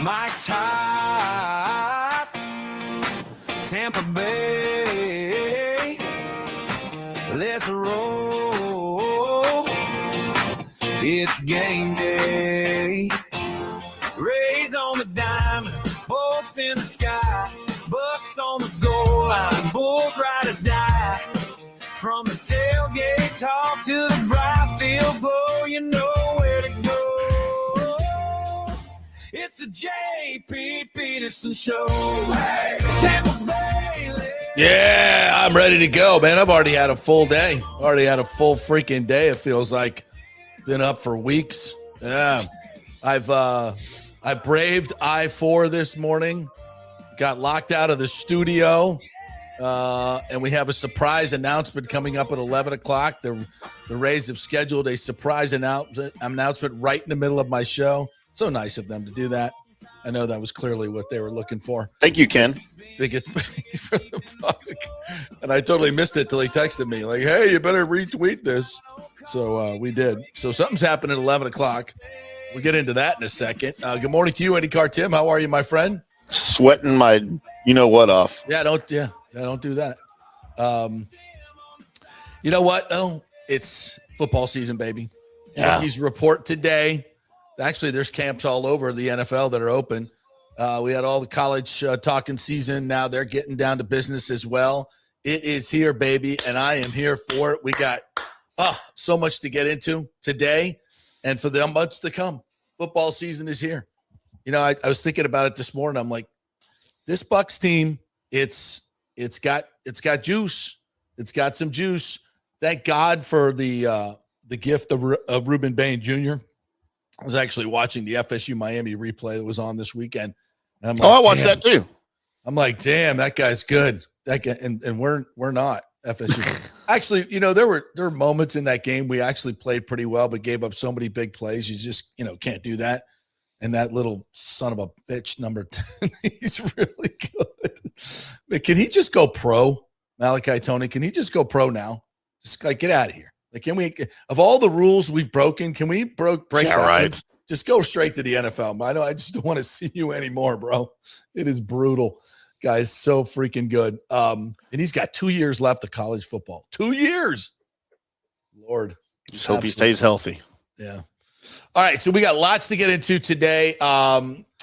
my top, Tampa Bay, let's roll, it's game day, Rays on the diamond, bolts in the sky, Bucs on the goal line, Bulls ride or die, from the tailgate talk to the bright field glow, you know where to go. It's the JP Peterson Show. Hey, Tampa Bay. Yeah, I'm ready to go, man. I've already had a full day. Already had a full freaking day. It feels like been up for weeks. Yeah, I braved I-4 this morning. Got locked out of the studio, and we have a surprise announcement coming up at 11 o'clock. The Rays have scheduled a surprise announcement right in the middle of my show. So nice of them to do that. I know that was clearly what they were looking for. Thank you, Ken. Biggest for the public. And I totally missed it till he texted me like, hey, you better retweet this. So we did. So something's happened at 11 o'clock. We'll get into that in a second. Good morning to you, Eddie Carr. Tim, how are you, my friend? Sweating my you-know-what off. Yeah, don't do that. You know what? Oh, it's football season, baby. Yeah. Rookies report today. Actually, there's camps all over the NFL that are open. We had all the college talking season. Now they're getting down to business as well. It is here, baby, and I am here for it. We got so much to get into today and for the months to come. Football season is here. You know, I was thinking about it this morning. I'm like, this Bucs team, it's got juice. It's got some juice. Thank God for the gift of Rueben Bain Jr. I was actually watching the FSU Miami replay that was on this weekend. And I'm like, I watched that too. I'm like, damn, that guy's good. That guy, and we're not FSU. Actually, you know, there were moments in that game we actually played pretty well, but gave up so many big plays. You just, can't do that. And that little son of a bitch, number 10, he's really good. But can he just go pro, Malachi Tony? Can he just go pro now? Just like get out of here. Like, can we, of all the rules we've broken, can we break that? Right. Just go straight to the NFL. I just don't want to see you anymore, bro. It is brutal. Guy's so freaking good. And he's got 2 years left of college football. 2 years. Lord. Just hope he stays healthy. Yeah. All right. So we got lots to get into today.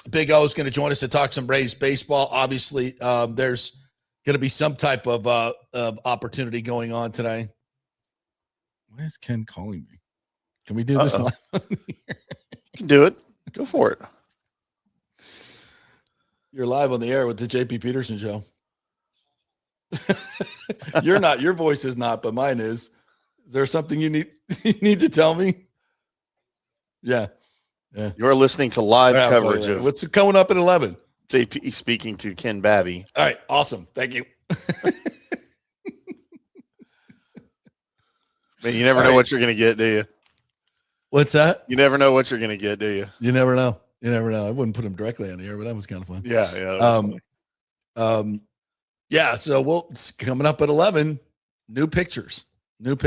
Big O is going to join us to talk some Rays baseball. Obviously, there's going to be some type of opportunity going on today. Why is Ken calling me? Can we do this live? You can do it. Go for it. You're live on the air with the JP Peterson Show. You're not. Your voice is not, but mine is. Is there something you need to tell me? Yeah. You're listening to live coverage of what's coming up at 11. JP speaking to Ken Babby. All right. Awesome. Thank you. Man, you never know what you're going to get, do you? What's that? You never know what you're going to get, do you? You never know. I wouldn't put him directly on the air, but that was kind of fun. Yeah. Yeah. So it's coming up at 11. New pictures. They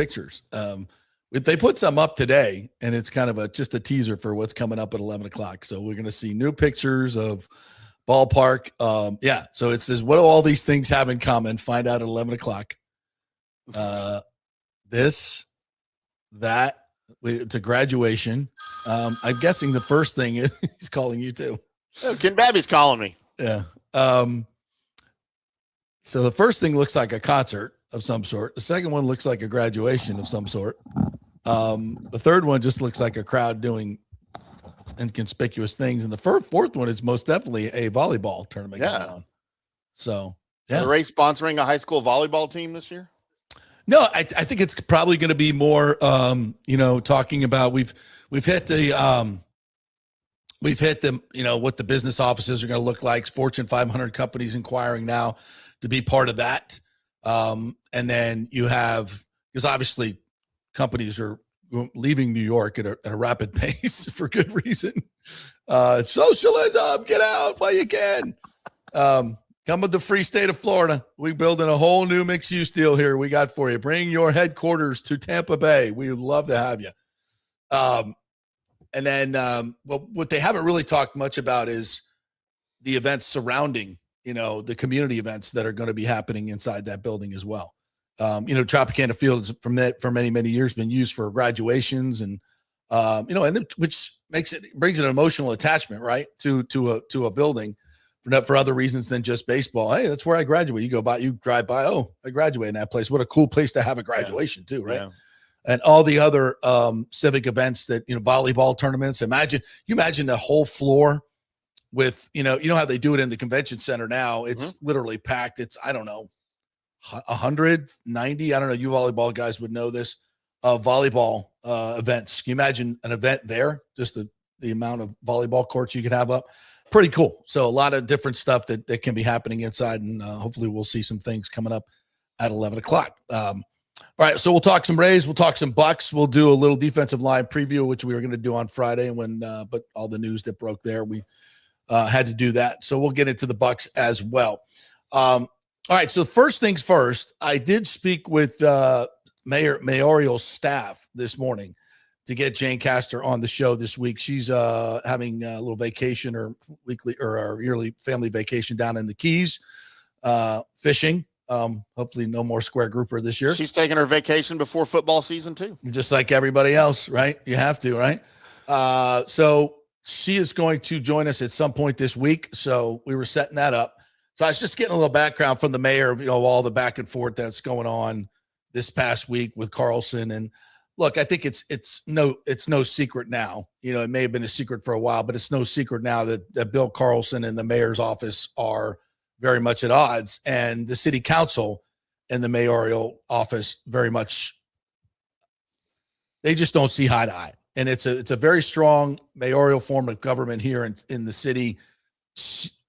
put some up today, and it's kind of just a teaser for what's coming up at 11 o'clock. So we're going to see new pictures of ballpark. So it says, what do all these things have in common? Find out at 11 o'clock. It's a graduation. I'm guessing the first thing is he's calling you too. Oh, Ken Babby's calling me. Yeah. So the first thing looks like a concert of some sort. The second one looks like a graduation of some sort. The third one just looks like a crowd doing inconspicuous things. And the fourth one is most definitely a volleyball tournament going on. So, yeah. Are the Rays sponsoring a high school volleyball team this year? No, I think it's probably going to be more, talking about we've hit the what the business offices are going to look like. Fortune 500 companies inquiring now to be part of that. And then you have, because obviously companies are leaving New York at a rapid pace for good reason. Socialism, get out while you can. Come with the free state of Florida. We're building a whole new mixed-use deal here we got for you. Bring your headquarters to Tampa Bay. We would love to have you. And then what they haven't really talked much about is the events surrounding, the community events that are going to be happening inside that building as well. Tropicana Field has for many, many years been used for graduations and, which brings an emotional attachment, right, to a building for other reasons than just baseball. Hey, that's where I graduate. You drive by. Oh, I graduated in that place. What a cool place to have a graduation too, right? Yeah. And all the other civic events that, volleyball tournaments. Imagine the whole floor with, how they do it in the convention center now. It's literally packed. It's, I don't know, 190. I don't know. You volleyball guys would know this. Volleyball events. Can you imagine an event there? Just the amount of volleyball courts you could have up. Pretty cool. So a lot of different stuff that can be happening inside, and hopefully we'll see some things coming up at 11 o'clock. All right, so we'll talk some Rays. We'll talk some Bucs. We'll do a little defensive line preview, which we were going to do on Friday, but all the news that broke there, we had to do that. So we'll get into the Bucs as well. All right, so first things first, I did speak with mayoral staff this morning to get Jane Castor on the show this week. She's having a little vacation or weekly or yearly family vacation down in the Keys, fishing. Hopefully no more square grouper this year. She's taking her vacation before football season too. Just like everybody else, right? You have to, right? So she is going to join us at some point this week. So we were setting that up. So I was just getting a little background from the mayor of, all the back and forth that's going on this past week with Carlson. And look, I think it's no secret now. It may have been a secret for a while, but it's no secret now that Bill Carlson and the mayor's office are very much at odds, and the city council and the mayoral office very much, they just don't see eye to eye. And it's a very strong mayoral form of government here in the city.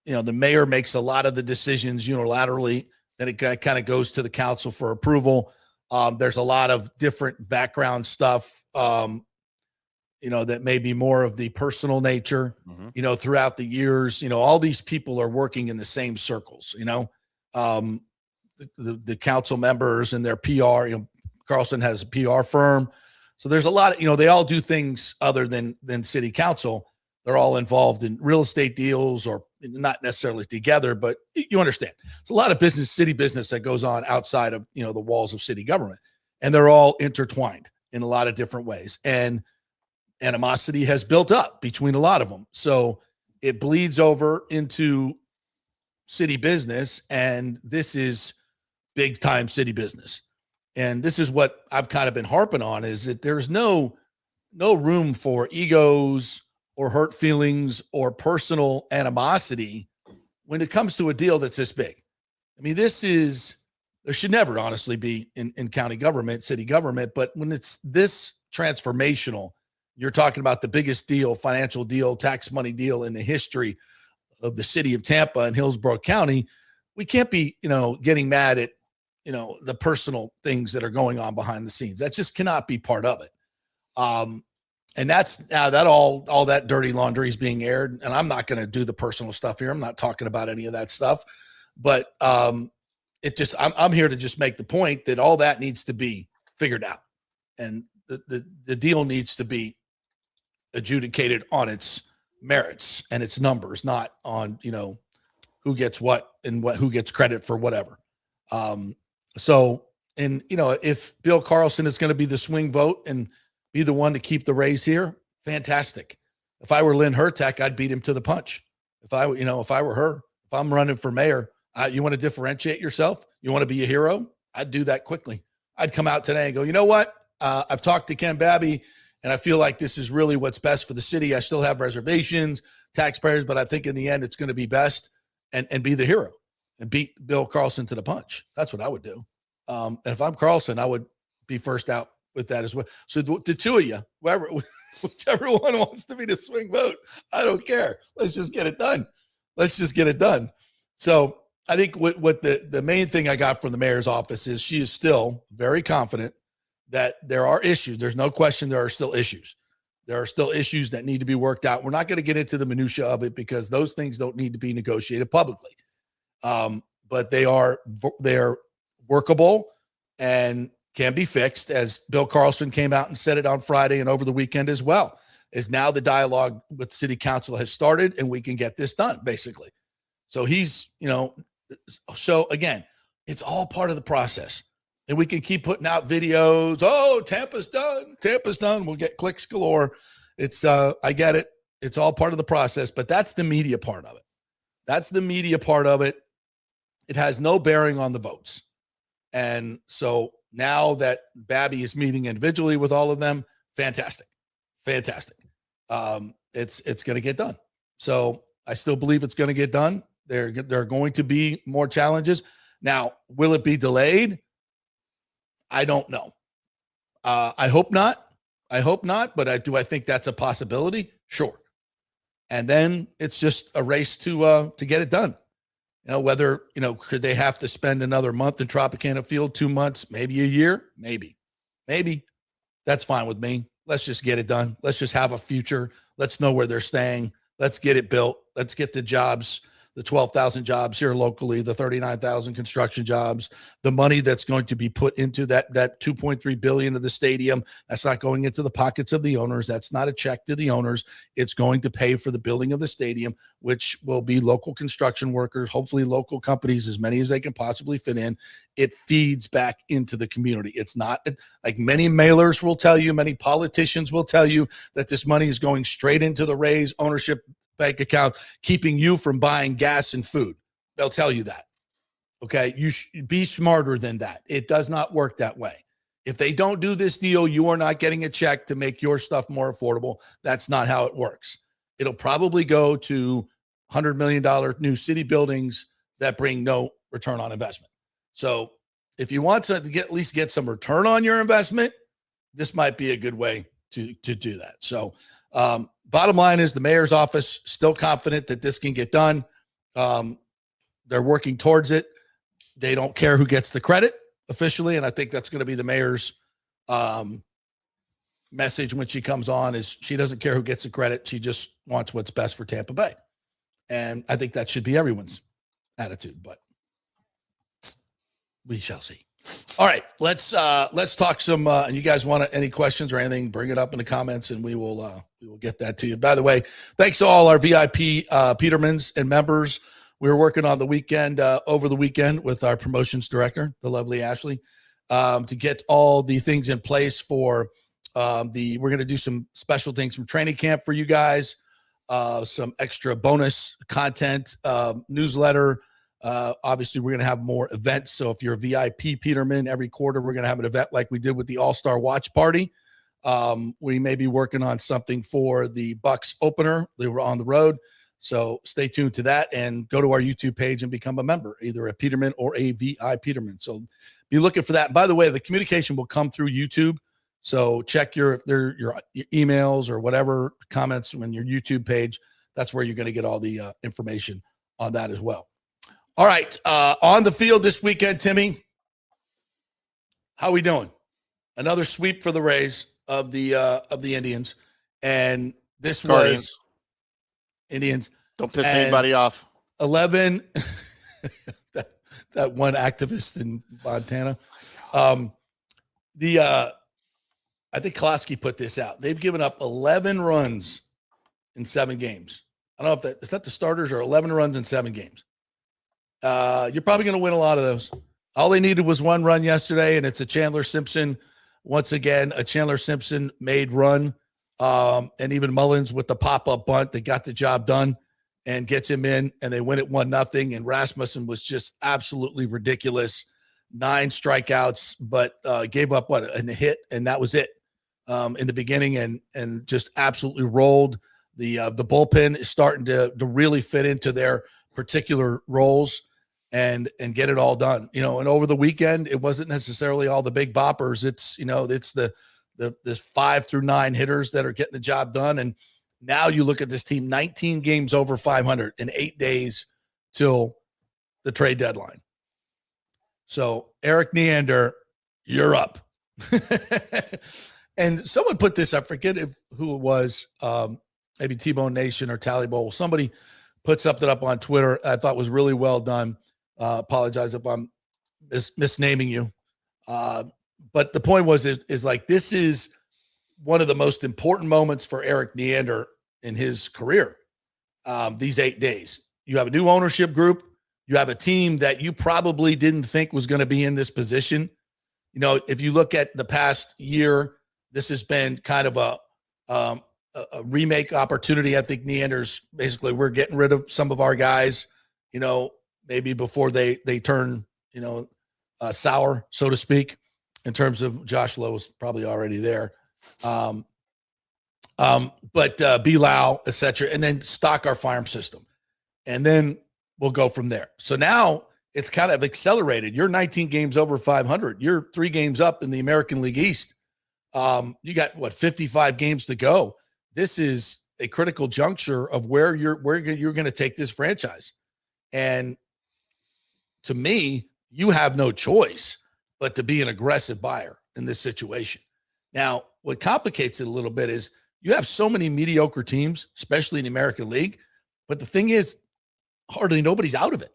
The mayor makes a lot of the decisions unilaterally, and it kind of goes to the council for approval. There's a lot of different background stuff, that may be more of the personal nature, throughout the years. All these people are working in the same circles, the council members and their PR. Carlson has a PR firm. So there's a lot of, they all do things other than city council. They're all involved in real estate deals, or not necessarily together, but you understand. It's a lot of city business that goes on outside of, the walls of city government, and they're all intertwined in a lot of different ways. And animosity has built up between a lot of them. So it bleeds over into city business, and this is big time city business. And this is what I've kind of been harping on, is that there's no room for egos or hurt feelings or personal animosity when it comes to a deal that's this big. I mean, there should never honestly be in county government, city government, but when it's this transformational, you're talking about the biggest deal, financial deal, tax money deal in the history of the city of Tampa and Hillsborough County. We can't be, getting mad at, the personal things that are going on behind the scenes. That just cannot be part of it. And that's now that all that dirty laundry is being aired. And I'm not going to do the personal stuff here. I'm not talking about any of that stuff, but I'm here to just make the point that all that needs to be figured out. And the deal needs to be adjudicated on its merits and its numbers, not on, who gets what and who gets credit for whatever. If Bill Carlson is going to be the swing vote and be the one to keep the Rays here, fantastic. If I were Lynn Hertach, I'd beat him to the punch. If I were her, if I'm running for mayor, you want to differentiate yourself? You want to be a hero? I'd do that quickly. I'd come out today and go, you know what? I've talked to Ken Babby, and I feel like this is really what's best for the city. I still have reservations, taxpayers, but I think in the end it's going to be best, and be the hero and beat Bill Carlson to the punch. That's what I would do. And if I'm Carlson, I would be first out with that as well. So the two of you, whichever one wants to be the swing vote, I don't care. Let's just get it done. So I think what the main thing I got from the mayor's office is she is still very confident that there are issues. There's no question there are still issues. There are still issues that need to be worked out. We're not going to get into the minutia of it because those things don't need to be negotiated publicly. But they are workable and can be fixed, as Bill Carlson came out and said it on Friday and over the weekend as well. Is now the dialogue with city council has started, and we can get this done, basically. So he's, so again, it's all part of the process. And we can keep putting out videos. Oh, Tampa's done. Tampa's done. We'll get clicks galore. It's, I get it. It's all part of the process, but that's the media part of it. That's the media part of it. It has no bearing on the votes. And so now that Babby is meeting individually with all of them, fantastic. Fantastic. It's going to get done. So I still believe it's going to get done. There are going to be more challenges. Now, will it be delayed? I don't know. I hope not. But I think that's a possibility? Sure. And then it's just a race to get it done. Whether, could they have to spend another month in Tropicana Field, 2 months, maybe a year? Maybe. That's fine with me. Let's just get it done. Let's just have a future. Let's know where they're staying. Let's get it built. Let's get the jobs, the 12,000 jobs here locally, the 39,000 construction jobs, the money that's going to be put into that $2.3 billion of the stadium. That's not going into the pockets of the owners. That's not a check to the owners. It's going to pay for the building of the stadium, which will be local construction workers, hopefully local companies, as many as they can possibly fit in. It feeds back into the community. It's not like many mailers will tell you, many politicians will tell you that this money is going straight into the Rays ownership bank account, keeping you from buying gas and food. They'll tell you that. Okay. You should be smarter than that. It does not work that way. If they don't do this deal, you are not getting a check to make your stuff more affordable. That's not how it works. It'll probably go to $100 million new city buildings that bring no return on investment. So if you want to at least get some return on your investment, this might be a good way to do that. So, bottom line is the mayor's office still confident that this can get done. They're working towards it. They don't care who gets the credit officially, and I think that's going to be the mayor's message when she comes on is she doesn't care who gets the credit. She just wants what's best for Tampa Bay. And I think that should be everyone's attitude, but we shall see. All right, let's talk some. And you guys want any questions or anything? Bring it up in the comments, and we will get that to you. By the way, thanks to all our VIP Petermans and members. We were working on the weekend over the weekend with our promotions director, the lovely Ashley, to get all the things in place for we're going to do some special things from training camp for you guys, some extra bonus content, newsletter. Obviously, we're going to have more events. So if you're a VIP Peterman, every quarter we're going to have an event like we did with the All-Star Watch Party. We may be working on something for the Bucs opener. They were on the road. So stay tuned to that and go to our YouTube page and become a member, either a Peterman or a VI Peterman. So be looking for that. By the way, the communication will come through YouTube. So check your emails or whatever comments on your YouTube page. That's where you're going to get all the information on that as well. All right, on the field this weekend, Timmy, how we doing? Another sweep for the Rays of the Indians, and this Guardians. was Indians. Don't piss anybody off. 11. that one activist in Montana. I think Kolosky put this out. They've given up 11 runs in 7 games. I don't know if is that the starters or 11 runs in 7 games. You're probably going to win a lot of those. All they needed was 1 run yesterday, and it's a Chandler Simpson. Once again, a Chandler Simpson made run. And even Mullins with the pop-up bunt, they got the job done and gets him in, and they win it 1-0. And Rasmussen was just absolutely ridiculous. 9 strikeouts, but gave up a hit, and that was it in the beginning, and just absolutely rolled. The bullpen is starting to really fit into their particular roles and get it all done. And over the weekend, it wasn't necessarily all the big boppers. It's the 5 through 9 hitters that are getting the job done. And now you look at this team, 19 games over 500 in 8 days till the trade deadline. So Eric Neander, you're up. And someone put this, I forget who it was, maybe T-Bone Nation or Tally Bowl. Somebody put something up on Twitter I thought was really well done. Apologize if I'm misnaming you. But the point was, is like, this is one of the most important moments for Eric Neander in his career, these 8 days. you have a new ownership group. You have a team that you probably didn't think was going to be in this position. You know, if you look at the past year, this has been kind of a remake opportunity. I think Neander's basically we're getting rid of some of our guys, you know, maybe before they turn, you know, sour, so to speak, in terms of Josh Lowe was probably already there. But Bilal, et cetera, and then stock our farm system. And then we'll go from there. So now it's kind of accelerated. You're 19 games over 500. You're 3 games up in the American League East. You got 55 games to go. This is a critical juncture of where you're going to take this franchise. And to me, you have no choice but to be an aggressive buyer in this situation. Now, what complicates it a little bit is you have so many mediocre teams, especially in the American League. But the thing is, hardly nobody's out of it.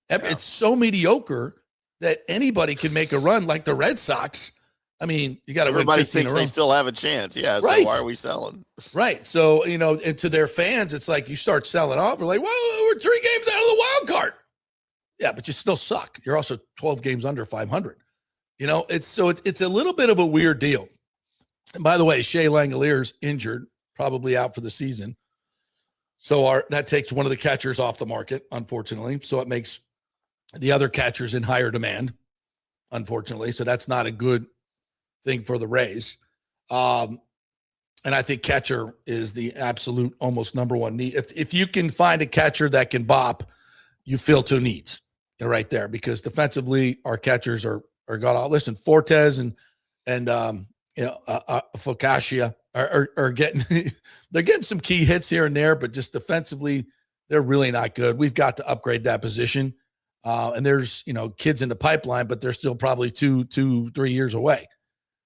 It's so mediocre that anybody can make a run like the Red Sox. I mean, you got to win 15 Everybody thinks they still have a chance. Yeah. So right. Why are we selling? Right. So, you know, and to their fans, it's like you start selling off. We're like, whoa, we're 3 games out of the wild card. Yeah, but you still suck. You're also 12 games under 500. You know, it's a little bit of a weird deal. And by the way, Shea Langelier's injured, probably out for the season. So that takes one of the catchers off the market, unfortunately. So it makes the other catchers in higher demand, unfortunately. So that's not a good thing for the Rays. And I think catcher is the absolute almost number one need. If you can find a catcher that can bop, you fill 2 needs right there, because defensively our catchers are got all. Listen, Fortes and Focacia are getting they're getting some key hits here and there, but just defensively they're really not good. We've got to upgrade that position. And there's, you know, kids in the pipeline, but they're still probably 2-3 years away.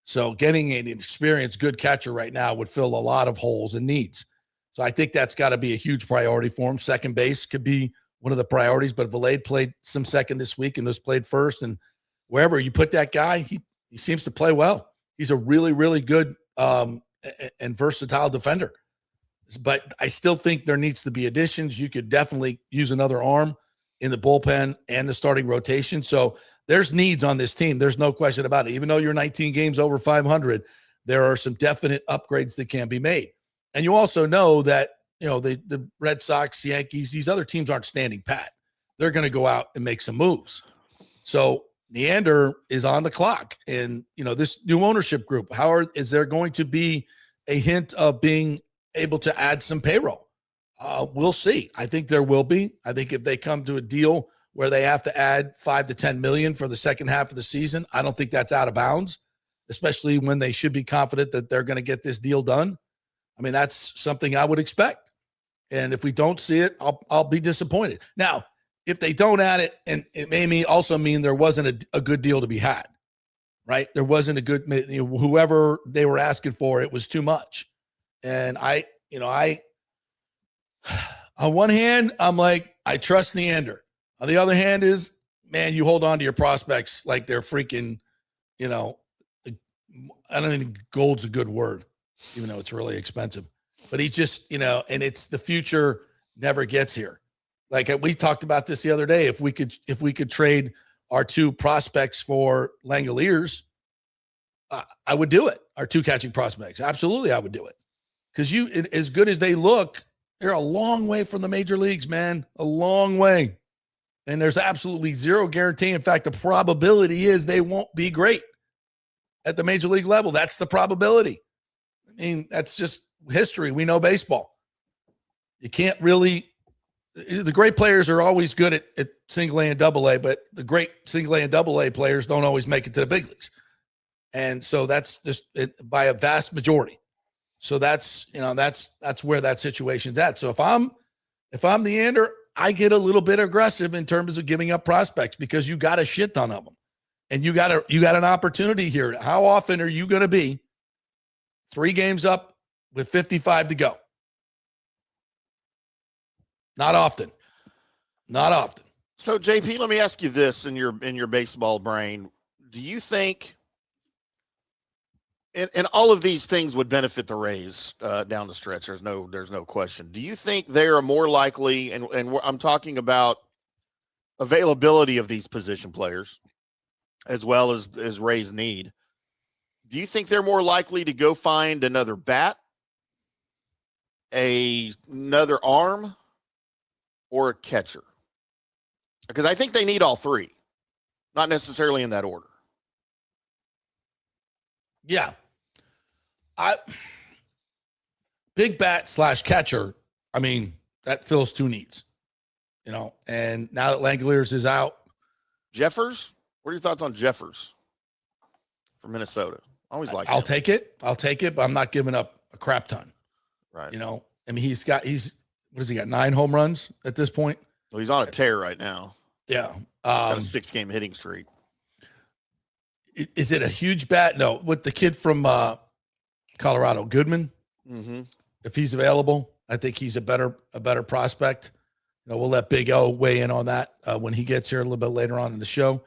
So getting an experienced good catcher right now would fill a lot of holes and needs. So I think that's got to be a huge priority for him. Second base could be one of the priorities, but Valade played some second this week and was played first. And wherever you put that guy, he seems to play well. He's a really, really good and versatile defender. But I still think there needs to be additions. You could definitely use another arm in the bullpen and the starting rotation. So there's needs on this team. There's no question about it. Even though you're 19 games over 500, there are some definite upgrades that can be made. And you also know that, you know, the Red Sox, Yankees, these other teams aren't standing pat. They're going to go out and make some moves. So Neander is on the clock. And, you know, this new ownership group, is there going to be a hint of being able to add some payroll? We'll see. I think there will be. I think if they come to a deal where they have to add $5 to $10 million for the second half of the season, I don't think that's out of bounds, especially when they should be confident that they're going to get this deal done. I mean, that's something I would expect. And if we don't see it, I'll be disappointed. Now, if they don't add it, and it may also mean there wasn't a good deal to be had, right? There wasn't a good, you know, whoever they were asking for, it was too much. And on one hand, I'm like, I trust Neander. On the other hand is, man, you hold on to your prospects like they're freaking, you know, I don't even think gold's a good word, even though it's really expensive. But he just, you know, and it's the future never gets here. Like we talked about this the other day. If we could trade our 2 prospects for Langoliers, I would do it. Our 2 catching prospects. Absolutely, I would do it. Because as good as they look, they're a long way from the major leagues, man. A long way. And there's absolutely zero guarantee. In fact, the probability is they won't be great at the major league level. That's the probability. I mean, that's just history. We know baseball. You can't really – the great players are always good at single A and double A, but the great single A and double A players don't always make it to the big leagues. And so that's just by a vast majority. So that's, you know, that's where that situation's at. So if I'm Neander, I get a little bit aggressive in terms of giving up prospects because you got a shit ton of them. And you got an opportunity here. How often are you going to be 3 games up with 55 to go? Not often. Not often. So JP, let me ask you this in your baseball brain. Do you think And all of these things would benefit the Rays down the stretch. There's no question. Do you think they are more likely, and I'm talking about availability of these position players as well as Rays need. Do you think they're more likely to go find another bat, another arm, or a catcher? Because I think they need all three, not necessarily in that order. Yeah. Big bat / catcher. I mean, that fills two needs, and now that Langoliers is out. Jeffers, what are your thoughts on Jeffers from Minnesota? Always like I'll take it, but I'm not giving up a crap ton. Right. I mean, he's what has he got? 9 home runs at this point. Well, he's on a tear right now. Yeah. Got a 6-game hitting streak. Is it a huge bat? No, with the kid from Colorado, Goodman. Mm-hmm. If he's available, I think he's a better prospect. We'll let Big O weigh in on that when he gets here a little bit later on in the show.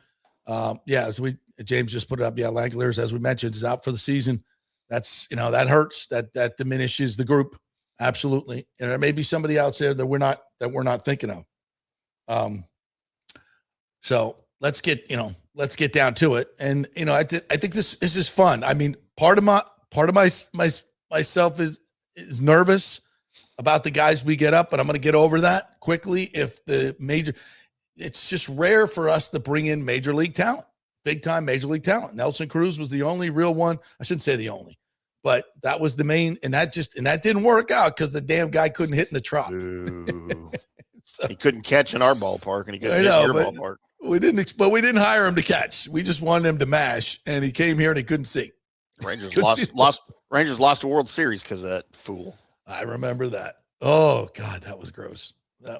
As James just put it up. Yeah, Langoliers, as we mentioned, is out for the season. That's that hurts. That diminishes the group absolutely. And there may be somebody out there that we're not thinking of. So let's get down to it. And I think this is fun. I mean, part of myself is nervous about the guys we get up, but I'm going to get over that quickly. It's just rare for us to bring in major league talent, big time major league talent. Nelson Cruz was the only real one. I shouldn't say the only, but that was the main, and that didn't work out because the damn guy couldn't hit in the trough. So, he couldn't catch in our ballpark, and he couldn't hit in your ballpark. We didn't hire him to catch. We just wanted him to mash, and he came here and he couldn't see. Rangers lost a World Series because of that fool. I remember that. Oh God, that was gross. I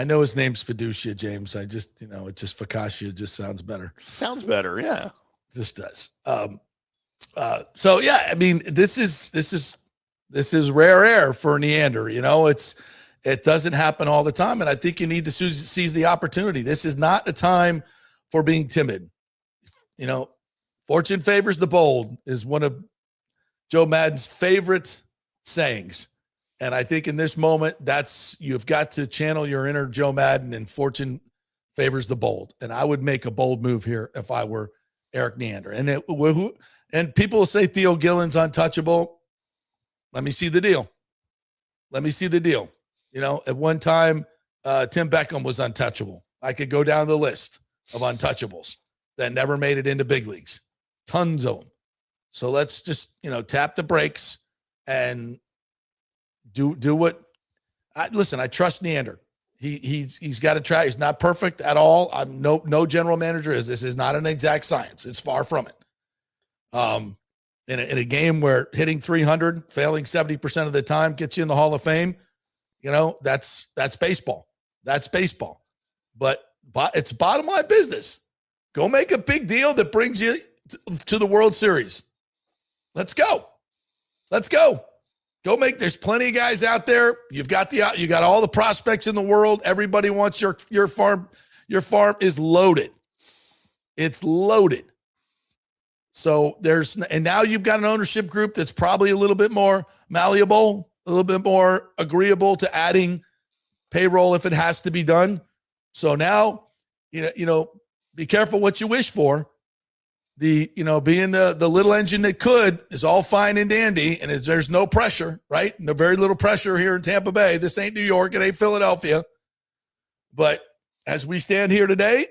know his name's Fiducia, James. I just, it just Fakashia just sounds better. Sounds better, yeah. It just does. So yeah, I mean, this is rare air for Neander. It doesn't happen all the time, and I think you need to seize the opportunity. This is not a time for being timid. Fortune favors the bold is one of Joe Madden's favorite sayings. And I think in this moment, you've got to channel your inner Joe Madden, and fortune favors the bold. And I would make a bold move here if I were Eric Neander. And people will say Theo Gillen's untouchable. Let me see the deal. At one time, Tim Beckham was untouchable. I could go down the list of untouchables that never made it into big leagues. Tons of them. So let's just, tap the brakes and do what. Listen, I trust Neander. He's got to try. He's not perfect at all. I'm no general manager is. This is not an exact science. It's far from it. In a game where hitting 300, failing 70% of the time gets you in the Hall of Fame, that's baseball. That's baseball. But it's bottom line business. Go make a big deal that brings you to the World Series. Let's go. There's plenty of guys out there. You got all the prospects in the world. Everybody wants your farm. Your farm is loaded. It's loaded. So and now you've got an ownership group that's probably a little bit more malleable, a little bit more agreeable to adding payroll if it has to be done. So now, be careful what you wish for. Being the little engine that could is all fine and dandy, and there's no pressure, right? No, very little pressure here in Tampa Bay. This ain't New York. It ain't Philadelphia. But as we stand here today,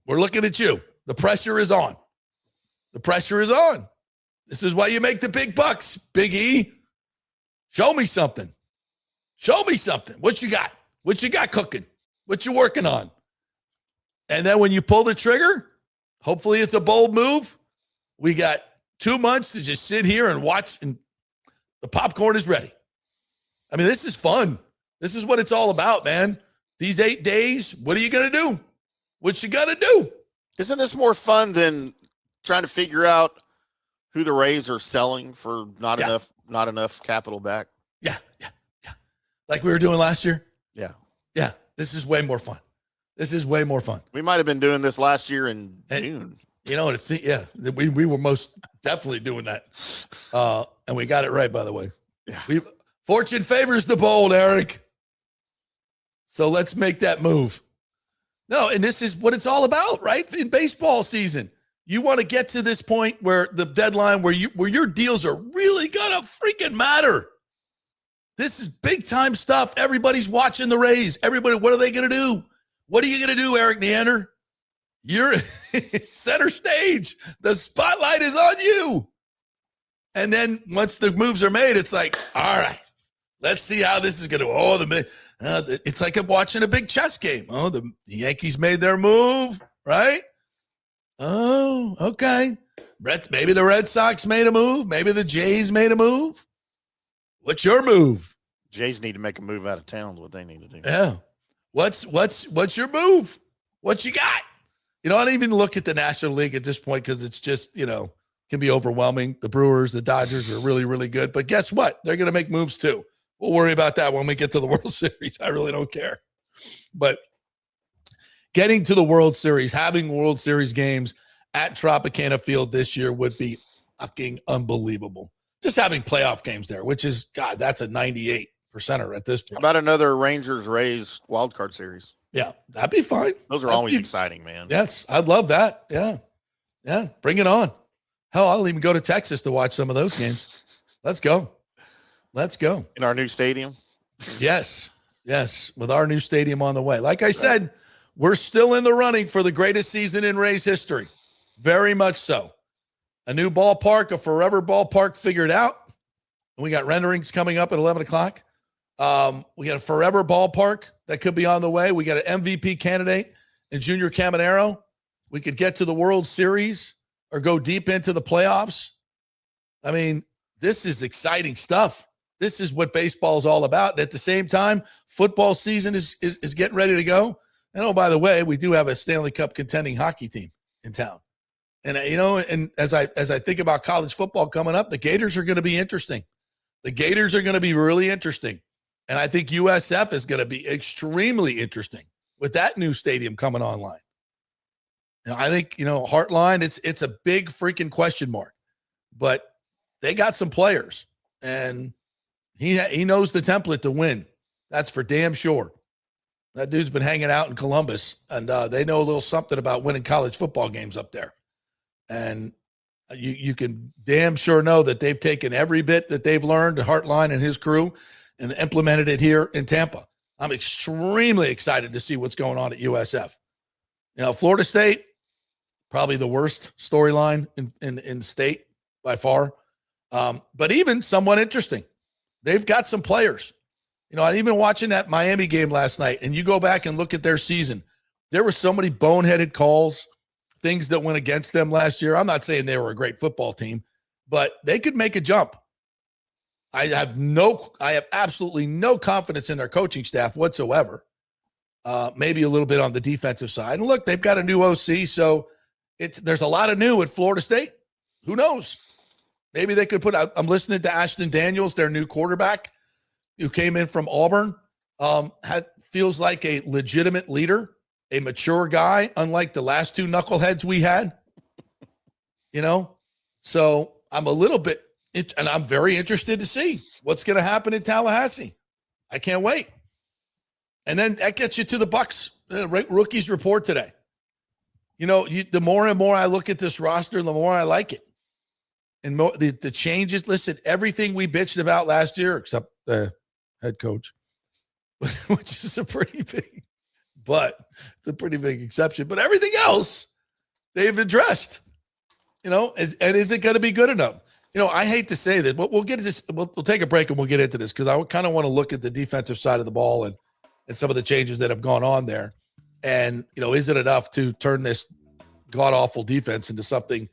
we're looking at you. The pressure is on. This is why you make the big bucks, Big E. Show me something. What you got? What you got cooking? What you working on? And then when you pull the trigger, hopefully it's a bold move. We got 2 months to just sit here and watch, and the popcorn is ready. I mean, this is fun. This is what it's all about, man. These 8 days, what are you going to do? What you got to do? Isn't this more fun than trying to figure out who the Rays are selling for not enough capital back? Yeah. Like we were doing last year? Yeah. This is way more fun. We might have been doing this last year in June. You know, we were most definitely doing that. And we got it right, by the way. Yeah. Fortune favors the bold, Eric. So let's make that move. No, and this is what it's all about, right? In baseball season, you want to get to this point where the deadline, where your deals are really gonna freaking matter. This is big time stuff. Everybody's watching the Rays. Everybody, what are they gonna do? What are you gonna do, Eric Neander? You're center stage. The spotlight is on you. And then once the moves are made, it's like, all right, let's see how this is going to. It's like watching a big chess game. Oh, the Yankees made their move, right? Oh, okay. Maybe the Red Sox made a move. Maybe the Jays made a move. What's your move? Jays need to make a move out of town is what they need to do. Yeah. What's your move? What you got? I don't even look at the National League at this point because it's just, can be overwhelming. The Brewers, the Dodgers are really, really good. But guess what? They're going to make moves too. We'll worry about that when we get to the World Series. I really don't care. But getting to the World Series, having World Series games at Tropicana Field this year would be fucking unbelievable. Just having playoff games there, which is, God, that's a 98%er at this point. How about another Rangers-Rays wildcard series? Yeah, that'd be fine. Those are always exciting, man. Yes, I'd love that. Yeah, bring it on. Hell, I'll even go to Texas to watch some of those games. Let's go. In our new stadium? Yes, with our new stadium on the way. Like I said, we're still in the running for the greatest season in Rays history. Very much so. A new ballpark, a forever ballpark figured out. And we got renderings coming up at 11 o'clock. We got a forever ballpark that could be on the way. We got an MVP candidate in Junior Caminero. We could get to the World Series or go deep into the playoffs. I mean, this is exciting stuff. This is what baseball is all about. And at the same time, football season is getting ready to go. And oh, by the way, we do have a Stanley Cup contending hockey team in town. And and as I think about college football coming up, the Gators are going to be interesting. The Gators are going to be really interesting. And I think USF is going to be extremely interesting with that new stadium coming online. I think, Heartline, it's a big freaking question mark. But they got some players, and he knows the template to win. That's for damn sure. That dude's been hanging out in Columbus, and they know a little something about winning college football games up there. And you can damn sure know that they've taken every bit that they've learned, Heartline and his crew, and implemented it here in Tampa. I'm extremely excited to see what's going on at USF. Florida State, probably the worst storyline in state by far. But even somewhat interesting. They've got some players. I'm even watching that Miami game last night, and you go back and look at their season. There were so many boneheaded calls, things that went against them last year. I'm not saying they were a great football team, but they could make a jump. I have absolutely no confidence in their coaching staff whatsoever. Maybe a little bit on the defensive side. And look, they've got a new OC, so there's a lot of new at Florida State. Who knows? Maybe they could put out. I'm listening to Ashton Daniels, their new quarterback, who came in from Auburn. Feels like a legitimate leader, a mature guy, unlike the last two knuckleheads we had. So I'm a little bit. And I'm very interested to see what's going to happen in Tallahassee. I can't wait. And then that gets you to the Bucs rookies report today. The more and more I look at this roster, the more I like it. And the changes. Listen, everything we bitched about last year, except the head coach, which is a pretty big exception. But everything else they've addressed. And is it going to be good enough? I hate to say that, but we'll get to this. We'll take a break and we'll get into this because I kind of want to look at the defensive side of the ball and some of the changes that have gone on there. And, is it enough to turn this god-awful defense into something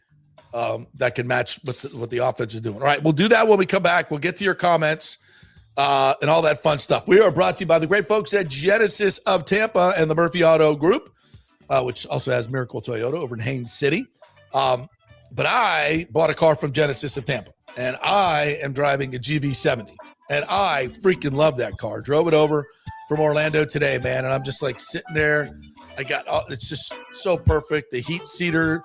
that can match what the offense is doing? All right, we'll do that when we come back. We'll get to your comments and all that fun stuff. We are brought to you by the great folks at Genesis of Tampa and the Murphy Auto Group, which also has Miracle Toyota over in Haines City. But I bought a car from Genesis of Tampa, and I am driving a GV70, and I freaking love that car. Drove it over from Orlando today, man, and I'm just like sitting there. It's just so perfect. The heat seater,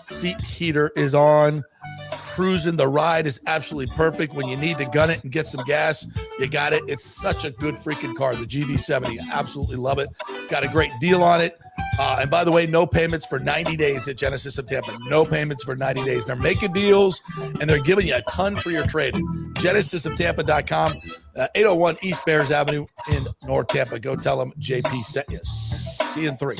Seat heater is on. Cruising. The ride is absolutely perfect. When you need to gun it and get some gas, you got it. It's such a good freaking car. The GV70. I absolutely love it. Got a great deal on it. And by the way, no payments for 90 days at Genesis of Tampa. No payments for 90 days. They're making deals, and they're giving you a ton for your trade-in. GenesisofTampa.com, 801 East Bears Avenue in North Tampa. Go tell them JP sent you. See you in 3.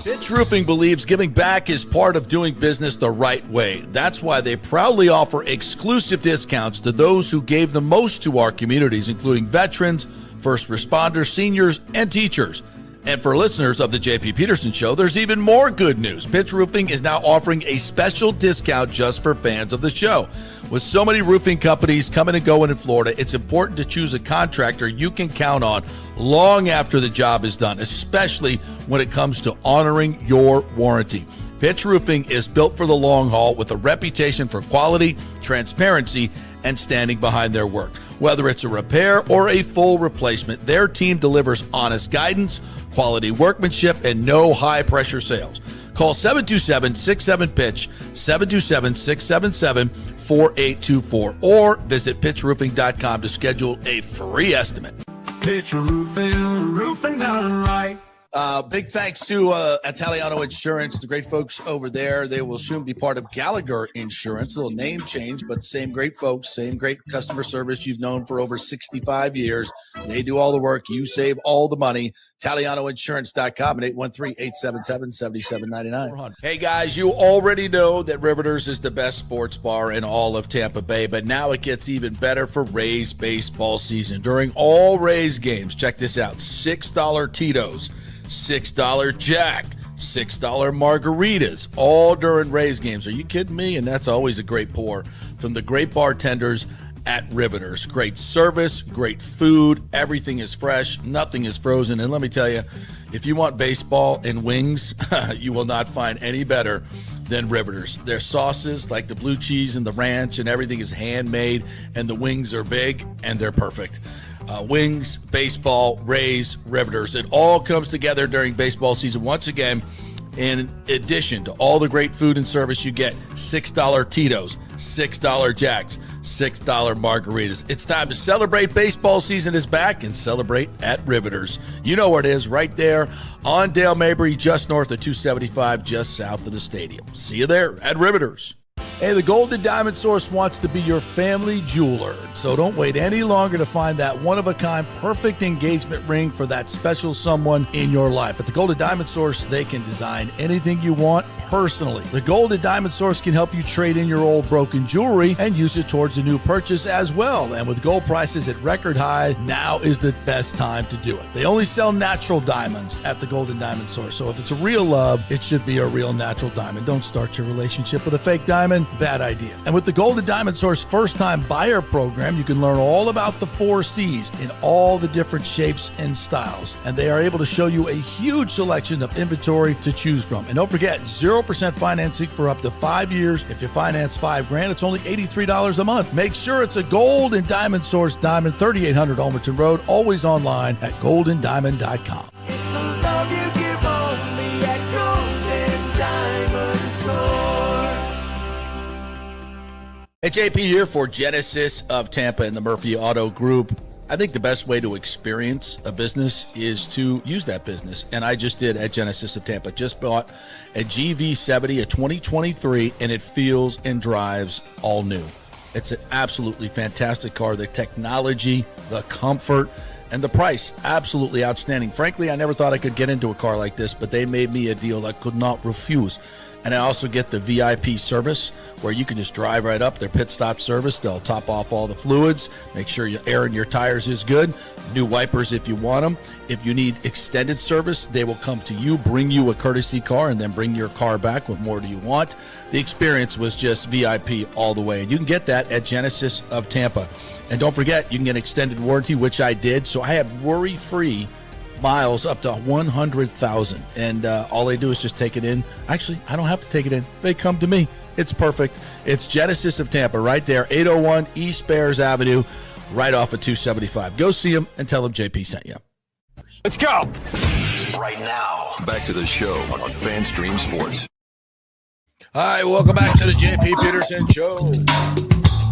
Pitch Roofing believes giving back is part of doing business the right way. That's why they proudly offer exclusive discounts to those who gave the most to our communities, including veterans, first responders, seniors, and teachers. And for listeners of the JP Peterson Show, there's even more good news. Pitch Roofing is now offering a special discount just for fans of the show. With so many roofing companies coming and going in Florida, it's important to choose a contractor you can count on long after the job is done, especially when it comes to honoring your warranty. Pitch Roofing is built for the long haul with a reputation for quality, transparency, and standing behind their work. Whether it's a repair or a full replacement, their team delivers honest guidance, quality workmanship, and no high-pressure sales. Call 727-67-PITCH, 727-677-4824, or visit pitchroofing.com to schedule a free estimate. Pitch Roofing, roofing done right. Big thanks to Italiano Insurance, the great folks over there. They will soon be part of Gallagher Insurance. A little name change, but same great folks, same great customer service you've known for over 65 years. They do all the work. You save all the money. ItalianoInsurance.com at 813-877-7799. Hey, guys, you already know that Riveters is the best sports bar in all of Tampa Bay, but now it gets even better for Rays baseball season. During all Rays games, check this out, $6 Tito's, $6 Jack, $6 margaritas, all during Rays games. Are you kidding me? And that's always a great pour from the great bartenders at Riveters. Great service, great food, everything is fresh, nothing is frozen. And let me tell you, if you want baseball and wings, you will not find any better than Riveters. Their sauces, like the blue cheese and the ranch and everything, is handmade, and the wings are big and they're perfect. Wings, baseball, Rays, Riveters. It all comes together during baseball season. Once again, in addition to all the great food and service you get, $6 Tito's, $6 Jacks, $6 margaritas. It's time to celebrate. Baseball season is back, and celebrate at Riveters. You know where it is, right there on Dale Mabry, just north of 275, just south of the stadium. See you there at Riveters. Hey, the Golden Diamond Source wants to be your family jeweler, so don't wait any longer to find that one-of-a-kind perfect engagement ring for that special someone in your life. At the Golden Diamond Source, they can design anything you want personally. The Golden Diamond Source can help you trade in your old broken jewelry and use it towards a new purchase as well. And with gold prices at record high, now is the best time to do it. They only sell natural diamonds at the Golden Diamond Source, so if it's a real love, it should be a real natural diamond. Don't start your relationship with a fake diamond. Bad idea. And with the Golden Diamond Source first-time buyer program, you can learn all about the 4 C's in all the different shapes and styles. And they are able to show you a huge selection of inventory to choose from. And don't forget, 0% financing for up to 5 years. If you finance $5,000, it's only $83 a month. Make sure it's a Golden Diamond Source diamond, 3800 Almerton Road, always online at goldendiamond.com. It's a love you give only at Golden Diamond Source. Hey, JP here for Genesis of Tampa and the Murphy Auto Group. I think the best way to experience a business is to use that business. And I just did at Genesis of Tampa. Just bought a GV70, a 2023, and it feels and drives all new. It's an absolutely fantastic car. The technology, the comfort, and the price, absolutely outstanding. Frankly, I never thought I could get into a car like this, but they made me a deal I could not refuse. And I also get the VIP service where you can just drive right up, their pit stop service. They'll top off all the fluids, make sure your air in your tires is good, new wipers if you want them. If you need extended service, they will come to you, bring you a courtesy car, and then bring your car back. What more do you want? The experience was just VIP all the way. And you can get that at Genesis of Tampa. And don't forget, you can get extended warranty, which I did. So I have worry-free miles up to 100,000, and all they do is just take it in. Actually, I don't have to take it in. They come to me. It's perfect. It's Genesis of Tampa right there, 801 East Bears Avenue, right off of 275. Go see them and tell them JP sent you. Let's go. Right now, back to the show on FanStream Sports. All right, welcome back to the JP Peterson Show.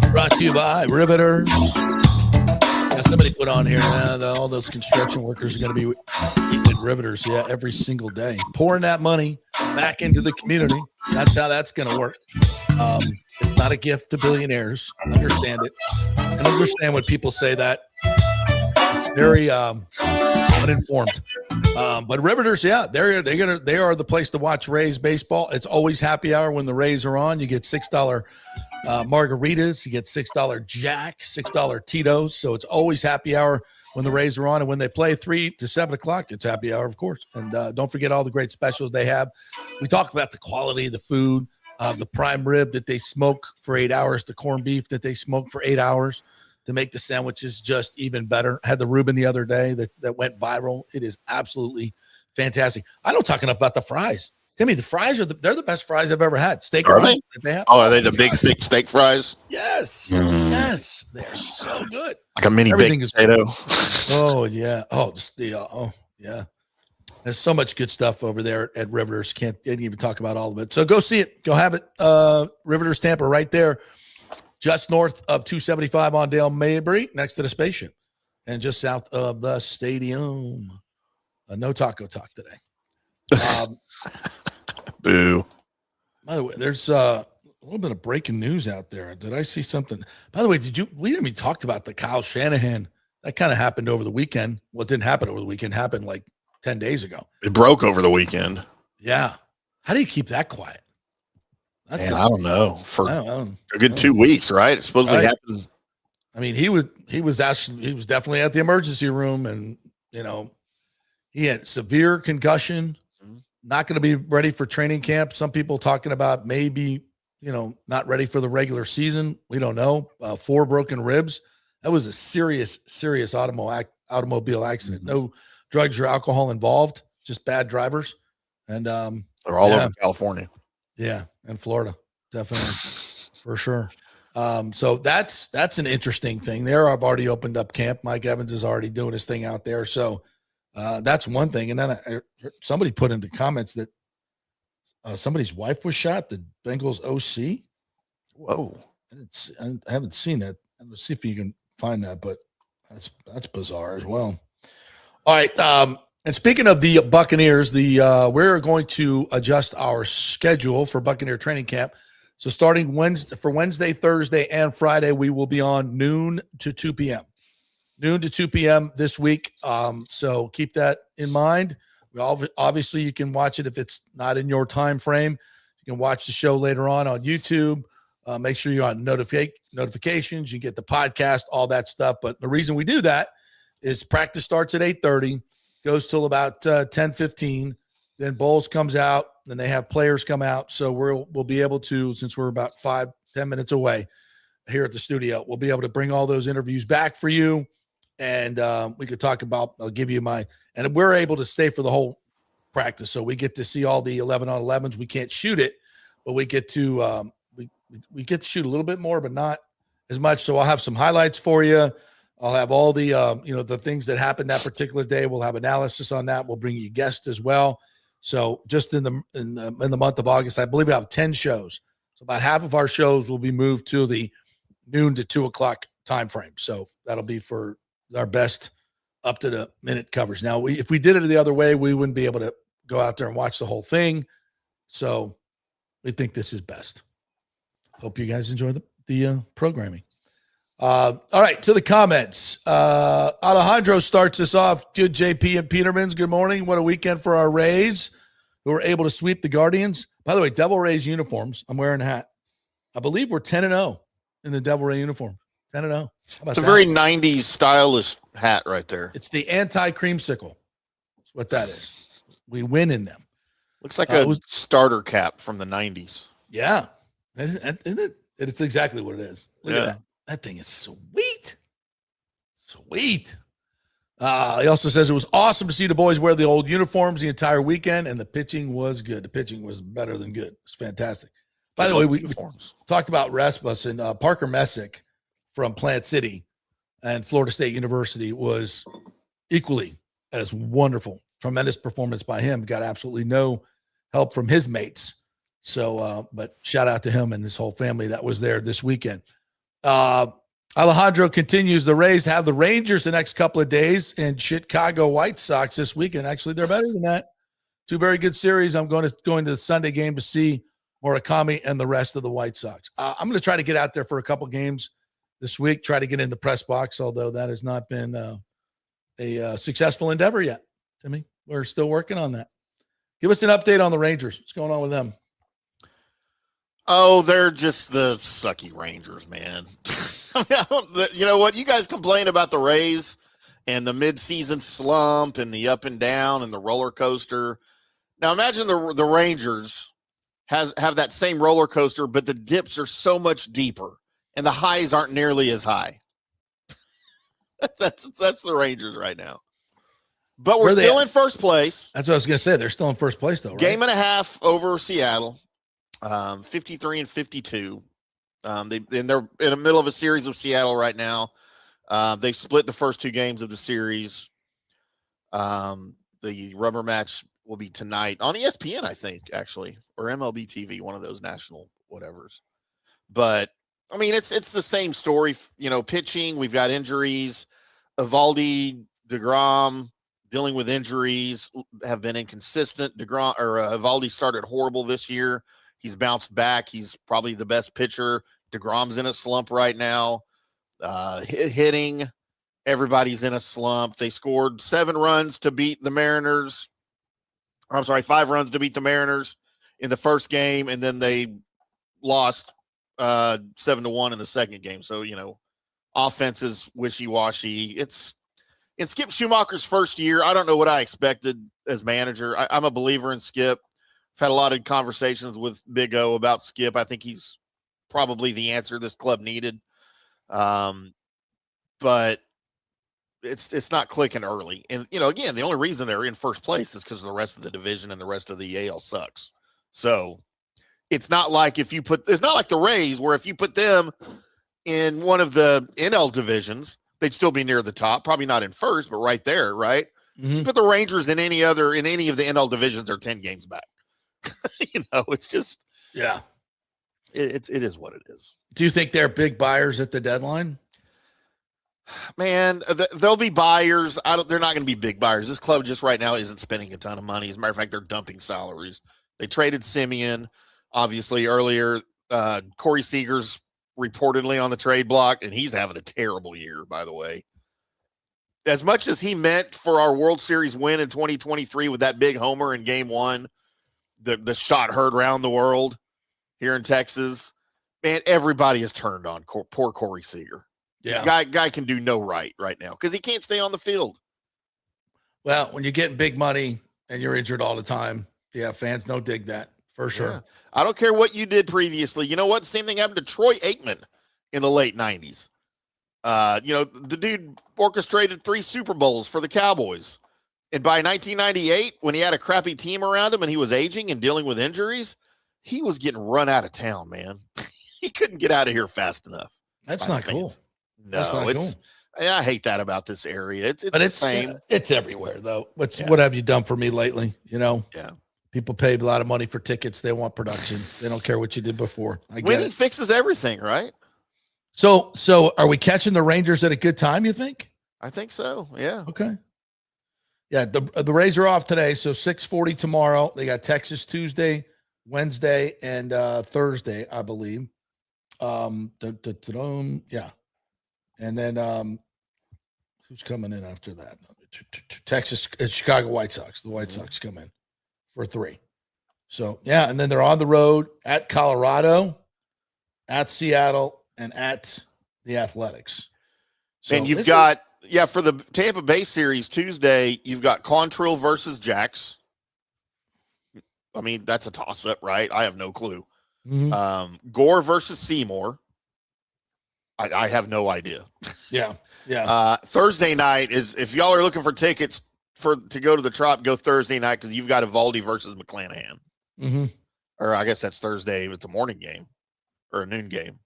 Brought to you by Riveters. Now, somebody put on here that all those construction workers are going to be eating Riveters, every single day. Pouring that money back into the community. That's how that's going to work. It's not a gift to billionaires. Understand it. And understand when people say that. It's very uninformed. But Riveters, they are the place to watch Rays baseball. It's always happy hour when the Rays are on. You get $6 margaritas, you get $6 Jack, $6 Tito's. So it's always happy hour when the Rays are on, and when they play 3 to 7 o'clock, it's happy hour, of course. And don't forget all the great specials they have. We talk about the quality of the food, the prime rib that they smoke for 8 hours, the corned beef that they smoke for 8 hours. To make the sandwiches just even better. Had the Rueben the other day that went viral. It is absolutely fantastic. I don't talk enough about the fries. Timmy, the fries they're the best fries I've ever had. Steak fries that they have. Oh, are they the big thick steak fries? Yes. Yes. They're so good. Like a mini baked potato. Oh yeah. Oh, yeah. There's so much good stuff over there at Riveters. Didn't even talk about all of it. So go see it. Go have it. Riveters Tampa right there. Just north of 275 on Dale Mabry, next to the spaceship, and just south of the stadium. No taco talk today. Boo. By the way, there's a little bit of breaking news out there. Did I see something? By the way, we didn't even talk about the Kyle Shanahan. That kind of happened over the weekend. Well, it didn't happen over the weekend. It happened like 10 days ago. It broke over the weekend. Yeah. How do you keep that quiet? I don't know. For a good 2 weeks, right? It supposedly happened. I mean, he was definitely at the emergency room, and he had severe concussion, not going to be ready for training camp. Some people talking about maybe, not ready for the regular season. We don't know. 4 broken ribs. That was a serious automobile accident. No drugs or alcohol involved, just bad drivers. And they're all over California. Yeah, and Florida, definitely, for sure. So that's an interesting thing there. I've already opened up camp. Mike Evans is already doing his thing out there. So that's one thing. And then somebody put in the comments that somebody's wife was shot, the Bengals OC. Whoa. I haven't seen that. Let's see if you can find that, but that's bizarre as well. All right. And speaking of the Buccaneers, we're going to adjust our schedule for Buccaneer training camp. So starting Wednesday, Thursday, and Friday, we will be on noon to 2 p.m. Noon to 2 p.m. this week. So keep that in mind. Obviously, you can watch it if it's not in your time frame. You can watch the show later on YouTube. Make sure you're on notifications. You get the podcast, all that stuff. But the reason we do that is practice starts at 8:30. Goes till about 10:15. Then Bowles comes out. Then they have players come out. So we'll be able to, since we're about 5-10 minutes away here at the studio, we'll be able to bring all those interviews back for you. And we could talk about, I'll give you and we're able to stay for the whole practice. So we get to see all the 11-on-11s. We can't shoot it, but we get to, we get to shoot a little bit more, but not as much. So I'll have some highlights for you. I'll have all the, the things that happened that particular day. We'll have analysis on that. We'll bring you guests as well. So just in the month of August, I believe we have 10 shows. So about half of our shows will be moved to the noon to 2 o'clock time frame. So that'll be for our best up to the minute coverage. Now, if we did it the other way, we wouldn't be able to go out there and watch the whole thing. So we think this is best. Hope you guys enjoy the programming. All right, to the comments. Alejandro starts us off. Good JP and Petermans. Good morning. What a weekend for our Rays, who were able to sweep the Guardians. By the way, Devil Rays uniforms. I'm wearing a hat. I believe we're 10-0 in the Devil Ray uniform. 10-0. It's a very 90s stylish hat right there. It's the anti-creamsicle. That's what that is. We win in them. Looks like a starter cap from the 90s. Yeah. Isn't it? It's exactly what it is. Look at that. That thing is sweet. Sweet. He also says it was awesome to see the boys wear the old uniforms the entire weekend, and the pitching was good. The pitching was better than good. It's fantastic. By the way, we talked about Rasmussen. Parker Messick from Plant City and Florida State University was equally as wonderful. Tremendous performance by him. Got absolutely no help from his mates. So, but shout out to him and his whole family that was there this weekend. Alejandro continues. The Rays have the Rangers the next couple of days and Chicago White Sox this weekend. Actually, they're better than that. Two very good series. I'm going to the Sunday game to see Murakami and the rest of the White Sox. I'm going to try to get out there for a couple games this week, try to get in the press box, although that has not been a successful endeavor yet. Timmy, we're still working on that. Give us an update on the Rangers. What's going on with them? Oh, they're just the sucky Rangers, man. You know what? You guys complain about the Rays and the midseason slump and the up and down and the roller coaster. Now imagine the Rangers have that same roller coaster, but the dips are so much deeper and the highs aren't nearly as high. That's the Rangers right now. But we're still in first place. That's what I was going to say. They're still in first place, though, right? Game and a half over Seattle, 53-52. They're in the middle of a series with Seattle right now. They've split the first two games of the series. The rubber match will be tonight on ESPN, I think, actually, or MLB TV, one of those national whatevers. But I mean, it's the same story. You know, pitching. We've got injuries. Evaldi, DeGrom dealing with injuries, have been inconsistent. Evaldi started horrible this year. He's bounced back. He's probably the best pitcher. DeGrom's in a slump right now. Hitting, everybody's in a slump. They scored 7 runs to beat the Mariners. I'm sorry, 5 runs to beat the Mariners in the first game, and then they lost 7-1 in the second game. So, you know, offense is wishy-washy. It's in Skip Schumacher's first year. I don't know what I expected as manager. I'm a believer in Skip. I've had a lot of conversations with Big O about Skip. I think he's probably the answer this club needed. But it's not clicking early. And, you know, again, the only reason they're in first place is because the rest of the division and the rest of the AL sucks. So it's not like it's not like the Rays, where if you put them in one of the NL divisions, they'd still be near the top. Probably not in first, but right there, right? Mm-hmm. But the Rangers in any of the NL divisions are 10 games back. You know, it's just, yeah, it is what it is. Do you think they're big buyers at the deadline? Man, they'll be buyers. They're not going to be big buyers. This club just right now isn't spending a ton of money. As a matter of fact, they're dumping salaries. They traded Simeon, obviously, earlier. Corey Seager's reportedly on the trade block, and he's having a terrible year, by the way. As much as he meant for our World Series win in 2023 with that big homer in Game 1, the shot heard around the world here in Texas, man, everybody has turned on poor Corey Seager. Yeah, guy can do no right now because he can't stay on the field. Well, when you're getting big money and you're injured all the time, yeah, fans don't dig that for sure. Yeah. I don't care what you did previously. You know what? The same thing happened to Troy Aikman in the late 90s. You know, the dude orchestrated 3 Super Bowls for the Cowboys. And by 1998, when he had a crappy team around him and he was aging and dealing with injuries, he was getting run out of town, man. He couldn't get out of here fast enough. That's not cool. No, I hate that about this area. It's the same. It's everywhere, though. What have you done for me lately? You know? Yeah. People pay a lot of money for tickets. They want production. They don't care what you did before. Winning fixes everything, right? So are we catching the Rangers at a good time, you think? I think so, yeah. Okay. Yeah, the Rays are off today, so 6:40 tomorrow. They got Texas Tuesday, Wednesday, and Thursday, I believe. Yeah. And then who's coming in after that? Texas, Chicago White Sox. The White Sox come in for 3. So, yeah, and then they're on the road at Colorado, at Seattle, and at the Athletics. So and you've got, for the Tampa Bay series Tuesday, you've got Quantrill versus Jax. I mean, that's a toss-up, right? I have no clue. Mm-hmm. Gore versus Seymour. I have no idea. Yeah. Thursday night is, if y'all are looking for tickets to go to the Trop, go Thursday night because you've got Evaldi versus McClanahan. Mm-hmm. Or I guess that's Thursday. It's a morning game or a noon game.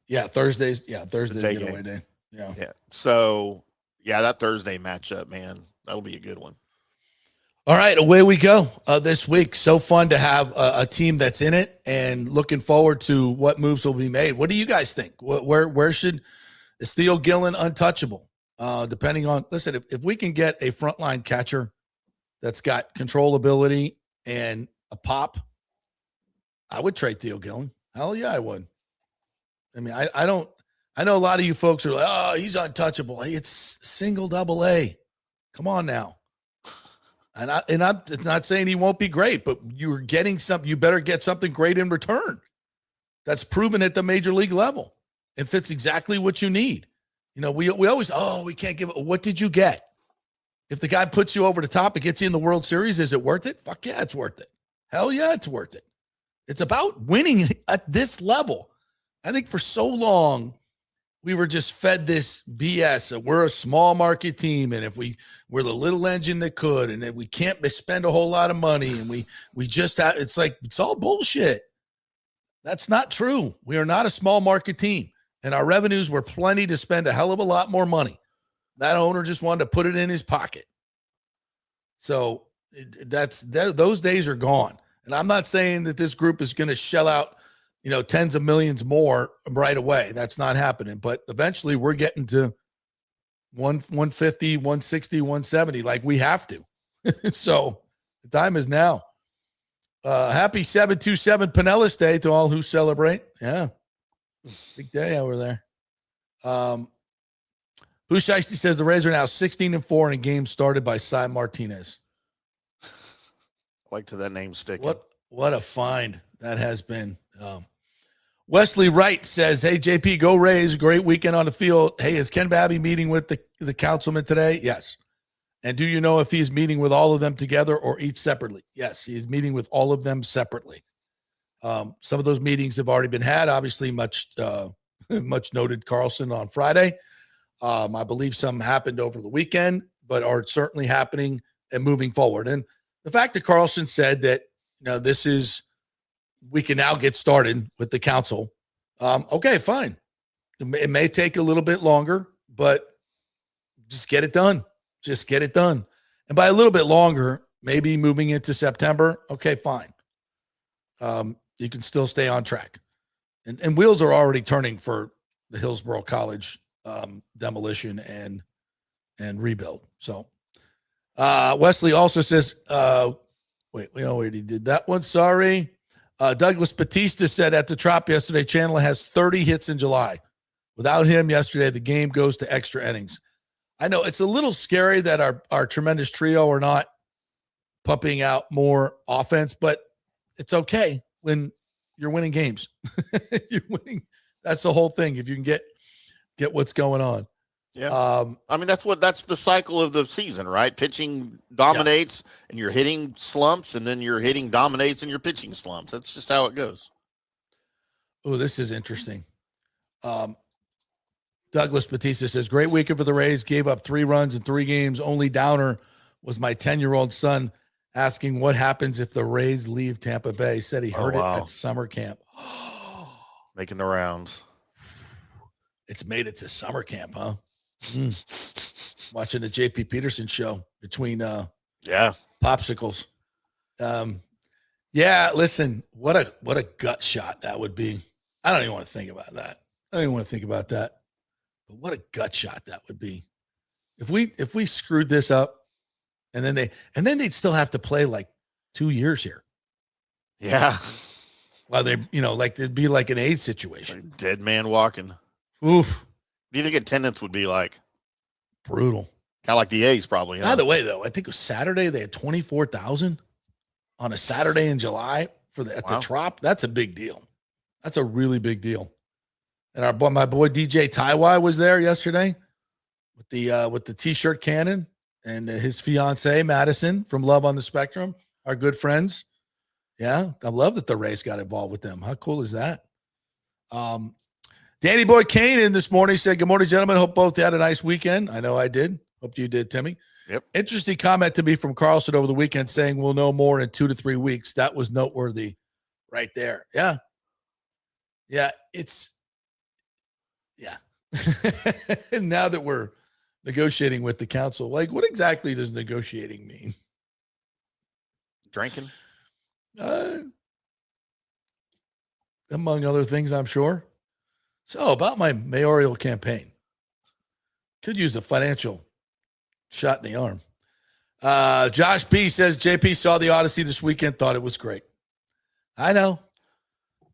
Yeah, Thursday's getaway day. Yeah. So, that Thursday matchup, man, that'll be a good one. All right, away we go this week. So fun to have a team that's in it, and looking forward to what moves will be made. What do you guys think? Where should is Theo Gillen untouchable? Depending on, listen, if we can get a frontline catcher that's got controllability and a pop, I would trade Theo Gillen. Hell yeah, I would. I mean, I know a lot of you folks are like, oh, he's untouchable. Hey, it's single double A. Come on now. And I'm not saying he won't be great, but you're getting something. You better get something great in return. That's proven at the major league level and fits exactly what you need. You know, we always, we can't give. What did you get? If the guy puts you over the top and gets you in the World Series, is it worth it? Fuck yeah, it's worth it. Hell yeah, it's worth it. It's about winning at this level. I think for so long, we were just fed this BS. We're a small market team, and if we're the little engine that could, and if we can't spend a whole lot of money, and we just have, it's all bullshit. That's not true. We are not a small market team, and our revenues were plenty to spend a hell of a lot more money. That owner just wanted to put it in his pocket. So those days are gone. And I'm not saying that this group is going to shell out, tens of millions more right away. That's not happening. But eventually we're getting to 150, 160, 170 like we have to. So the time is now. Happy 727 Pinellas Day to all who celebrate. Yeah. Big day over there. Busheisty says the Rays are now 16-4 in a game started by Cy Martinez. Like to that name stick. What a find that has been. Wesley Wright says, hey, JP, go Rays. Great weekend on the field. Hey, is Ken Babby meeting with the councilman today? Yes. And do you know if he's meeting with all of them together or each separately? Yes, he is meeting with all of them separately. Some of those meetings have already been had. Obviously, much noted Carlson on Friday. I believe some happened over the weekend, but are certainly happening and moving forward. And the fact that Carlson said that, we can now get started with the council. Okay, fine. It may take a little bit longer, but just get it done. Just get it done. And by a little bit longer, maybe moving into September, okay, fine. You can still stay on track. And wheels are already turning for the Hillsborough College demolition and rebuild. So Wesley also says, wait, we already did that one. Sorry. Douglas Batista said at the Trop yesterday, Chandler has 30 hits in July. Without him yesterday, the game goes to extra innings. I know it's a little scary that our tremendous trio are not pumping out more offense, but it's okay when you're winning games. You're winning. That's the whole thing. If you can get what's going on. Yeah. That's the cycle of the season, right? Pitching dominates and you're hitting slumps, and then you're hitting dominates and you're pitching slumps. That's just how it goes. Oh, this is interesting. Douglas Batista says, great weekend for the Rays, gave up 3 runs in 3 games. Only downer was my 10-year-old son asking what happens if the Rays leave Tampa Bay. Said he heard it at summer camp. Making the rounds. It's made it to summer camp, huh? Watching the JP Peterson show between popsicles. Listen, what a gut shot that would be. I don't even want to think about that. But what a gut shot that would be. If we screwed this up and then they'd still have to play like 2 years here. Yeah. Well, it'd be like an AIDS situation. Like dead man walking. Oof. What do you think attendance would be like? Brutal. Kind of like the A's probably. By the way, though, I think it was Saturday. They had 24,000 on a Saturday in July the Trop. That's a big deal. That's a really big deal. And my boy DJ Taiwai was there yesterday with the T-shirt cannon and his fiance Madison from Love on the Spectrum, our good friends. Yeah, I love that the Rays got involved with them. How cool is that? Danny Boy Kane in this morning said, good morning, gentlemen. Hope both had a nice weekend. I know I did. Hope you did, Timmy. Yep. Interesting comment to me from Carlson over the weekend saying we'll know more in 2 to 3 weeks. That was noteworthy right there. Yeah. Yeah. And now that we're negotiating with the council, like what exactly does negotiating mean? Drinking? Among other things, I'm sure. So about my mayoral campaign. Could use a financial shot in the arm. Josh B says, JP saw the Odyssey this weekend, thought it was great. I know.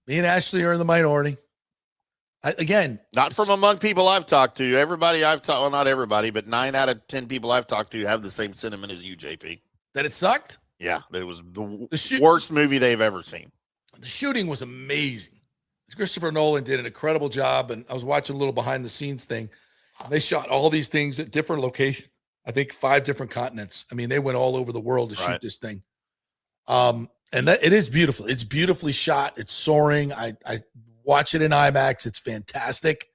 Me and Ashley are in the minority. Not from among people I've talked to. Everybody I've talked, well, not everybody, but 9 out of 10 people I've talked to have the same sentiment as you, JP. That it sucked? Yeah, that it was the worst movie they've ever seen. The shooting was amazing. Christopher Nolan did an incredible job, and I was watching a little behind-the-scenes thing. They shot all these things at different locations. I think 5 different continents. I mean, they went all over the world to shoot this thing. And that it is beautiful. It's beautifully shot. It's soaring. I watch it in IMAX. It's fantastic.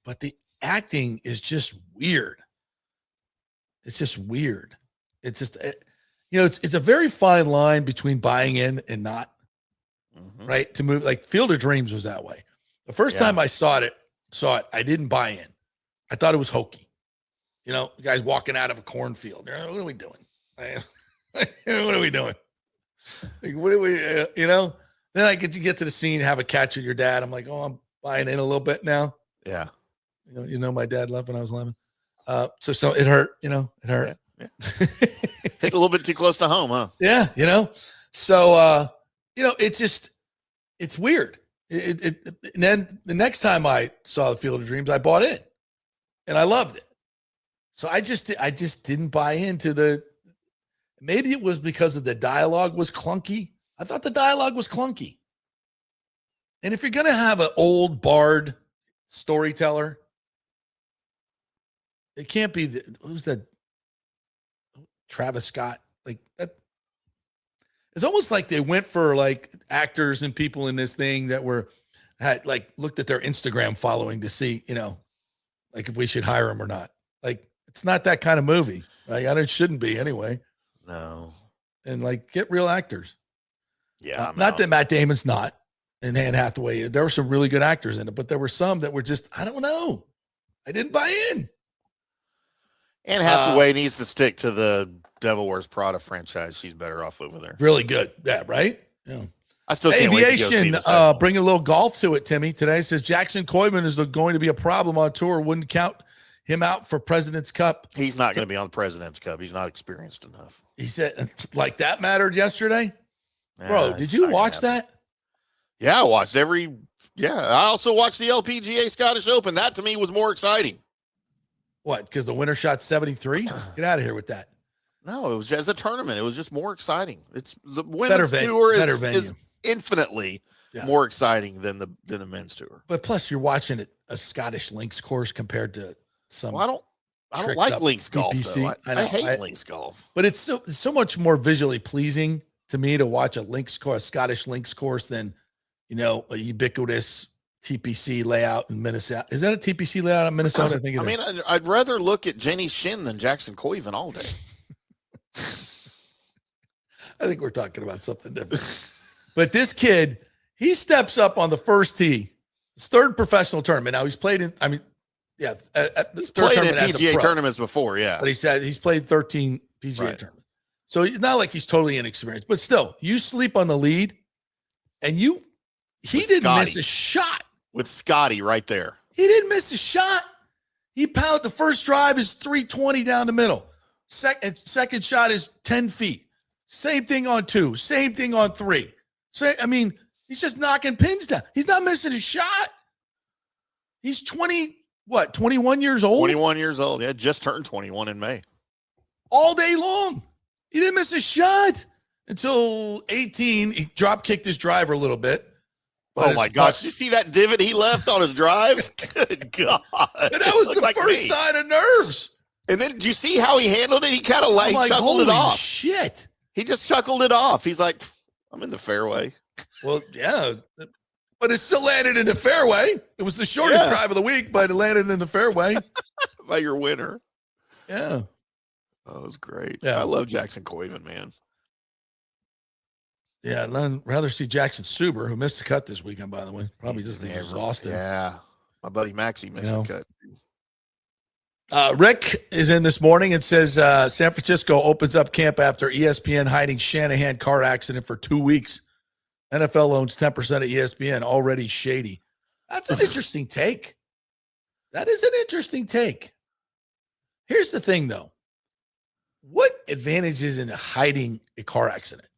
But the acting is just weird. It's just weird. It's just, it's a very fine line between buying in and not, right? To move, like Field of Dreams was that way. The first time I saw it, I didn't buy in. I thought it was hokey. Guys walking out of a cornfield. What are we doing? What are we doing? Like, what are we, Then I get to the scene, have a catch with your dad. I'm like, oh, I'm buying in a little bit now. Yeah. My dad left when I was 11. So it hurt, it hurt. Yeah. Hit a little bit too close to home, huh? Yeah. So, it's weird. And then the next time I saw the Field of Dreams, I bought in and I loved it. So I just didn't buy into maybe it was because of the dialogue was clunky. I thought the dialogue was clunky. And if you're going to have an old bard storyteller, it can't be who's that? Travis Scott. Like that. It's almost like they went for like actors and people in this thing that had looked at their Instagram following to see, like if we should hire them or not. Like it's not that kind of movie. Like it shouldn't be anyway. No. And get real actors. Yeah. Not that Matt Damon's not, and Anne Hathaway. There were some really good actors in it, but there were some that were just, I don't know. I didn't buy in. Anne Hathaway needs to stick to the Devil Wears Prada franchise. She's better off over there. Really good. Yeah, right? Yeah. I still can't wait to go see this. Bringing a little golf to it, Timmy. Today says Jackson Koiman is going to be a problem on tour. Wouldn't count him out for President's Cup. He's not going to be on the President's Cup. He's not experienced enough. He said, like that mattered yesterday? Bro, did you watch that? Yeah, I watched I also watched the LPGA Scottish Open. That to me was more exciting. What? Because the winner shot 73? Get out of here with that. No, it was as a tournament. It was just more exciting. It's the women's tour is infinitely more exciting than the men's tour. But plus, you're watching a Scottish links course compared to some. Well, I don't like links golf. Though. I hate links golf. But it's so much more visually pleasing to me to watch a Scottish links course than a ubiquitous TPC layout in Minnesota. Is that a TPC layout in Minnesota? I think it is. I'd rather look at Jenny Shin than Jackson Koivan all day. I think we're talking about something different. But this kid, he steps up on the first tee. His third professional tournament. Now he's played in, he's played in PGA tournaments before, But he said he's played 13 PGA tournaments. So it's not like he's totally inexperienced, but still, you sleep on the lead and he didn't miss a shot. With Scotty right there. He didn't miss a shot. He pounded the first drive is 320 down the middle. Second shot is 10 feet. Same thing on 2. Same thing on 3. So, he's just knocking pins down. He's not missing a shot. He's 21 years old? 21 years old. Yeah, just turned 21 in May. All day long. He didn't miss a shot until 18. He drop kicked his driver a little bit. Oh my gosh. Did you see that divot he left on his drive? Good God. And that was the first sign of nerves. And then did you see how he handled it? He kind of chuckled it off. Shit. He just chuckled it off. He's like, I'm in the fairway. Well, yeah. But it still landed in the fairway. It was the shortest drive of the week, but it landed in the fairway. By your winner. Yeah. Oh, it was great. Yeah. I love Jackson Koivan, man. Yeah, I'd rather see Jackson Suber, who missed the cut this weekend, by the way. Probably just exhausted. Yeah. My buddy Maxie missed the cut. Rick is in this morning and says San Francisco opens up camp after ESPN hiding Shanahan car accident for 2 weeks. NFL owns 10% of ESPN, already shady. That's an interesting take. That is an interesting take. Here's the thing, though. What advantage is in hiding a car accident?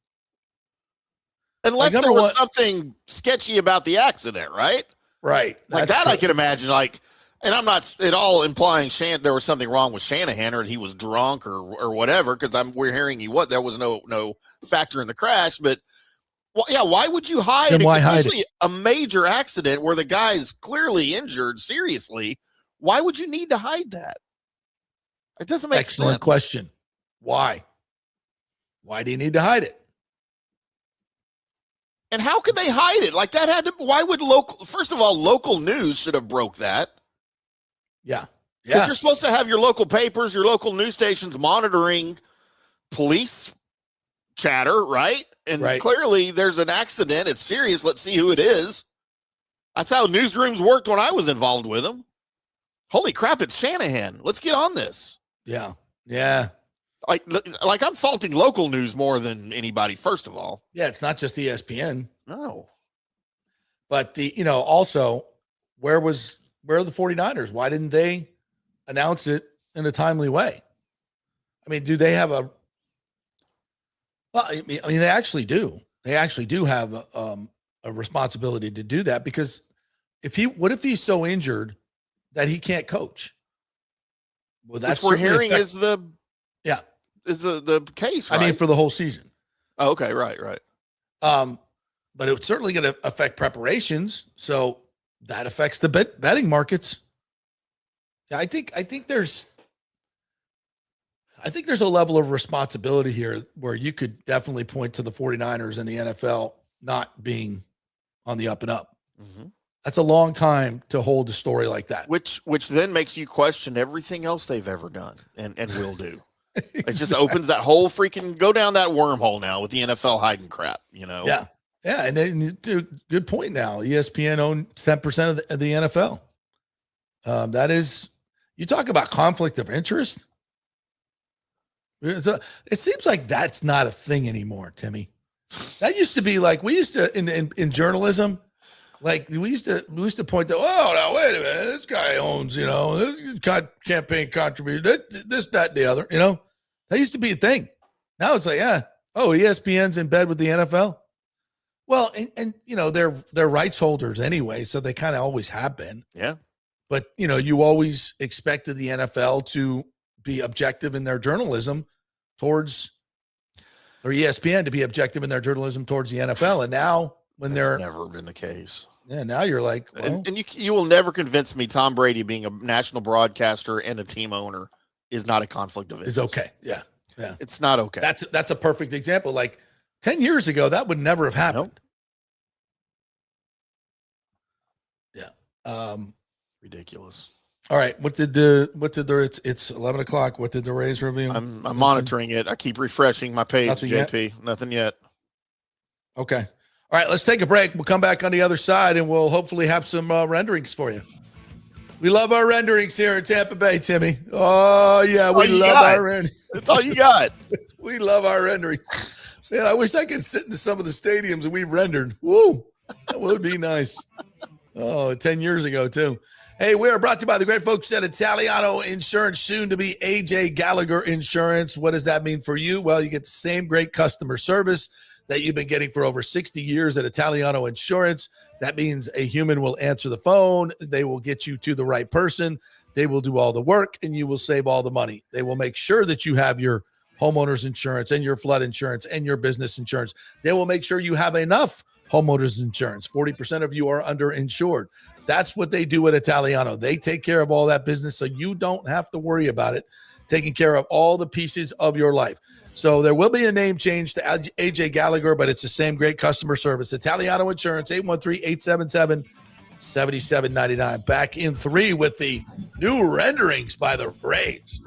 Unless there was something sketchy about the accident, right? Right. Like that, true. I can imagine. And I'm not at all implying there was something wrong with Shanahan or he was drunk or whatever, because we're hearing there was no factor in the crash. But why would you hide? Then why hide it? A major accident where the guy's clearly injured seriously. Why would you need to hide that? It doesn't make sense. Excellent question. Why? Why do you need to hide it? And how could they hide it? Like that why would first of all, local news should have broke that. Yeah. Because you're supposed to have your local papers, your local news stations monitoring police chatter, right? And clearly there's an accident. It's serious. Let's see who it is. That's how newsrooms worked when I was involved with them. Holy crap, it's Shanahan. Let's get on this. Yeah. Yeah. Like I'm faulting local news more than anybody, first of all. Yeah, it's not just ESPN. No. But also, where are the 49ers? Why didn't they announce it in a timely way? I mean, do they have well, I mean, they actually do. They actually do have a responsibility to do that, because what if he's so injured that he can't coach? Well, that's what we're hearing is the case, right? I mean, for the whole season. Oh, okay, right. But it's certainly going to affect preparations, so that affects the betting markets. Yeah, I think there's a level of responsibility here where you could definitely point to the 49ers and the NFL not being on the up and up. Mm-hmm. That's a long time to hold a story like that. Which then makes you question everything else they've ever done and will do. Exactly. It just opens that whole freaking go down that wormhole now with the NFL hiding crap, Yeah. Yeah. And then, good point now. ESPN owns 10% of the NFL. That is, you talk about conflict of interest. It seems like that's not a thing anymore, Timmy. That used to be like, we used to, in journalism, like we used to point to, oh, now wait a minute, this guy owns, this campaign contribution, this, that, and the other, that used to be a thing. Now it's like, ESPN's in bed with the NFL. Well, and they're rights holders anyway, so they kind of always have been. Yeah. But you always expected the NFL to be objective in their journalism towards, or ESPN to be objective in their journalism towards the NFL, and now that's never been the case. Yeah, now you're like, well, and you will never convince me Tom Brady being a national broadcaster and a team owner is not a conflict of interest. Is okay. Yeah. Yeah. It's not okay. That's a perfect example. Like 10 years ago, that would never have happened. Nope. Yeah. Ridiculous. All right. It's 11 o'clock. What did the Rays review? I'm monitoring it. I keep refreshing my page, Nothing JP. Yet? Nothing yet. Okay. All right, let's take a break. We'll come back on the other side, and we'll hopefully have some renderings for you. We love our renderings here in Tampa Bay, Timmy. Oh, yeah, we love our renderings. That's all you got. We love our renderings. Man, I wish I could sit into some of the stadiums that we've rendered. Woo, that would be nice. Oh, 10 years ago, too. Hey, we are brought to you by the great folks at Italiano Insurance, soon to be AJ Gallagher Insurance. What does that mean for you? Well, you get the same great customer service that you've been getting for over 60 years at Italiano Insurance. That means a human will answer the phone. They will get you to the right person. They will do all the work, and you will save all the money. They will make sure that you have your homeowner's insurance and your flood insurance and your business insurance. They will make sure you have enough homeowner's insurance. 40% of you are underinsured. That's what they do at Italiano. They take care of all that business, so you don't have to worry about it, taking care of all the pieces of your life. So there will be a name change to AJ Gallagher, but it's the same great customer service. Italiano Insurance, 813-877-7799. Back in 3 with the new renderings by the Rays.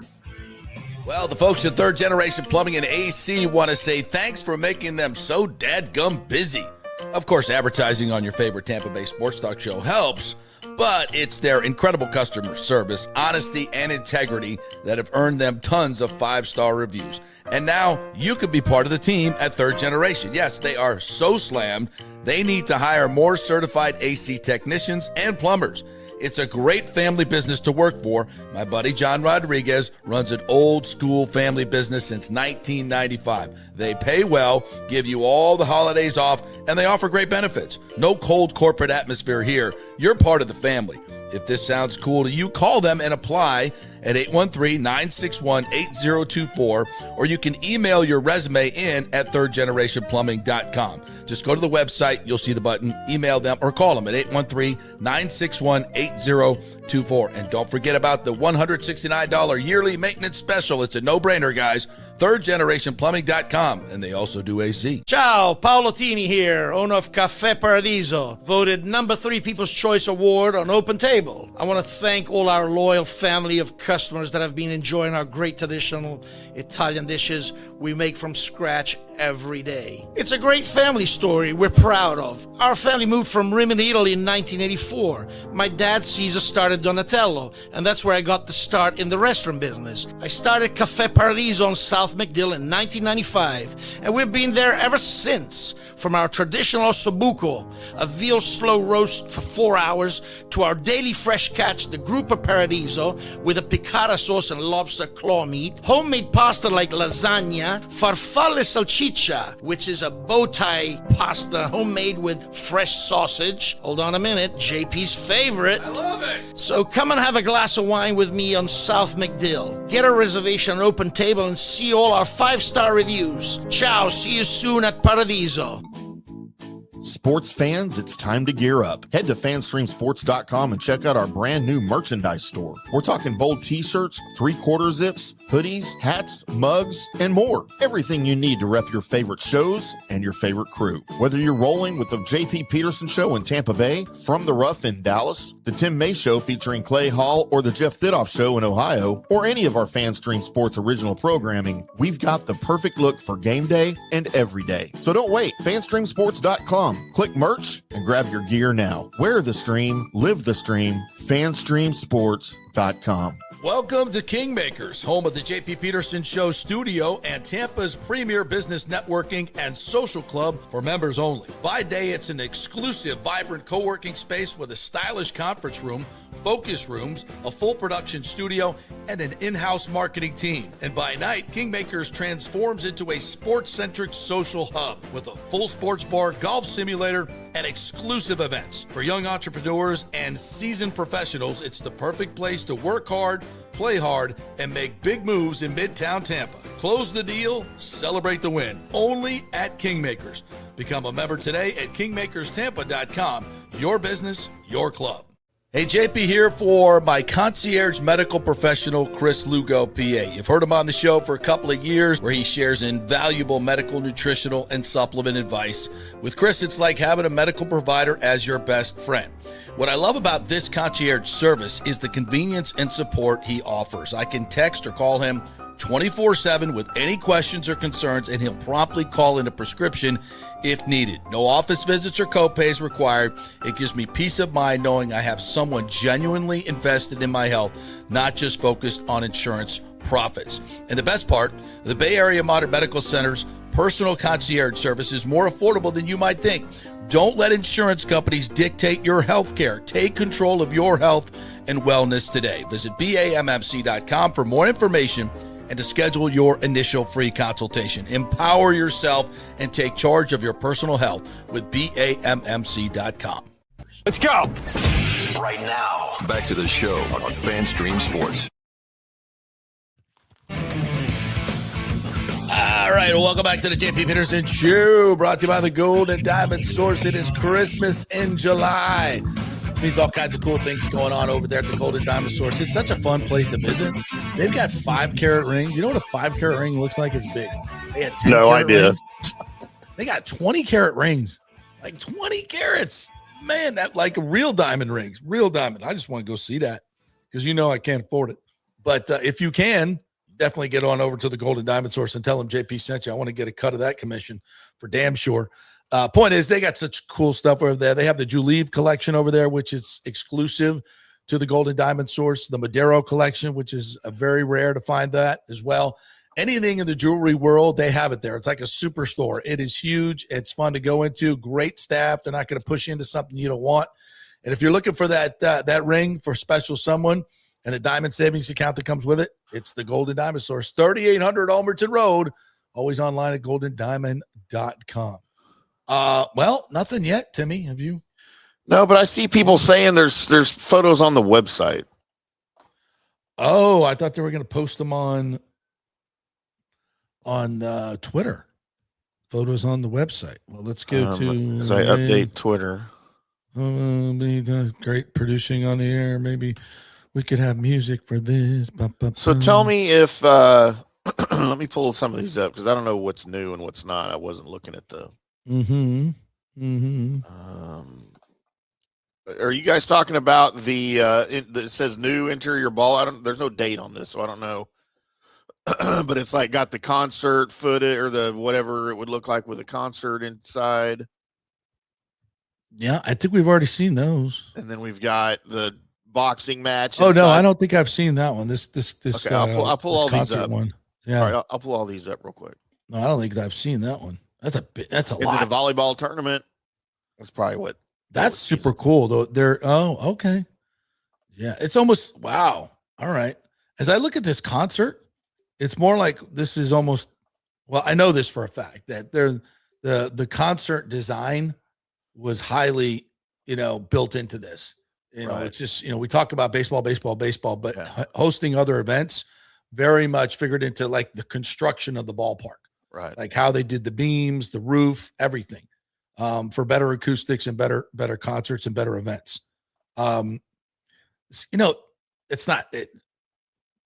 Well, the folks at Third Generation Plumbing and AC want to say thanks for making them so dadgum busy. Of course, advertising on your favorite Tampa Bay sports talk show helps, But it's their incredible customer service, honesty, and integrity that have earned them tons of 5-star reviews. And now you could be part of the team at Third Generation. Yes, they are so slammed, they need to hire more certified AC technicians and plumbers. It's a great family business to work for. My buddy John Rodriguez runs an old school family business since 1995. They pay well, give you all the holidays off, and they offer great benefits. No cold corporate atmosphere here. You're part of the family. If this sounds cool to you, call them and apply at 813-961-8024, or you can email your resume in at thirdgenerationplumbing.com. Just go to the website, you'll see the button, email them, or call them at 813-961-8024. And don't forget about the $169 yearly maintenance special. It's a no-brainer, guys. thirdgenerationplumbing.com, and they also do AC. Ciao, Paolo Tini here, owner of Caffè Paradiso, voted number 3 People's Choice Award on Open Table. I want to thank all our loyal family of customers that have been enjoying our great traditional Italian dishes we make from scratch every day. It's a great family story we're proud of. Our family moved from Rimini, Italy in 1984. My dad, Caesar, started Donatello, and that's where I got the start in the restaurant business. I started Caffè Paradiso on South McDill in 1995, and we've been there ever since. From our traditional ossobuco, a veal slow roast for 4 hours, to our daily fresh catch, the Gruppo Paradiso, with a piccata sauce and lobster claw meat, homemade pasta like lasagna, farfalle salchicha, which is a bow tie pasta homemade with fresh sausage. Hold on a minute, JP's favorite. I love it. So come and have a glass of wine with me on South McDill. Get a reservation on Open Table and see all our 5-star reviews. Ciao, see you soon at Paradiso. Sports fans, it's time to gear up. Head to fanstreamsports.com and check out our brand new merchandise store. We're talking bold t-shirts, 3/4 zips, hoodies, hats, mugs, and more. Everything you need to rep your favorite shows and your favorite crew. Whether you're rolling with the JP Peterson Show in Tampa Bay, From the Rough in Dallas, the Tim May Show featuring Clay Hall, or the Jeff Thidoff Show in Ohio, or any of our FanStream Sports original programming, we've got the perfect look for game day and every day. So don't wait. fanstreamsports.com. Click merch and grab your gear now. Wear the stream, live the stream, fanstreamsports.com. Welcome to Kingmakers, home of the JP Peterson Show studio and Tampa's premier business networking and social club for members only. By day, it's an exclusive, vibrant co-working space with a stylish conference room, focus rooms, a full production studio, and an in-house marketing team. And by night, Kingmakers transforms into a sports-centric social hub with a full sports bar, golf simulator, and exclusive events. For young entrepreneurs and seasoned professionals, it's the perfect place to work hard, play hard, and make big moves in Midtown Tampa. Close the deal, celebrate the win. Only at Kingmakers. Become a member today at kingmakerstampa.com. Your business, your club. Hey, JP here for my concierge medical professional, Chris Lugo, PA. You've heard him on the show for a couple of years where he shares invaluable medical, nutritional, and supplement advice. With Chris, it's like having a medical provider as your best friend. What I love about this concierge service is the convenience and support he offers. I can text or call him 24/7 with any questions or concerns, and he'll promptly call in a prescription if needed. No office visits or copays required. It gives me peace of mind knowing I have someone genuinely invested in my health, not just focused on insurance profits. And the best part, the Bay Area Modern Medical Center's personal concierge service is more affordable than you might think. Don't let insurance companies dictate your health care. Take control of your health and wellness today. Visit BAMMC.com for more information and to schedule your initial free consultation. Empower yourself and take charge of your personal health with BAMMC.com. Let's go. Right now, back to the show on FanStream Sports. All right, well, welcome back to the JP Peterson Show, brought to you by the Gold and Diamond Source. It is Christmas in July. Means all kinds of cool things going on over there at the Gold and Diamond Source. It's such a fun place to visit. They've got 5-carat rings. You know what a 5-carat ring looks like? It's big. They got 10 No carat idea. rings. They got 20-carat rings, like 20 carats. Man, that like real diamond rings, real diamond. I just want to go see that because you know I can't afford it. But if you can, definitely get on over to the Gold and Diamond Source and tell them JP sent you. I want to get a cut of that commission for damn sure. Point is, they got such cool stuff over there. They have the Juleeve collection over there, which is exclusive to the Golden Diamond Source. The Madero collection, which is very rare to find that as well. Anything in the jewelry world, they have it there. It's like a superstore. It is huge. It's fun to go into. Great staff. They're not going to push you into something you don't want. And if you're looking for that ring for special someone and a diamond savings account that comes with it, it's the Golden Diamond Source, 3800 Almerton Road. Always online at goldendiamond.com. Well, nothing yet, Timmy. Have you? No, but I see people saying there's photos on the website. Oh, I thought they were going to post them on Twitter. Photos on the website. Well, let's go to. As I update Twitter. Great producing on the air. Maybe we could have music for this. So tell me if. Let me pull some of these up because I don't know what's new and what's not. I wasn't looking at the. Are you guys talking about the it says new interior ball? There's no date on this, so I don't know. But it's like got the concert footage or the whatever it would look like with a concert inside. Yeah, I think we've already seen those. And then we've got the boxing match. Oh no, I don't think I've seen that one. This. Okay, I'll pull all these up. One. Yeah, all right, I'll pull all these up real quick. No, I don't think I've seen that one. That's a and lot. Then the volleyball tournament. That's probably what. That's super cool though. Okay. Yeah, it's almost wow. All right. As I look at this concert, it's more like this is almost. Well, I know this for a fact that the concert design was highly, built into this. Right. It's just we talk about baseball, but hosting other events very much figured into like the construction of the ballpark. Right. Like how they did the beams, the roof, everything, for better acoustics and better concerts and better events. It's not,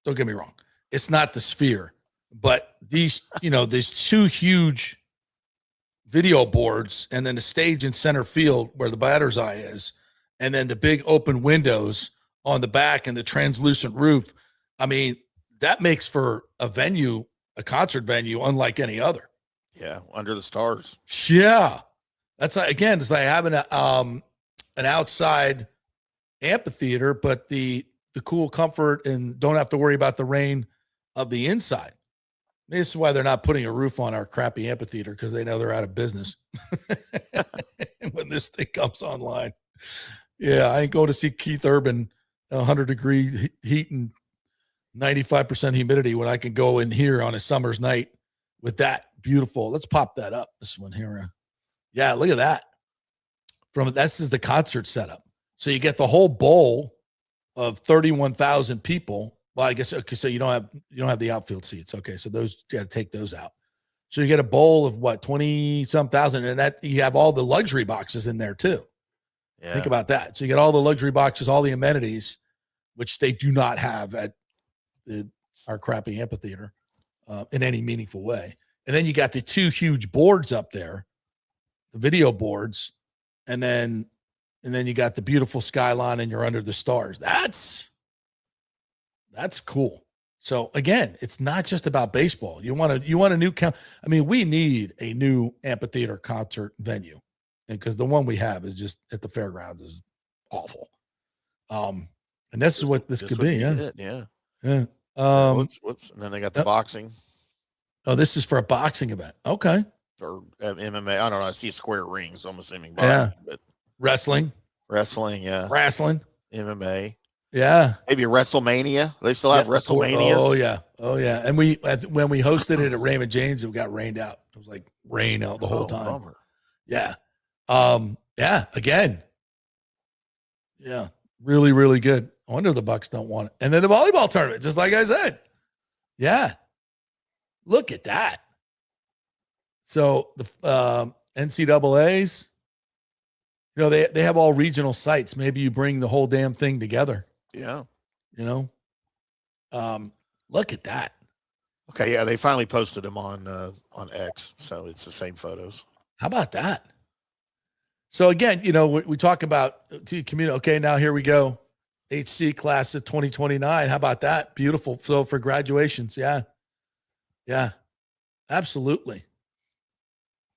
don't get me wrong. It's not the Sphere, but these two huge video boards and then the stage in center field where the batter's eye is, and then the big open windows on the back and the translucent roof. I mean, that makes for a concert venue unlike any other. Yeah, under the stars. Yeah, that's again, it's like having an outside amphitheater, but the cool comfort and don't have to worry about the rain of the inside. This is why they're not putting a roof on our crappy amphitheater, because they know they're out of business when this thing comes online. Yeah, I ain't going to see Keith Urban 100-degree heat and 95% humidity when I can go in here on a summer's night with that beautiful. Let's pop that up. This one here. Yeah, look at that. This is the concert setup. So you get the whole bowl of 31,000 people. Well, I guess okay. So you don't have the outfield seats. Okay, so those you got to take those out. So you get a bowl of what 20-some thousand, and that you have all the luxury boxes in there too. Yeah. Think about that. So you get all the luxury boxes, all the amenities, which they do not have at our crappy amphitheater in any meaningful way. And then you got the two huge boards up there, the video boards, and then you got the beautiful skyline, and you're under the stars. That's cool. So again, it's not just about baseball. You want a new we need a new amphitheater concert venue, because the one we have is just at the fairgrounds is awful. And this is what this could be. Yeah. Yeah. Whoops. And then they got the boxing. Oh, this is for a boxing event. Okay. Or MMA. I don't know. I see square rings. So I'm assuming boxing, but wrestling. Yeah. Wrestling. MMA. Yeah. Maybe WrestleMania. They still have WrestleManias. Oh yeah. And when we hosted it at Raymond James, it got rained out. It was like rain out the whole time. Bummer. Yeah. Yeah. Again. Yeah. Really, really good. I wonder if the Bucs don't want it. And then the volleyball tournament, just like I said. Yeah. Look at that. So the NCAAs, they have all regional sites. Maybe you bring the whole damn thing together. Yeah. Look at that. Okay. Yeah. They finally posted them on X. So it's the same photos. How about that? So again, we talk about community. Okay. Now here we go. HC class of 2029. How about that? Beautiful. So for graduations. Yeah. Yeah, absolutely.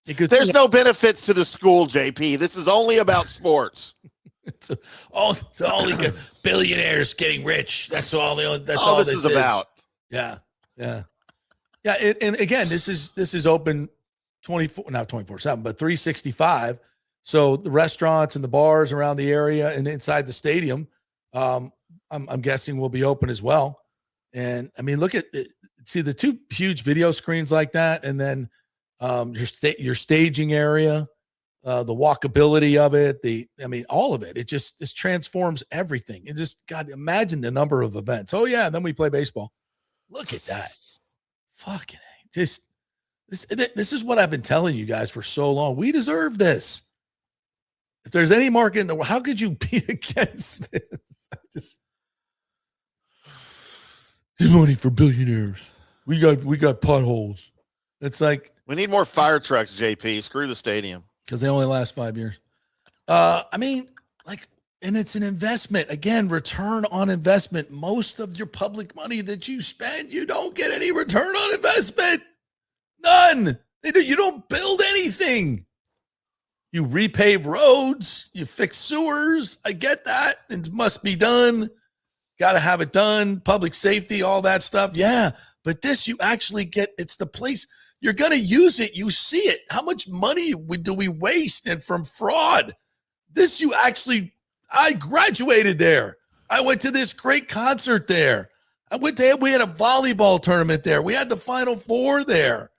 Because There's no benefits to the school, JP. This is only about sports. it's all the billionaires getting rich. That's all. That's all this is about. Yeah. And again, this is open 24/7, but 365. So the restaurants and the bars around the area and inside the stadium, I'm guessing will be open as well. And I mean, look at see the two huge video screens like that, and then your staging area, the walkability of it, all of it. It just transforms everything. It just, God, imagine the number of events. Oh yeah, and then we play baseball. Look at that. Fucking just this is what I've been telling you guys for so long. We deserve this. If there's any market in the world, how could you be against this? This money for billionaires. We got potholes. It's like we need more fire trucks, JP. Screw the stadium. Because they only last 5 years. And it's an investment. Again, return on investment. Most of your public money that you spend, you don't get any return on investment. None. You don't build anything. You repave roads. You fix sewers. I get that. It must be done. Got to have it done. Public safety, all that stuff. Yeah. But this, you actually get, it's the place. You're going to use it. You see it. How much money do we waste and from fraud? This, you actually, I graduated there. I went to this great concert there. We had a volleyball tournament there. We had the Final Four there.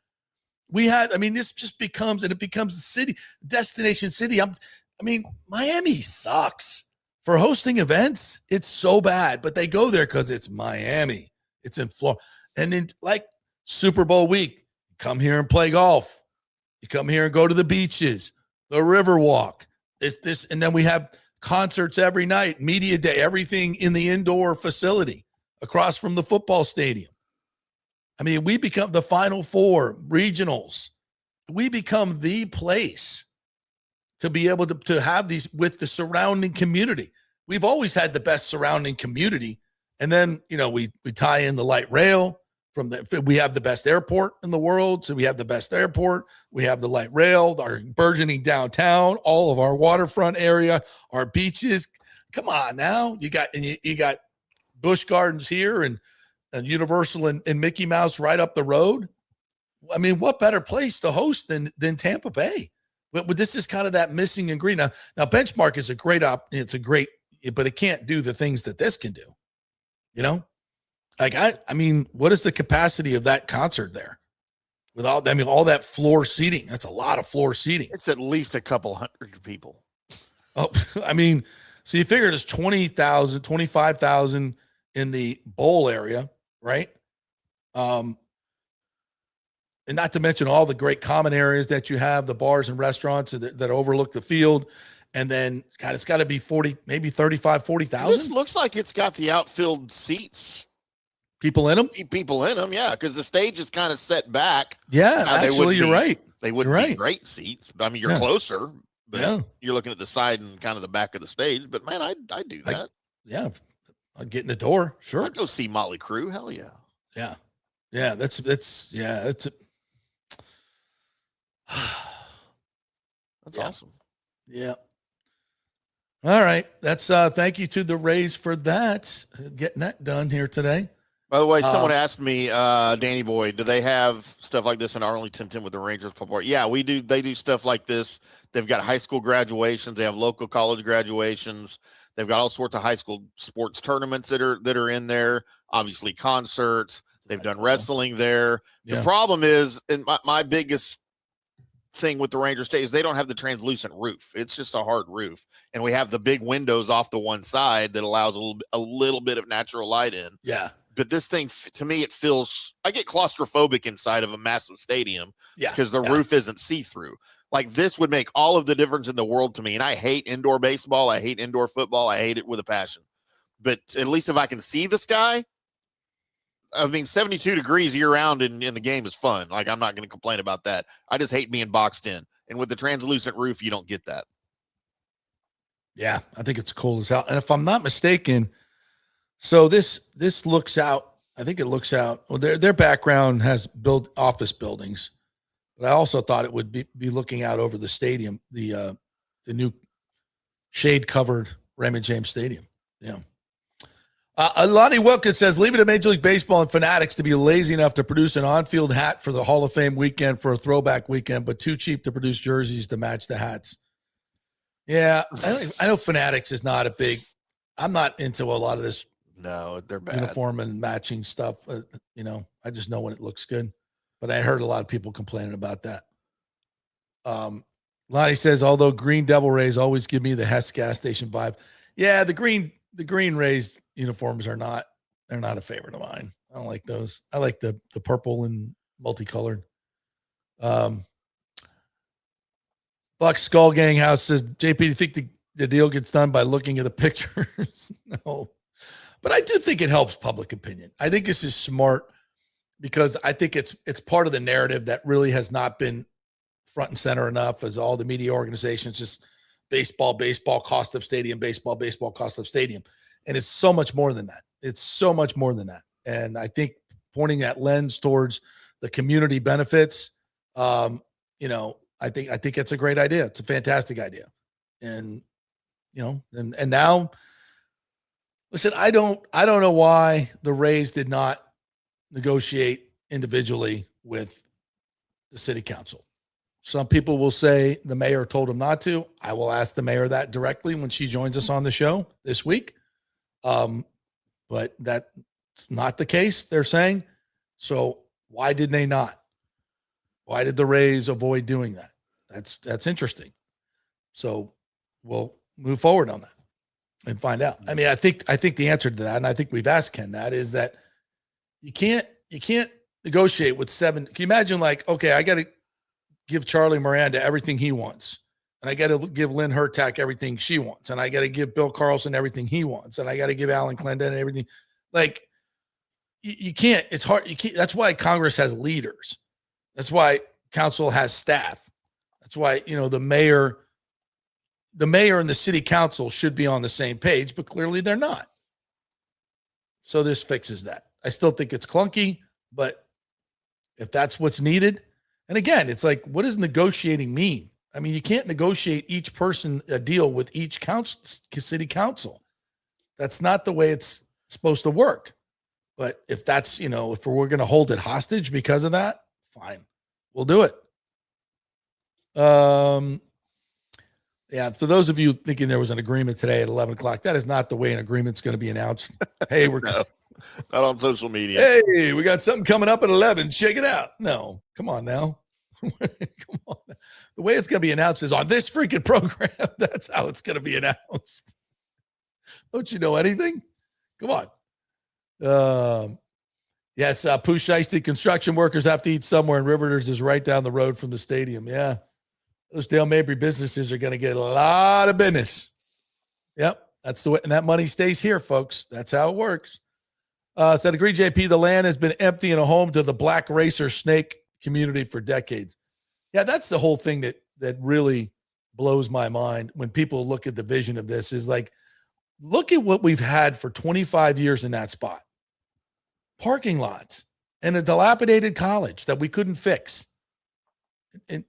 This just becomes a city, destination city. Miami sucks for hosting events. It's so bad, but they go there because it's Miami. It's in Florida. And then like Super Bowl week, come here and play golf. You come here and go to the beaches, the Riverwalk. And then we have concerts every night, media day, everything in the indoor facility across from the football stadium. We become the Final Four, regionals. We become the place to be able to have these with the surrounding community. We've always had the best surrounding community. And then, we tie in the light rail. We have the best airport in the world. So we have the best airport. We have the light rail, our burgeoning downtown, all of our waterfront area, our beaches. Come on now. You got Busch Gardens here and Universal and Mickey Mouse right up the road. What better place to host than Tampa Bay? But this is kind of that missing ingredient. Now Benchmark is a great but it can't do the things that this can do. What is the capacity of that concert there? With all that floor seating, that's a lot of floor seating. It's at least a couple hundred people. Oh, so you figure there's 20,000, 25,000 in the bowl area, right? And not to mention all the great common areas that you have, the bars and restaurants that overlook the field. And then, God, it's got to be 40, maybe 35, 40,000. This looks like it's got the outfield seats. People in them? People in them, yeah, because the stage is kind of set back. Yeah, actually, you're right. They wouldn't be great seats. You're closer, but you're looking at the side and kind of the back of the stage. But, man, I'd do that. I'd get in the door, sure. I'd go see Motley Crue, hell yeah. Yeah. Yeah, that's awesome. Yeah. All right. That's thank you to the Rays for that. Getting that done here today. By the way, someone asked me, Danny Boy, do they have stuff like this in Arlington with the Rangers Pub? Yeah, we do. They do stuff like this. They've got high school graduations. They have local college graduations. They've got all sorts of high school sports tournaments that are in there. Obviously, concerts. They've done wrestling there. The problem is, and my biggest thing with the Ranger State is they don't have the translucent roof. It's just a hard roof, and we have the big windows off the one side that allows a little bit of natural light in. Yeah. But this thing, to me, I get claustrophobic inside of a massive stadium because the roof isn't see-through. Like, this would make all of the difference in the world to me. And I hate indoor baseball. I hate indoor football. I hate it with a passion. But at least if I can see the sky, 72 degrees year-round in the game is fun. Like, I'm not going to complain about that. I just hate being boxed in. And with the translucent roof, you don't get that. Yeah, I think it's cool as hell. And if I'm not mistaken, so this looks out. I think it looks out. Well, their background has built office buildings, But I also thought it would be looking out over the stadium, the new shade-covered Raymond James Stadium. Yeah. Lonnie Wilkins says, leave it to Major League Baseball and Fanatics to be lazy enough to produce an on-field hat for the Hall of Fame weekend for a throwback weekend, but too cheap to produce jerseys to match the hats. Yeah, I know Fanatics is not a big – I'm not into a lot of this. No, they're bad. Uniform and matching stuff. I just know when it looks good. But I heard a lot of people complaining about that. Lonnie says, although Green Devil Rays always give me the Hess gas station vibe. Yeah, the Green Rays uniforms are not a favorite of mine. I don't like those. I like the purple and multicolored. Bucs Skull Gang House says, JP, do you think the deal gets done by looking at the pictures? No. But I do think it helps public opinion. I think this is smart because I think it's part of the narrative that really has not been front and center enough as all the media organizations just baseball, cost of stadium, baseball, cost of stadium. And it's so much more than that. It's so much more than that. And I think pointing that lens towards the community benefits, I think it's a great idea. It's a fantastic idea. And, and now, listen, I don't know why the Rays did not negotiate individually with the city council. Some people will say the mayor told them not to. I will ask the mayor that directly when she joins us on the show this week. But that's not the case, they're saying. So why did they not? Why did the Rays avoid doing that? That's interesting. So we'll move forward on that and find out. I mean, I think the answer to that, and I think we've asked Ken that, is that you can't negotiate with seven. Can you imagine, like, okay, I got to give Charlie Miranda everything he wants, and I got to give Lynn Hertak everything she wants, and I got to give Bill Carlson everything he wants, and I got to give Alan Clendenin everything. Like, you can't. It's hard. You can't. That's why Congress has leaders. That's why council has staff. That's why the mayor and the city council should be on the same page, but clearly they're not. So this fixes that. I still think it's clunky, but if that's what's needed, and again, it's like, what does negotiating mean? I mean, you can't negotiate each person a deal with each city council. That's not the way it's supposed to work. But if that's, if we're going to hold it hostage because of that, fine, we'll do it. Yeah, for those of you thinking there was an agreement today at 11 o'clock, that is not the way an agreement's going to be announced. Hey, we're not on social media. Hey, we got something coming up at 11. Check it out. No, come on now. Come on. The way it's going to be announced is on this freaking program. That's how it's going to be announced. Don't you know anything? Come on. Yes, Pooh Shiesty, construction workers have to eat somewhere, and Riverders is right down the road from the stadium. Yeah. Those Dale Mabry businesses are going to get a lot of business. Yep. That's the way. And that money stays here, folks. That's how it works. Said, agree, JP, the land has been empty and a home to the black racer snake community for decades. Yeah, that's the whole thing that really blows my mind when people look at the vision of this is like, look at what we've had for 25 years in that spot. Parking lots and a dilapidated college that we couldn't fix. And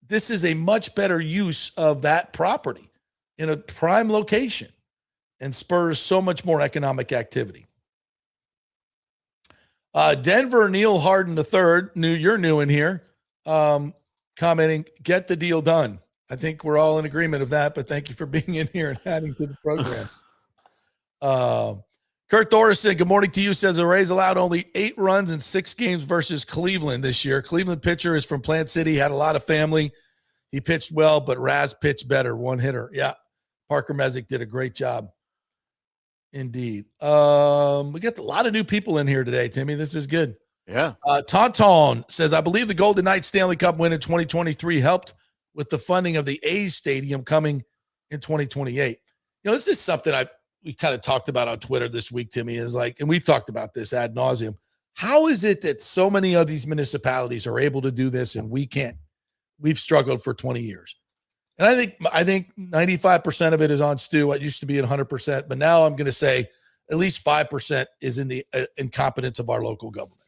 this is a much better use of that property in a prime location and spurs so much more economic activity. Denver Neil Harden III, you're new in here, commenting, get the deal done. I think we're all in agreement of that, but thank you for being in here and adding to the program. Kurt Thorson, good morning to you, says the Rays allowed only 8 runs in 6 games versus Cleveland this year. Cleveland pitcher is from Plant City, had a lot of family. He pitched well, but Raz pitched better, 1 hitter. Yeah, Parker Messick did a great job. Indeed. We got a lot of new people in here today, Timmy. This is good. Yeah. Tauntaun says, I believe the Golden Knights Stanley Cup win in 2023 helped with the funding of the A's stadium coming in 2028. This is something we kind of talked about on Twitter this week, Timmy, is like, and we've talked about this ad nauseum. How is it that so many of these municipalities are able to do this and we can't? We've struggled for 20 years. And I think 95% of it is on Stu. It used to be at 100%, but now I'm going to say at least 5% is in the incompetence of our local government.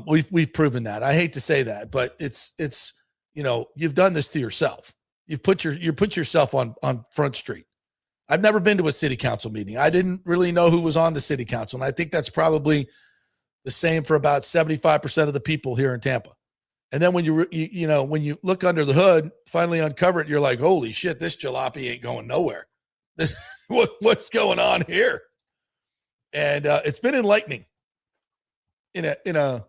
We've proven that. I hate to say that, but it's you've done this to yourself. You put yourself on Front Street. I've never been to a city council meeting. I didn't really know who was on the city council, and I think that's probably the same for about 75% of the people here in Tampa. And then when when you look under the hood, finally uncover it, you're like, holy shit, this jalopy ain't going nowhere. What's going on here? And it's been enlightening in a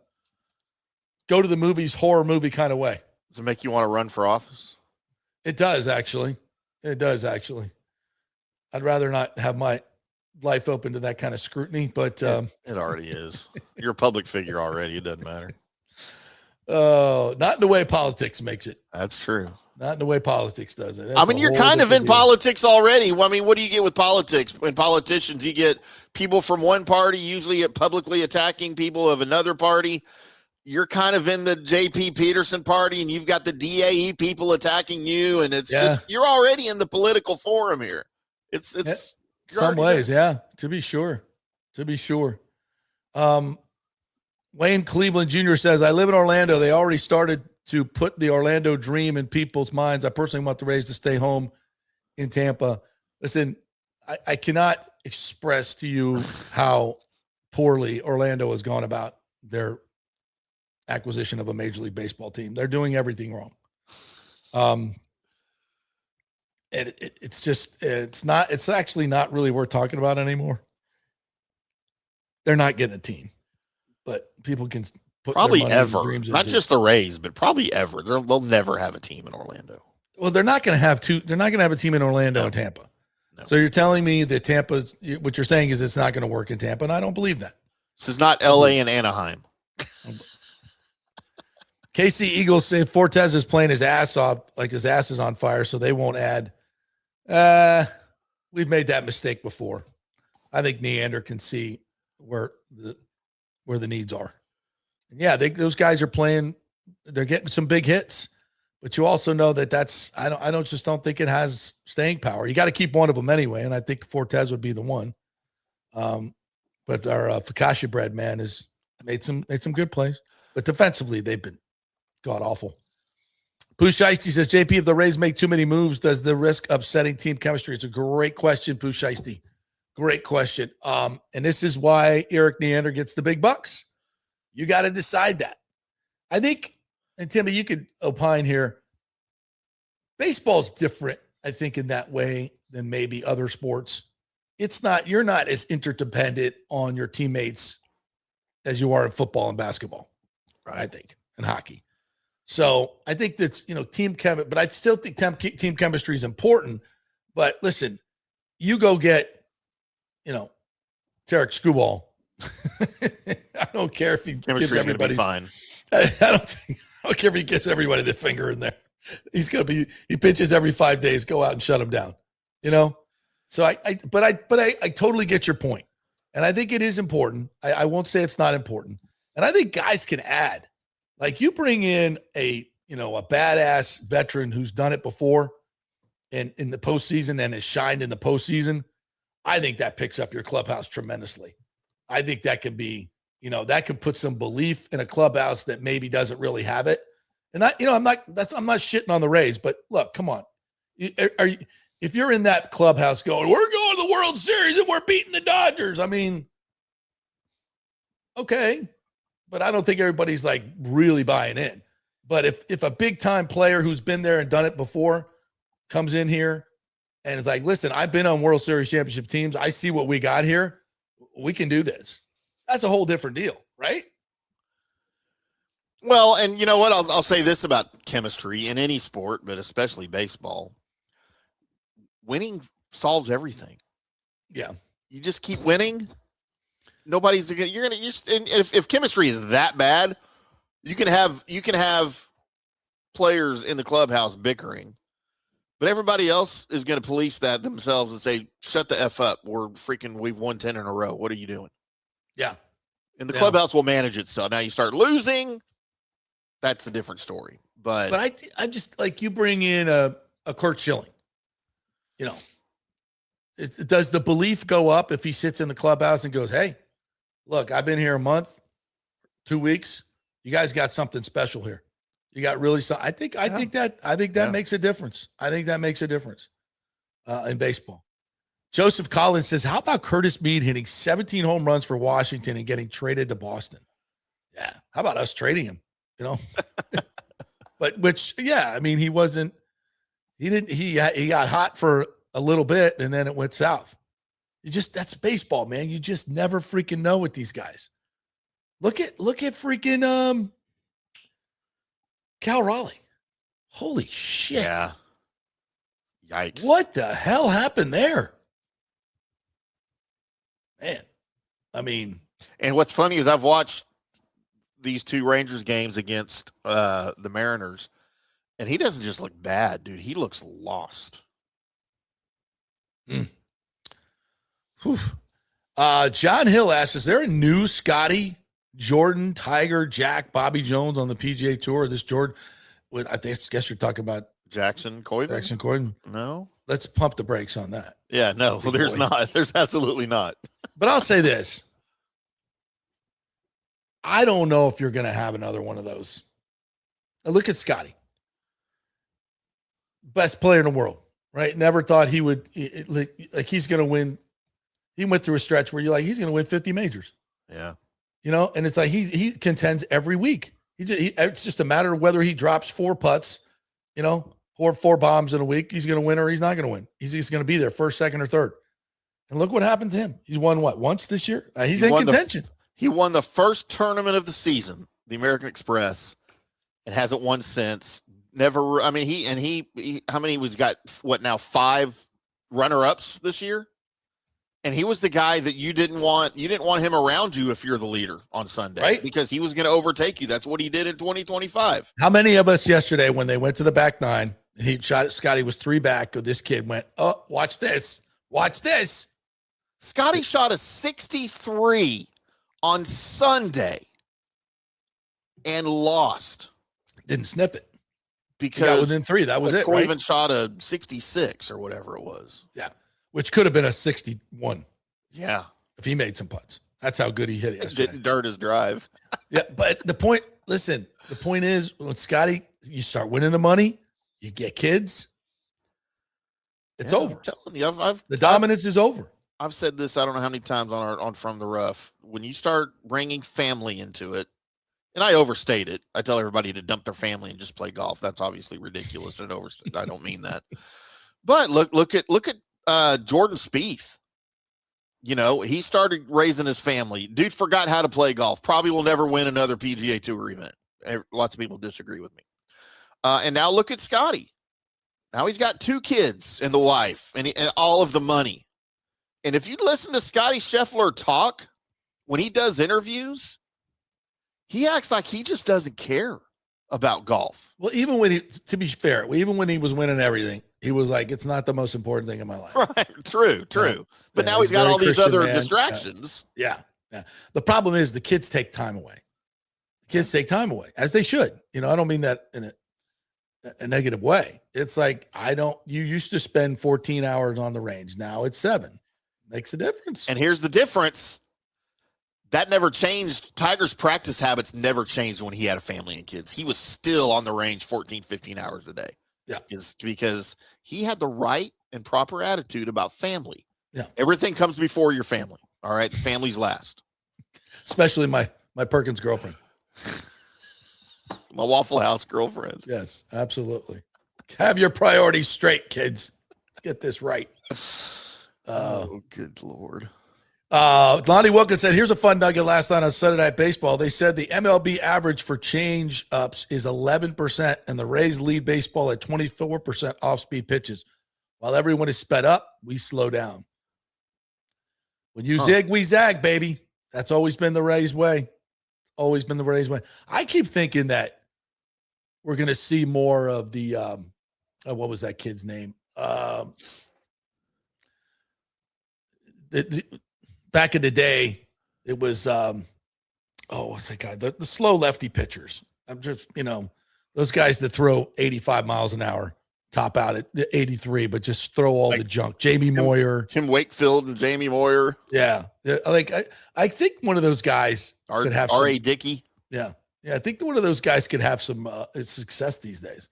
go to the movies horror movie kind of way. Does it make you want to run for office? It does actually. I'd rather not have my life open to that kind of scrutiny, but it already is. You're a public figure already. It doesn't matter. Oh, not in the way politics makes it. That's true. Not in the way politics does it. I mean, you're kind of in politics already. I mean, what do you get with politics? When politicians, you get people from one party usually publicly attacking people of another party. You're kind of in the JP Peterson party, and you've got the DAE people attacking you, and it's just you're already in the political forum here. It's some ways, to be sure. Wayne Cleveland Jr. says, I live in Orlando. They already started to put the Orlando dream in people's minds. I personally want the Rays to stay home in Tampa. Listen, I cannot express to you how poorly Orlando has gone about their acquisition of a Major League Baseball team. They're doing everything wrong. It's actually not really worth talking about anymore. They're not getting a team, but people can put probably their money ever, and dreams not into just the Rays, but probably ever. They'll never have a team in Orlando. Well, they're not going to have two. They're not going to have a team in Orlando and Tampa. No. So you're telling me that Tampa's, what you're saying is it's not going to work in Tampa, and I don't believe that. This is not LA and Anaheim. KC Eagles say Fortes is playing his ass off, like his ass is on fire, so they won't add. We've made that mistake before. I think Neander can see where the needs are. And yeah, those guys are playing. They're getting some big hits, but you also know that I don't think it has staying power. You got to keep one of them anyway, and I think Fortes would be the one. But our Fakashi bread man has made some good plays, but defensively they've been god awful. Pooh Shiesty says, JP, if the Rays make too many moves, does the risk upsetting team chemistry? It's a great question, Pooh Shiesty. Great question. And this is why Eric Neander gets the big bucks. You got to decide that. I think, and Timmy, you could opine here. Baseball's different, I think, in that way than maybe other sports. You're not as interdependent on your teammates as you are in football and basketball, right? I think, and hockey. So I think that's, team chemistry, but I still think team chemistry is important. But listen, you go get, Tarek Skubal. I don't care if he gives everybody fine. I don't care if he gets everybody the finger in there. He pitches every 5 days, go out and shut him down, So I totally get your point. And I think it is important. I won't say it's not important. And I think guys can add. Like you bring in a badass veteran who's done it before in the postseason and has shined in the postseason. I think that picks up your clubhouse tremendously. I think that can be, that could put some belief in a clubhouse that maybe doesn't really have it. And I'm not shitting on the Rays, but look, come on. If you're in that clubhouse going, we're going to the World Series and we're beating the Dodgers. I mean, okay. But I don't think everybody's like really buying in. But if a big time player who's been there and done it before comes in here and is like, listen, I've been on World Series championship teams. I see what we got here. We can do this. That's a whole different deal, right? Well, and you know what? I'll say this about chemistry in any sport, but especially baseball. Winning solves everything. Yeah. You just keep winning. Nobody's going to, if chemistry is that bad, you can have players in the clubhouse bickering, but everybody else is going to police that themselves and say, shut the F up. We've won 10 in a row. What are you doing? Yeah. And the clubhouse will manage itself. Now you start losing. That's a different story. But I just like you bring in a Kurt Schilling, does the belief go up if he sits in the clubhouse and goes, hey, look, I've been here a month, 2 weeks, you guys got something special here. You got really something. I think that makes a difference. I think that makes a difference in baseball. Joseph Collins says, how about Curtis Mead hitting 17 home runs for Washington and getting traded to Boston? Yeah. How about us trading him? But I mean, he got hot for a little bit and then it went south. That's baseball, man. You just never freaking know with these guys. Look at freaking Cal Raleigh. Holy shit. Yeah. Yikes. What the hell happened there? Man. I mean, and what's funny is I've watched these two Rangers games against the Mariners, and he doesn't just look bad, dude. He looks lost. John Hill asks, is there a new Scotty, Jordan, Tiger, Jack, Bobby Jones on the PGA Tour? This Jordan, I guess you're talking about Jackson Coyden? No. Let's pump the brakes on that. Yeah, no, well, there's not. There's absolutely not. But I'll say this. I don't know if you're going to have another one of those. Now look at Scotty. Best player in the world, right? Never thought he would, like he's going to win. He went through a stretch where you're like, he's going to win 50 majors. Yeah. And it's like he contends every week. It's just a matter of whether he drops 4 putts, four bombs in a week. He's going to win or he's not going to win. He's just going to be there first, second, or third. And look what happened to him. He's won once this year? He's in contention. He won the first tournament of the season, the American Express, and hasn't won since. Never. I mean, he how many was got what now 5 runner-ups this year? And he was the guy that you didn't want him around you if you're the leader on Sunday, right? Because he was going to overtake you. That's what he did in 2025. How many of us yesterday, when they went to the back 9, he shot it, Scotty was 3 back. This kid went, oh, watch this. Scotty shot a 63 on Sunday and lost. Didn't sniff it. Because he got within 3. That was it, right? Even shot a 66 or whatever it was. Yeah. Which could have been a 61. Yeah. If he made some putts. That's how good he hit it yesterday. Didn't dirt his drive. Yeah, but the point is when Scotty, you start winning the money, you get kids, it's over. I'm telling you, the dominance is over. I've said this, I don't know how many times on From the Rough. When you start bringing family into it, and I overstate it. I tell everybody to dump their family and just play golf. That's obviously ridiculous and overstate. I don't mean that. But look at Jordan Spieth. He started raising his family. Dude forgot how to play golf. Probably will never win another PGA Tour event. Lots of people disagree with me. And now look at Scotty. Now he's got 2 kids and the wife and all of the money. And if you listen to Scotty Scheffler talk when he does interviews, he acts like he just doesn't care about golf. Well, to be fair, even when he was winning everything, he was like, it's not the most important thing in my life. Right. True. But now he's got all these other distractions. Yeah. The problem is the kids take time away. Take time away, as they should. I don't mean that in a negative way. It's like, you used to spend 14 hours on the range. Now it's 7. Makes a difference. And here's the difference. That never changed. Tiger's practice habits never changed when he had a family and kids. He was still on the range 14, 15 hours a day. Yeah. Because he had the right and proper attitude about family. Yeah. Everything comes before your family. All right. The family's last. Especially my Perkins girlfriend. My Waffle House girlfriend. Yes, absolutely. Have your priorities straight, kids. Let's get this right. Oh, good Lord. Lonnie Wilkins said, here's a fun nugget last night on Sunday Night Baseball. They said the MLB average for change ups is 11%, and the Rays lead baseball at 24% off-speed pitches. While everyone is sped up, we slow down. When you zig, we zag, baby. That's always been the Rays way. It's always been the Rays way. I keep thinking that we're going to see more of the, what was that kid's name? Back in the day, it was, what's that guy? The slow lefty pitchers. I'm just, those guys that throw 85 miles an hour, top out at 83, but just throw all the junk. Jamie Moyer. Tim Wakefield and Jamie Moyer. Yeah. I think one of those guys could have R.A. Dickey. Yeah. Yeah. I think one of those guys could have some success these days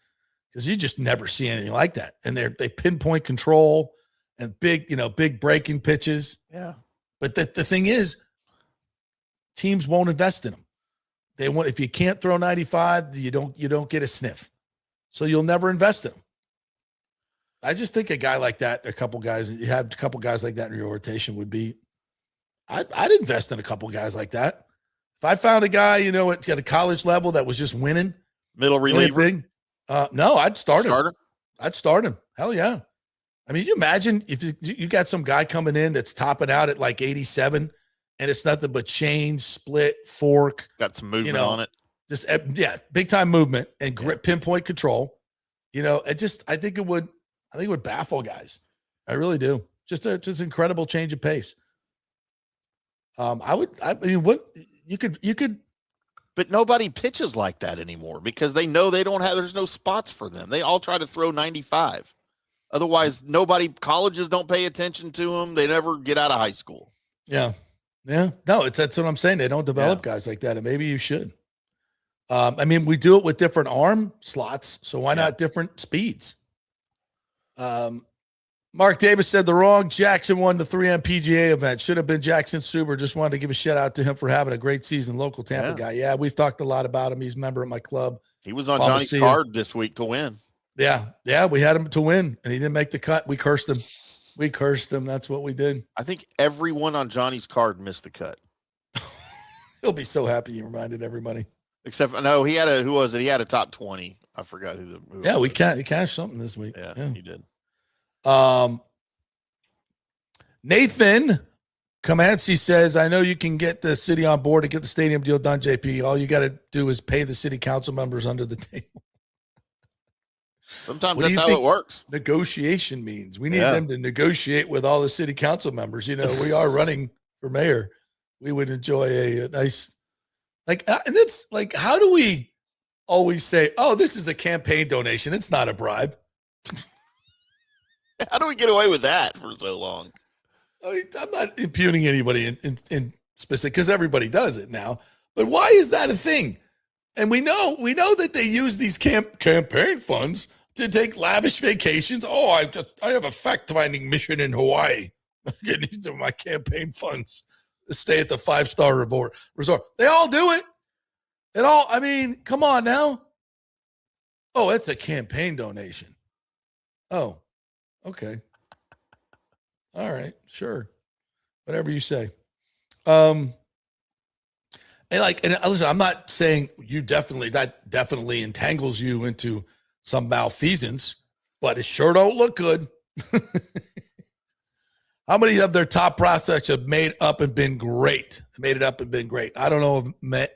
because you just never see anything like that. And they pinpoint control and big breaking pitches. Yeah. But the thing is, teams won't invest in them. They want, if you can't throw 95, you don't get a sniff. So you'll never invest in them. I just think a guy like that, you have a couple guys like that in your rotation would be, I'd invest in a couple guys like that. If I found a guy, at a college level that was just winning, middle reliever, no, I'd start starter. him. I'd start him. Hell yeah. I mean, you imagine if you got some guy coming in that's topping out at like 87, and it's nothing but change, split, fork, got some movement on it. Just big time movement and grip, pinpoint control. I think it would baffle guys. I really do. Just incredible change of pace. You could, but nobody pitches like that anymore because they know there's no spots for them. They all try to throw 95. Otherwise, colleges don't pay attention to them. They never get out of high school. Yeah. Yeah. No, that's what I'm saying. They don't develop guys like that. And maybe you should. We do it with different arm slots. So why not different speeds? Mark Davis said the wrong Jackson won the 3M PGA event. Should have been Jackson Suber. Just wanted to give a shout out to him for having a great season. Local Tampa guy. Yeah, we've talked a lot about him. He's a member of my club. He was on Johnny's card this week to win. Yeah, we had him to win, and he didn't make the cut. We cursed him. That's what we did. I think everyone on Johnny's card missed the cut. He'll be so happy you reminded everybody. Except, no, he had who was it? He had a top 20. I forgot who he cashed something this week. Yeah, he did. Nathan Comanci says, I know you can get the city on board to get the stadium deal done, JP. All you got to do is pay the city council members under the table. Sometimes that's how it works. Negotiation means we need them to negotiate with all the city council members. We are running for mayor. We would enjoy a nice, and it's like, how do we always say, oh, this is a campaign donation? It's not a bribe. How do we get away with that for so long? I'm not impugning anybody in specific because everybody does it now. But why is that a thing? And we know that they use these campaign funds to take lavish vacations. Oh, I have a fact-finding mission in Hawaii. I'm getting my campaign funds to stay at the 5-star resort. They all do it. Come on now. Oh, it's a campaign donation. Oh, okay. All right, sure. Whatever you say. And listen, I'm not saying that definitely entangles you into some malfeasance, but it sure don't look good. How many of their top prospects have made it up and been great? I don't know if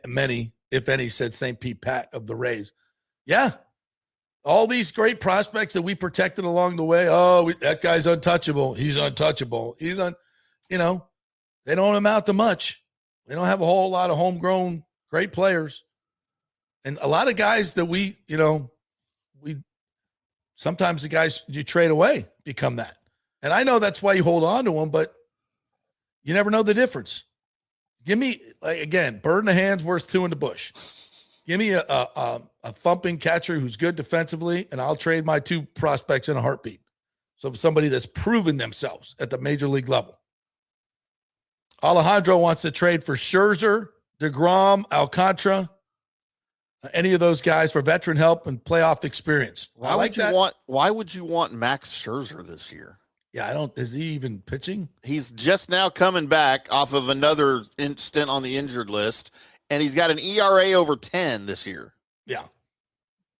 many, if any, said St. Pete Pat of the Rays. Yeah. All these great prospects that we protected along the way. Oh, that guy's untouchable. He's untouchable. They don't amount to much. They don't have a whole lot of homegrown great players. And a lot of guys that sometimes the guys you trade away become that. And I know that's why you hold on to them, but you never know the difference. Give me, bird in the hand's worth two in the bush. Give me a thumping catcher who's good defensively, and I'll trade my two prospects in a heartbeat. So somebody that's proven themselves at the major league level. Alejandro wants to trade for Scherzer, DeGrom, Alcantara, any of those guys for veteran help and playoff experience. Why would you want Max Scherzer this year? Yeah, is he even pitching? He's just now coming back off of another stint on the injured list, and he's got an ERA over 10 this year. Yeah.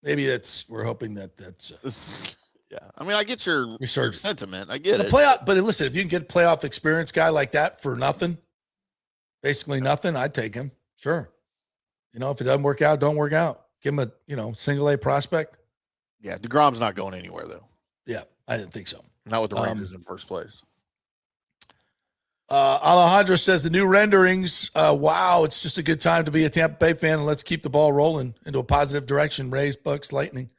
Maybe we're hoping that's. Yeah. I get your sentiment. I get it. But listen, if you can get a playoff experience guy like that for nothing, basically nothing, I'd take him. Sure. If it doesn't work out, don't work out. Give him a single A prospect. Yeah. DeGrom's not going anywhere, though. Yeah. I didn't think so. Not with the Rangers in first place. Alejandro says the new renderings. Wow, it's just a good time to be a Tampa Bay fan, and let's keep the ball rolling into a positive direction. Rays, Bucs, Lightning.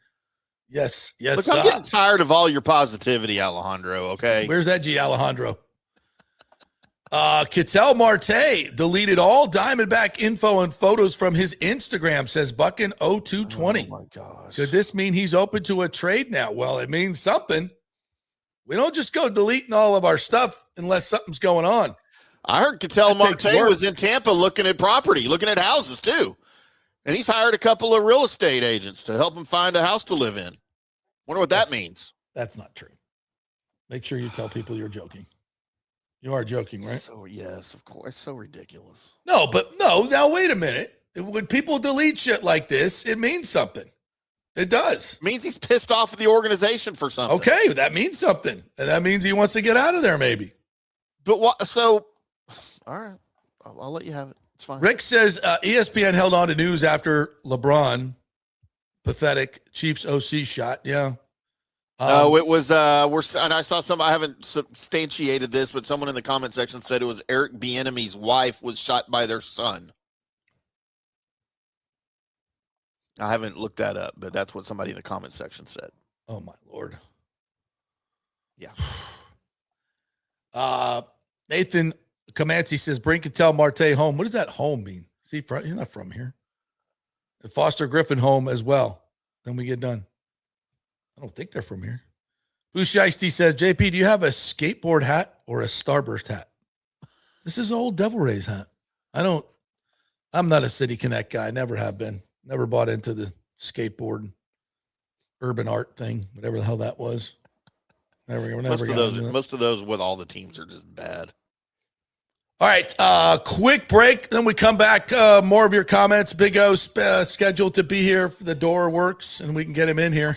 Yes. Look, I'm getting tired of all your positivity, Alejandro. Okay, where's Edgy Alejandro? Ketel Marte deleted all Diamondback info and photos from his Instagram, says Buckin0220. Oh, my gosh. Could this mean he's open to a trade now? Well, it means something. We don't just go deleting all of our stuff unless something's going on. I heard Ketel That takes Marte work. was in Tampa looking at property, looking at houses too. And he's hired a couple of real estate agents to help him find a house to live in. Wonder what that means. That's not true. Make sure you tell people you're joking. You are joking, right? So, yes, of course. So ridiculous. No, but no. Now, wait a minute. When people delete shit like this, it means something. It does. It means he's pissed off at the organization for something. Okay, that means something. And that means he wants to get out of there, maybe. But what? So, all right. I'll let you have it. It's fine. Rick says ESPN held on to news after LeBron, pathetic Chiefs OC shot. Yeah. It was, and I saw I haven't substantiated this, but someone in the comment section said it was Eric Bieniemy's wife was shot by their son. I haven't looked that up, but that's what somebody in the comment section said. Oh, my Lord. Yeah. Nathan Comanche says, bring Ketel Marte home. What does that home mean? He's not from here. And Foster Griffin home as well. Then we get done. I don't think they're from here. Blue Shiesty says, JP, do you have a skateboard hat or a Starburst hat? This is an old Devil Rays hat. I'm not a City Connect guy. Never have been. Never bought into the skateboard urban art thing, whatever the hell that was. Most of those with all the teams are just bad. All right, quick break. Then we come back. More of your comments. Big O scheduled to be here. If the door works and we can get him in here.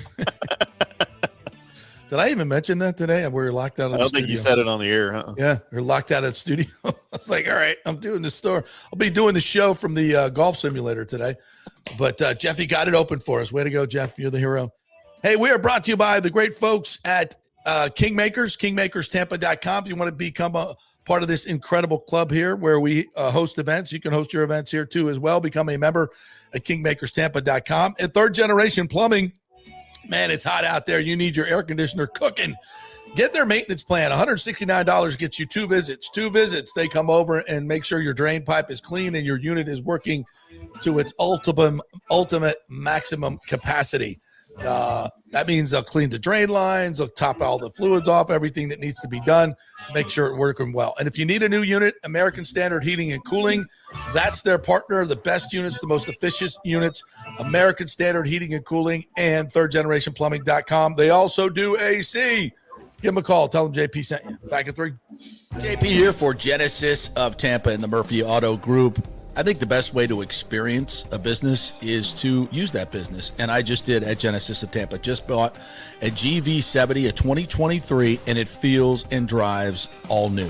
Did I even mention that today? We were locked out of the studio. I don't think you said it on the air, huh? Yeah, we're locked out of the studio. I was like, all right, I'm doing the store. I'll be doing the show from the golf simulator today. But Jeffy got it open for us. Way to go, Jeff. You're the hero. Hey, we are brought to you by the great folks at Kingmakers, kingmakerstampa.com. If you want to become a part of this incredible club here where we host events, you can host your events here too as well. Become a member at kingmakerstampa.com. And Third Generation Plumbing, man, it's hot out there. You need your air conditioner cooking. Get their maintenance plan. $169 gets you two visits. They come over and make sure your drain pipe is clean and your unit is working to its ultimate maximum capacity. That means they'll clean the drain lines, they'll top all the fluids off, everything that needs to be done, make sure it's working well. And if you need a new unit, American Standard Heating and Cooling, that's their partner, the best units, the most efficient units, American Standard Heating and Cooling and thirdgenerationplumbing.com. They also do AC. Give them a call. Tell them JP sent you. Back in 3. JP here for Genesis of Tampa and the Murphy Auto Group. I think the best way to experience a business is to use that business. And I just did at Genesis of Tampa. Just bought a GV70, a 2023, and it feels and drives all new.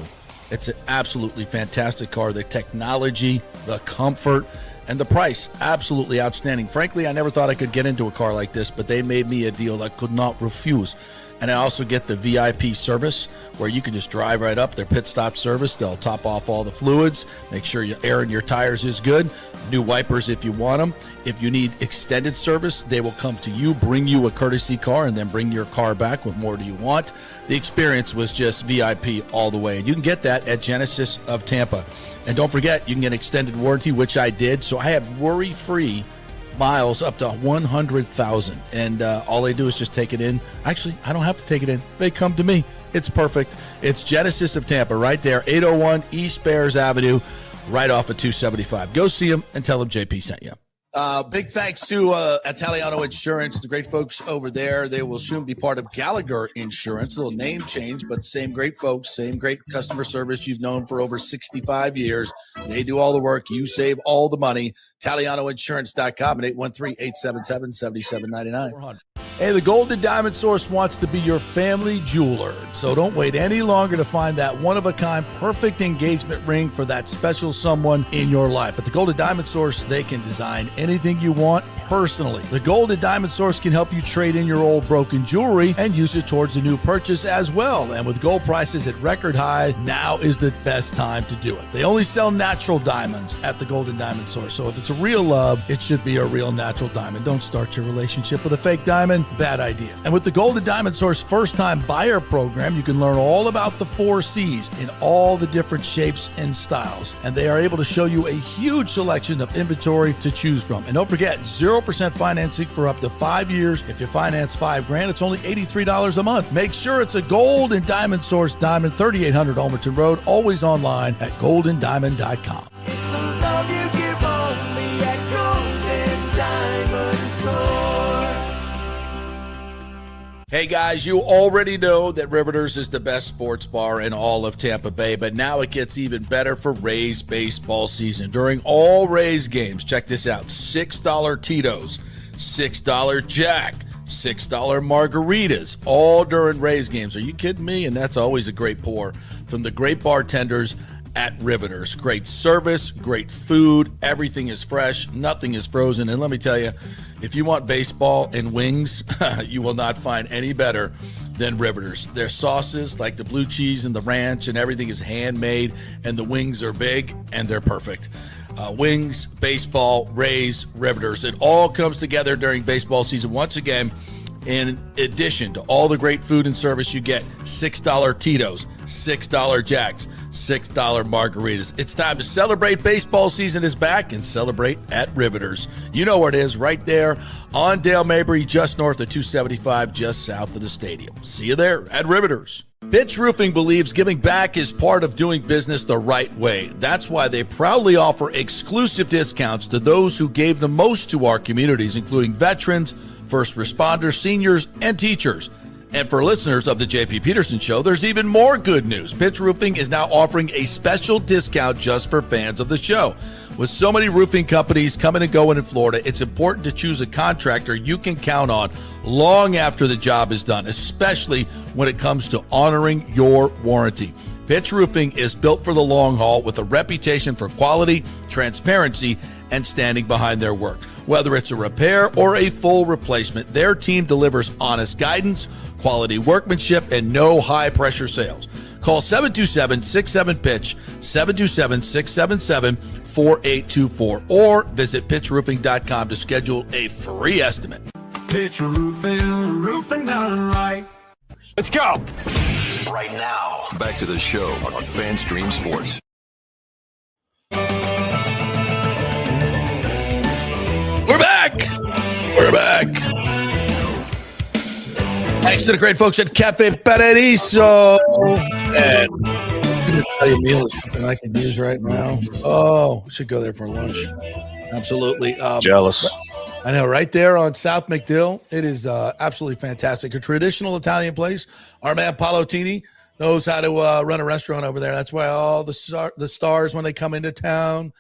It's an absolutely fantastic car. The technology, the comfort, and the price, absolutely outstanding. Frankly, I never thought I could get into a car like this, but they made me a deal I could not refuse. And I also get the VIP service where you can just drive right up, their pit stop service. They'll top off all the fluids, make sure your air in your tires is good, new wipers if you want them. If you need extended service, they will come to you, bring you a courtesy car, and then bring your car back with more do you want. The experience was just VIP all the way. And you can get that at Genesis of Tampa. And don't forget, you can get extended warranty, which I did. So I have worry-free miles up to 100,000, and all they do is just take it in. Actually, I don't have to take it in. They come to me. It's perfect. It's Genesis of Tampa right there, 801 East Bears Avenue, right off of 275. Go see them and tell them JP sent you. Big thanks to Italiano Insurance, the great folks over there. They will soon be part of Gallagher Insurance. A little name change, but same great folks, same great customer service you've known for over 65 years. They do all the work. You save all the money. ItalianoInsurance.com at 813-877-7799. Hey, the Golden Diamond Source wants to be your family jeweler. So don't wait any longer to find that one-of-a-kind perfect engagement ring for that special someone in your life. At the Golden Diamond Source, they can design anything you want personally. The Golden Diamond Source can help you trade in your old broken jewelry and use it towards a new purchase as well. And with gold prices at record high, now is the best time to do it. They only sell natural diamonds at the Golden Diamond Source. So if it's a real love, it should be a real natural diamond. Don't start your relationship with a fake diamond. one bad idea. And with the Gold and Diamond Source first-time buyer program, you can learn all about the 4 C's in all the different shapes and styles. And they are able to show you a huge selection of inventory to choose from. And don't forget, 0% financing for up to 5 years. If you finance $5,000, it's only $83 a month. Make sure it's a Gold and Diamond Source Diamond, 3800 Almerton Road, always online at goldendiamond.com. It's a love you give only at Golden Diamond Source. Hey guys, you already know that Riveters is the best sports bar in all of Tampa Bay, but now it gets even better for Rays baseball season. During all Rays games, check this out, $6 Tito's, $6 Jack, $6 margaritas, all during Rays games. Are you kidding me? And that's always a great pour from the great bartenders at Riveters. Great service, great food, everything is fresh, nothing is frozen. And let me tell you, if you want baseball and wings, you will not find any better than Riveters. Their sauces, like the blue cheese and the ranch and everything, is handmade, and the wings are big and they're perfect. Wings, baseball, Rays, Riveters. It all comes together during baseball season. Once again, in addition to all the great food and service, you get $6 Tito's, $6 Jacks, $6 margaritas. It's time to celebrate. Baseball season is back, and celebrate at Riveters. You know where it is, right there on Dale Mabry, just north of 275, just south of the stadium. See you there at Riveters. Pitch Roofing believes giving back is part of doing business the right way. That's why they proudly offer exclusive discounts to those who gave the most to our communities, including veterans, first responders, seniors, and teachers. And for listeners of the JP Peterson Show, there's even more good news. Pitch Roofing is now offering a special discount just for fans of the show. With so many roofing companies coming and going in Florida, it's important to choose a contractor you can count on long after the job is done, especially when it comes to honoring your warranty. Pitch Roofing is built for the long haul with a reputation for quality, transparency, and standing behind their work. Whether it's a repair or a full replacement, their team delivers honest guidance, quality workmanship, and no high-pressure sales. Call 727-67-PITCH, 727-677-4824, or visit pitchroofing.com to schedule a free estimate. Pitch roofing, roofing done right. Let's go. Right now, back to the show on FanStream Sports. We're back. We're back. Thanks to the great folks at Cafe Paradiso. And an Italian meal is something I can use right now. Oh, we should go there for lunch. Absolutely. Jealous. I know, right there on South McDill. It is absolutely fantastic. A traditional Italian place. Our man Palotini knows how to run a restaurant over there. That's why all the stars, when they come into town,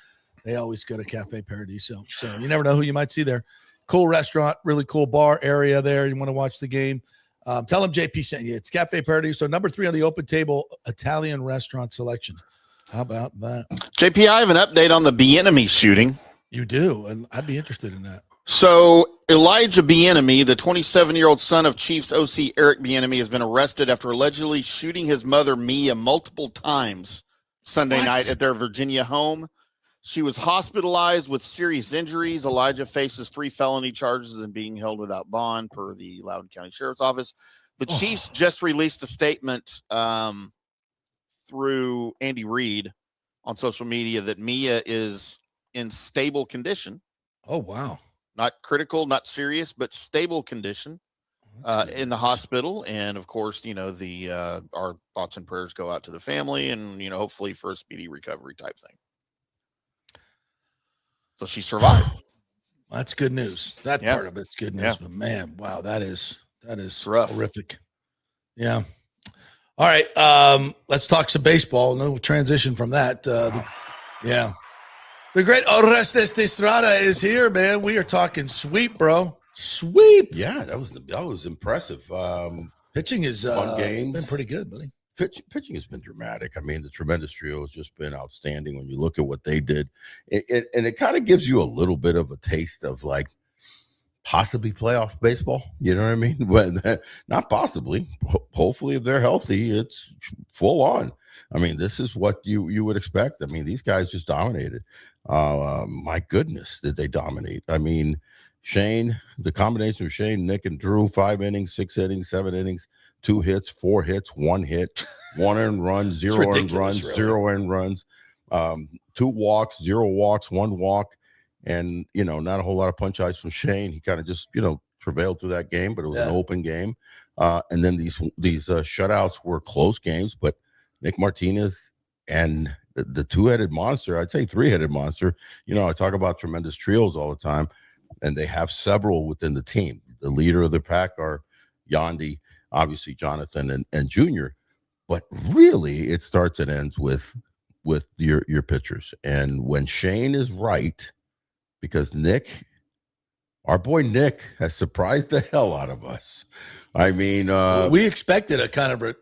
they always go to Cafe Paradiso. So you never know who you might see there. Cool restaurant, really cool bar area there. You want to watch the game. Tell them JP sent you. It's Cafe Paradiso, number 3 on the open table Italian restaurant selection. How about that? JP, I have an update on the Bieniemy shooting. You do, and I'd be interested in that. So Elijah Bieniemy, the 27-year-old son of Chiefs OC Eric Bieniemy, has been arrested after allegedly shooting his mother Mia multiple times Sunday night at their Virginia home. She was hospitalized with serious injuries. Elijah faces 3 felony charges and being held without bond per the Loudoun County Sheriff's Office. The Chiefs just released a statement through Andy Reid on social media that Mia is in stable condition. Oh, wow. Not critical, not serious, but stable condition in the hospital. And of course, you know, our thoughts and prayers go out to the family and, you know, hopefully for a speedy recovery type thing. So she survived. That's good news. That part of it's good news. Yeah. But man, wow, that is rough. Horrific. Yeah. All right. Let's talk some baseball. No transition from that. The great Orestes de Estrada is here, man. We are talking sweep, bro. Sweep. Yeah, that was impressive. Pitching is fun games. Been pretty good, buddy. Pitching has been dramatic. I mean, the tremendous trio has just been outstanding when you look at what they did. And it kind of gives you a little bit of a taste of like possibly playoff baseball. You know what I mean? But not possibly. Hopefully, if they're healthy, it's full on. I mean, this is what you would expect. I mean, these guys just dominated. My goodness, did they dominate? I mean, Shane, the combination of Shane, Nick, and Drew, 5 innings, 6 innings, 7 innings, 2 hits, 4 hits, 1 hit, 1 earned run, 0 earned runs, really. 0 earned runs, 2 walks, 0 walks, 1 walk, and, not a whole lot of punch outs from Shane. He kind of just, travailed through that game, but it was an open game. And then these shutouts were close games, but Nick Martinez and the two-headed monster, I'd say three-headed monster. I talk about tremendous trios all the time, and they have several within the team. The leader of the pack are Yandy, obviously Jonathan and Junior, but really it starts and ends with your pitchers. And when Shane is right, because our boy Nick has surprised the hell out of us. I mean, we expected a kind of a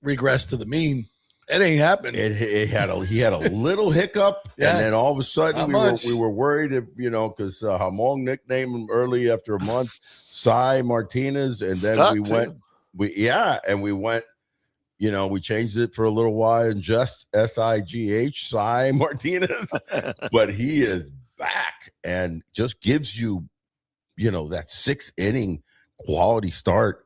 regress to the mean. It ain't happened. He had a little hiccup, and then all of a sudden we were worried, because Hamong nicknamed him early after a month, Cy Martinez, and then we went. We changed it for a little while and just SIGH, Cy Martinez, but he is back and just gives you, that 6-inning quality start.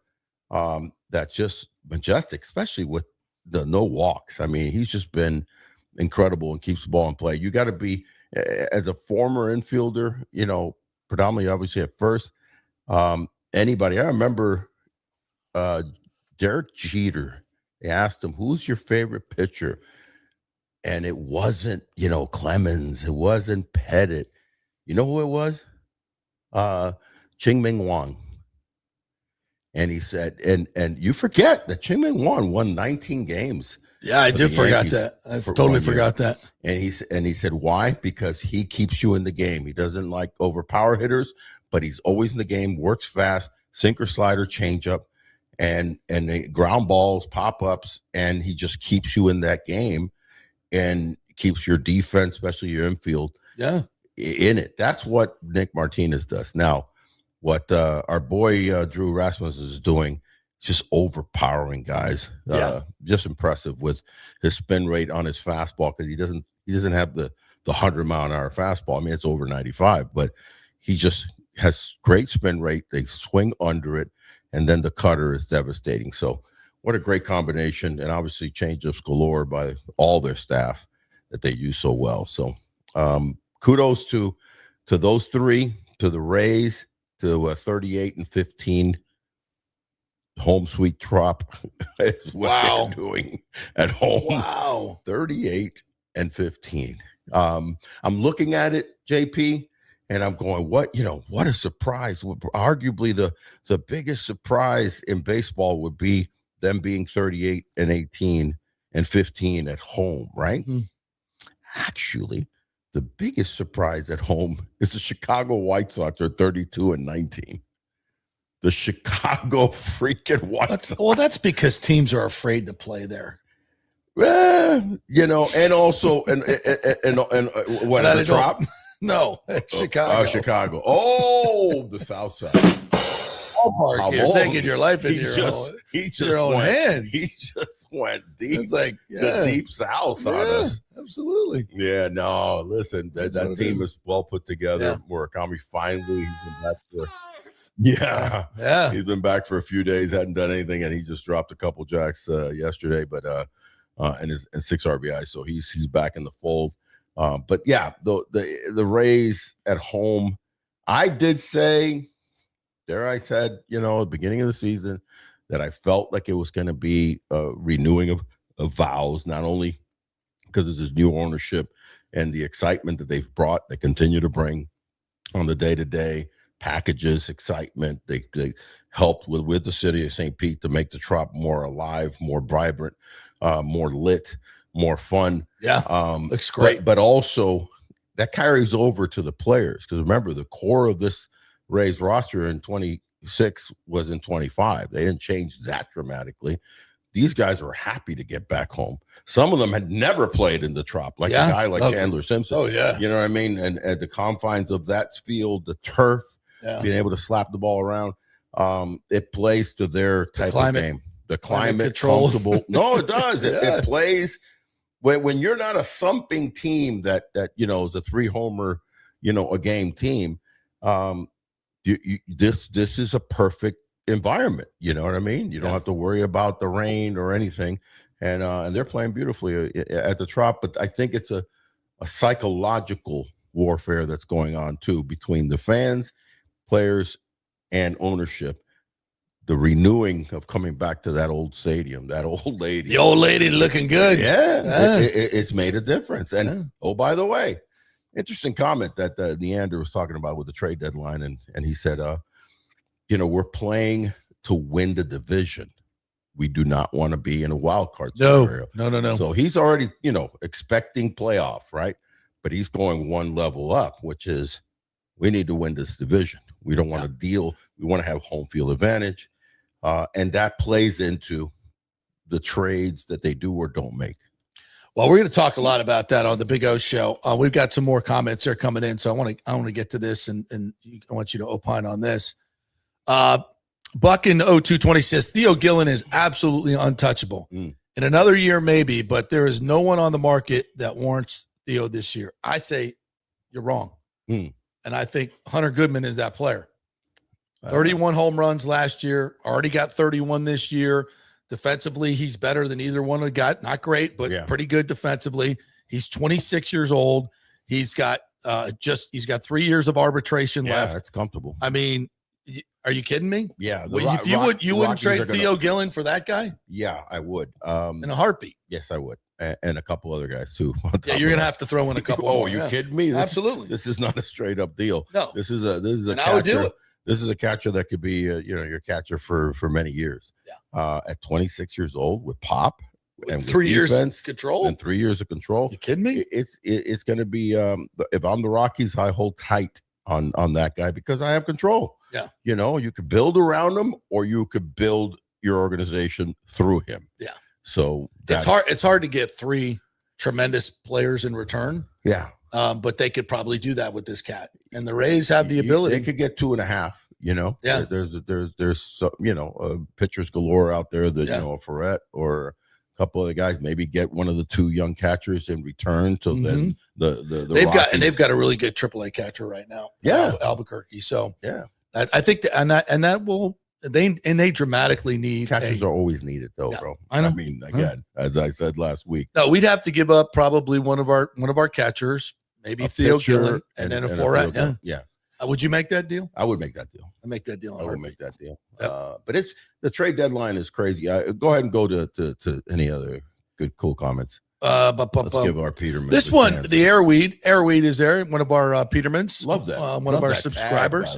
That's just majestic, especially with the no walks. I mean, he's just been incredible and keeps the ball in play. You got to be, as a former infielder, predominantly obviously at first, anybody. I remember Derek Jeter. They asked him, who's your favorite pitcher? And it wasn't, Clemens. It wasn't Pettit. You know who it was? Ching-Ming Wang. And he said, and you forget that Ching-Ming Wang won 19 games. Yeah, I did forget that. I totally forgot that. And he said, why? Because he keeps you in the game. He doesn't like overpower hitters, but he's always in the game, works fast, sinker, slider, changeup, and the ground balls, pop-ups, and he just keeps you in that game and keeps your defense, especially your infield, in it. That's what Nick Martinez does. Now, what our boy Drew Rasmussen is doing, just overpowering guys. Just impressive with his spin rate on his fastball, because he doesn't have the 100-mile-an-hour fastball. I mean, it's over 95, but he just has great spin rate. They swing under it, and then the cutter is devastating. So what a great combination, and obviously change-ups galore by all their staff that they use so well. So kudos to those three, to the Rays, to 38-15 home sweet trop is what they're doing at home. Wow. 38-15. I'm looking at it, JP, and I'm going, what a surprise. Arguably the biggest surprise in baseball would be them being 38-18 and 15 at home, right? Mm-hmm. Actually, the biggest surprise at home is the Chicago White Sox are 32-19. The Chicago freaking White Sox. Well, that's because teams are afraid to play there. And also, and what, the drop? No, Chicago. Chicago. Oh, the South Side. You're taking your life in your own hands. He just went deep. It's like the deep South on us. Absolutely. Yeah, no, listen, that team is well put together. Murakami finally, he's been back for he's been back for a few days, hadn't done anything, and he just dropped a couple jacks yesterday, but and 6 RBI, so he's back in the fold. But yeah, the Rays at home, I did say, I said, at the beginning of the season, that I felt like it was going to be a renewing of vows, not only because of this new ownership and the excitement that they've brought, they continue to bring on the day-to-day packages, excitement. They helped with the city of St. Pete to make the Trop more alive, more vibrant, more lit, more fun. Yeah, looks great. But also that carries over to the players, because remember, the core of this Rays roster in 26 was in 25. They didn't change that dramatically. These guys are happy to get back home. Some of them had never played in the Trop, like a guy like Chandler Simpson. Oh, yeah. You know what I mean? And at the confines of that field, the turf, being able to slap the ball around, it plays to their type of game. The climate comfortable. No, it does. It plays when you're not a thumping team that is a 3-homer, a game team. this is a perfect environment. You know what I mean? You don't have to worry about the rain or anything, and they're playing beautifully at the Trop. But I think it's a psychological warfare that's going on too between the fans, players, and ownership. The renewing of coming back to that old stadium, that old lady. The old lady looking good. Yeah. It's made a difference. And oh, by the way, interesting comment that Neander was talking about with the trade deadline. And he said, we're playing to win the division. We do not want to be in a wild card scenario. No. So he's already, expecting playoff, right? But he's going one level up, which is we need to win this division. We don't want to deal. We want to have home field advantage. And that plays into the trades that they do or don't make. Well, we're going to talk a lot about that on the Big O Show. We've got some more comments there coming in, so I want to get to this, and I want you to opine on this. Buck in 0220 says Theo Gillen is absolutely untouchable. In another year, maybe, but there is no one on the market that warrants Theo this year. I say you're wrong, and I think Hunter Goodman is that player. 31 home runs last year, already got 31 this year. Defensively, he's better than either one of the guys. Not great, but pretty good defensively. He's 26 years old. He's got 3 years of arbitration left. That's comfortable. I mean, are you kidding me? Yeah. You wouldn't trade Theo Gillen for that guy? Yeah, I would. In a heartbeat. Yes, I would. And a couple other guys too. Yeah, you're gonna have to throw in a couple. Oh, you kidding me? Absolutely. This is not a straight up deal. No. This is a and I would do catcher. it. This is a catcher that could be, your catcher for many years. Yeah. At 26 years old with pop and with 3 years defense of control. and 3 years of control. You kidding me? It's going to be. If I'm the Rockies, I hold tight on that guy because I have control. Yeah. You could build around him, or you could build your organization through him. Yeah. So it's hard to get three tremendous players in return. Yeah. But they could probably do that with this cat, and the Rays have the ability. They could get 2.5. Yeah. There's pitchers galore out there that a Ferret or a couple of the guys maybe get one of the two young catchers in return. So then they've got a really good AAA catcher right now. Yeah, Albuquerque. So yeah, I think that will. They dramatically need catchers are always needed though, bro. I know. I mean, again, as I said last week, no, we'd have to give up probably one of our catchers, maybe Theo Gillen, and then a Ferret. Yeah. Would you make that deal? I would make that deal. I make that deal. I would make that deal. Yep. But it's the trade deadline is crazy. Go ahead and go to any other good, cool comments. Let's give our Peterman this one, chance. The Airweed is there. One of our Petermans. Love that. One of our subscribers.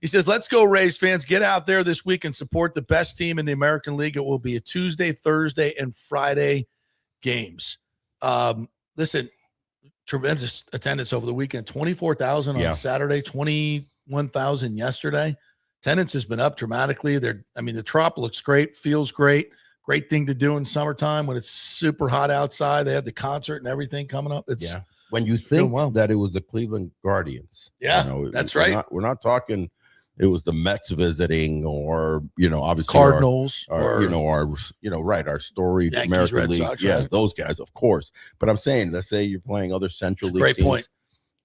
He says, "Let's go, Rays fans! Get out there this week and support the best team in the American League. It will be a Tuesday, Thursday, and Friday games." Listen, tremendous attendance over the weekend. 24,000 on Saturday, 21,000 yesterday. Attendance has been up dramatically. The Trop looks great, feels great. Great thing to do in summertime when it's super hot outside. They had the concert and everything coming up. When you think that it was the Cleveland Guardians. That's right. We're not talking it was the Mets visiting or, obviously Cardinals our storied Yankees, American Red League. Sox, right? Those guys, of course. But I'm saying, let's say you're playing other Central League great teams. Point.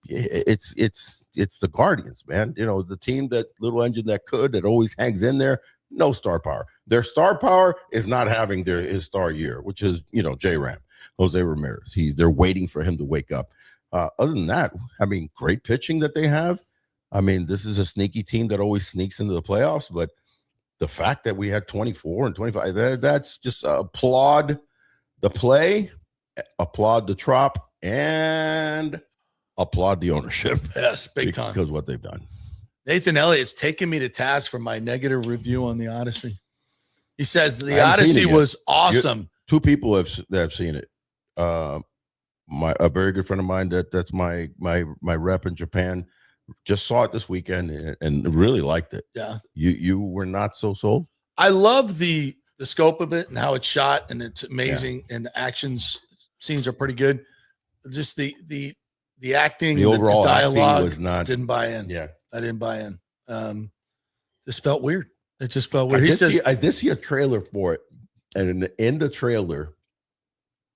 It's the Guardians, man. The team, that little engine that always hangs in there. No star power. Their star power is not having his star year, which is, J-Ram, Jose Ramirez. They're waiting for him to wake up. Other than that, great pitching that they have. This is a sneaky team that always sneaks into the playoffs, but the fact that we had 24 and 25, that's just applaud the play, applaud the Trop, and applaud the ownership. Yes, big time. Because what they've done. Nathan Elliott's taking me to task for my negative review on the Odyssey. He says the Odyssey was awesome. Two people have seen it. A very good friend of mine that's my rep in Japan just saw it this weekend and really liked it. Yeah. You were not so sold? I love the scope of it and how it's shot, and it's amazing, and the scenes are pretty good. Just the acting, the overall the dialogue was not. Didn't buy in. Yeah, I didn't buy in. Just felt weird. It just felt weird. I did see a trailer for it, and in the trailer,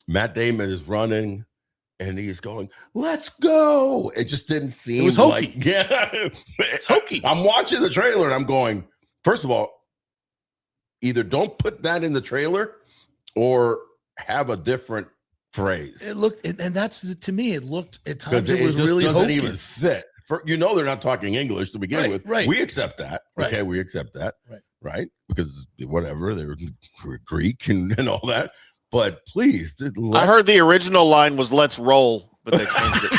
Matt Damon is running, and he's going, "Let's go." It just didn't seem was hokey. like, yeah, it's hokey. I'm watching the trailer and I'm going, first of all, either don't put that in the trailer or have a different phrase. It looked, and that's to me, it looked at times it was just really doesn't hokey. even fit. They're not talking English to begin with. Right. We accept that. Right. Okay, we accept that. Right. Because whatever, they were Greek and all that. But please, I heard the original line was "Let's roll," but they changed it.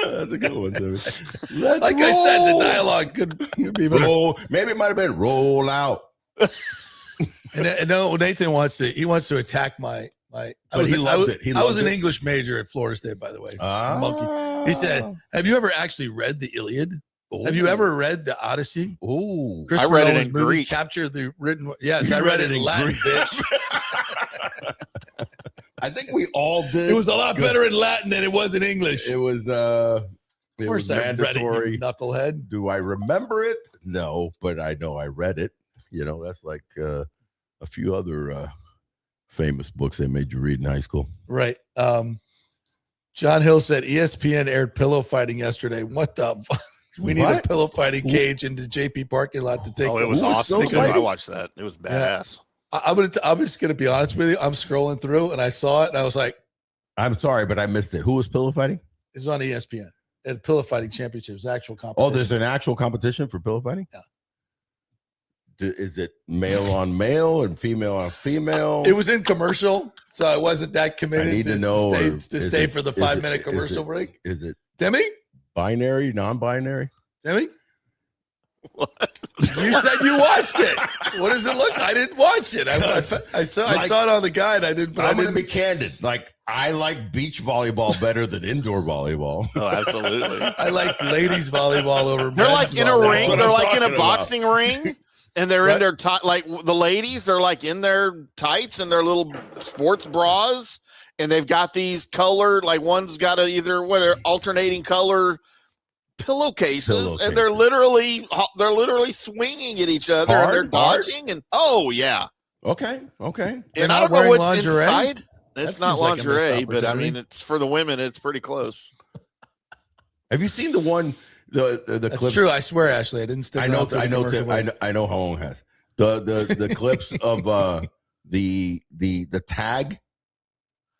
That's a good one, Timmy. Like roll. I said, the dialogue could be better. Maybe it might have been "roll out." And no, Nathan wants to attack my. He loved it. I was an English major at Florida State, by the way. Monkey. He said, "Have you ever actually read the Iliad? Ooh. Have you ever read the Odyssey?" Oh, I read it in Greek. Capture the written. Yes, I read it in Latin, bitch. I think we all did. It was a lot better in Latin than it was in English. It was. Of course, I read it, you knucklehead. Do I remember it? No, but I know I read it. That's like a few other famous books they made you read in high school. Right. John Hill said ESPN aired pillow fighting yesterday. What the fuck? We need a pillow fighting cage in the JP parking lot to take. Oh, it was awesome. I watched that. It was badass. Yeah. I'm just gonna be honest with you. I'm scrolling through and I saw it and I was like, I'm sorry, but I missed it. Who was pillow fighting? It's on ESPN. At Pillow Fighting Championships, actual competition. Oh, there's an actual competition for pillow fighting? Yeah. Is it male on male and female on female? It was in commercial, so I wasn't that committed. I need to know to stay for the 5-minute commercial break. Is it Timmy? Binary, non-binary? Timmy? What? You said you watched it. What does it look? I didn't watch it. I saw it on the guide. I didn't. But I'm going to be candid. Like I like beach volleyball better than indoor volleyball. Oh, absolutely. I like ladies volleyball over. They're men's like in volleyball. a ring. They're like in a boxing ring, and they're in their like the ladies. They're like in their tights and their little sports bras, and they've got these colored. Like one's got alternating color pillowcases, and they're literally swinging at each other and they're dodging and okay They're and I not don't know wearing what's lingerie? inside. It's not seems like a missed lingerie, but I opportunity. mean it's for the women. It's pretty close. Have you seen the one the That's clip? true. I swear, Ashley, I didn't stick. I know how long has the clips of the tag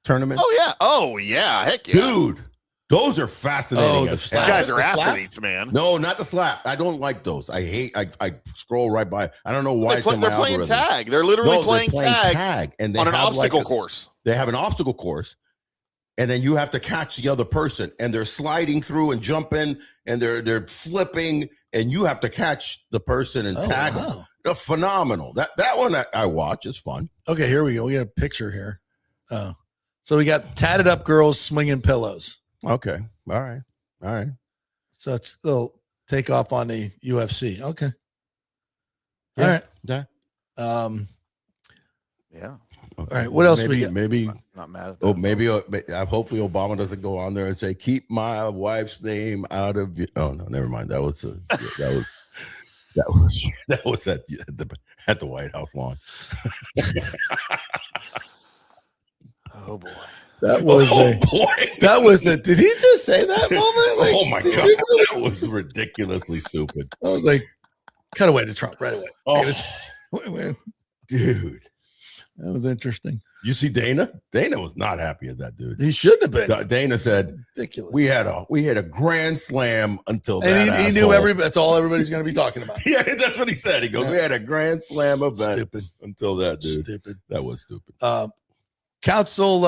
tournament. Oh yeah, heck yeah, dude. Those are fascinating. These guys are athletes, man. No, not the slap. I don't like those. I scroll right by. I don't know why. They're playing tag. They're literally playing tag and they on an have obstacle course. They have an obstacle course, and then you have to catch the other person, and they're sliding through and jumping, and they're flipping, and you have to catch the person and tag them. They're phenomenal. That one I watch is fun. Okay, here we go. We got a picture here. So we got tatted up girls swinging pillows. Okay. All right. So it's they'll take off on the UFC. Okay. Yeah. All right. Yeah. Yeah. All right. What else we got? Maybe not mad at that. Maybe hopefully Obama doesn't go on there and say, "Keep my wife's name out of you." Oh no, never mind. That was at the White House lawn. Oh boy. That was a. Did he just say that moment? Like, oh my god, really? that was ridiculously stupid. I was like, cut away to Trump right away. Oh, dude, that was interesting. You see, Dana was not happy at that dude. He shouldn't have been. Dana said, "Ridiculous." We had a grand slam until and that. He knew that's all everybody's going to be talking about. Yeah, that's what he said. He goes, "We had a grand slam event Stupid. until that dude." Stupid. That was stupid. Council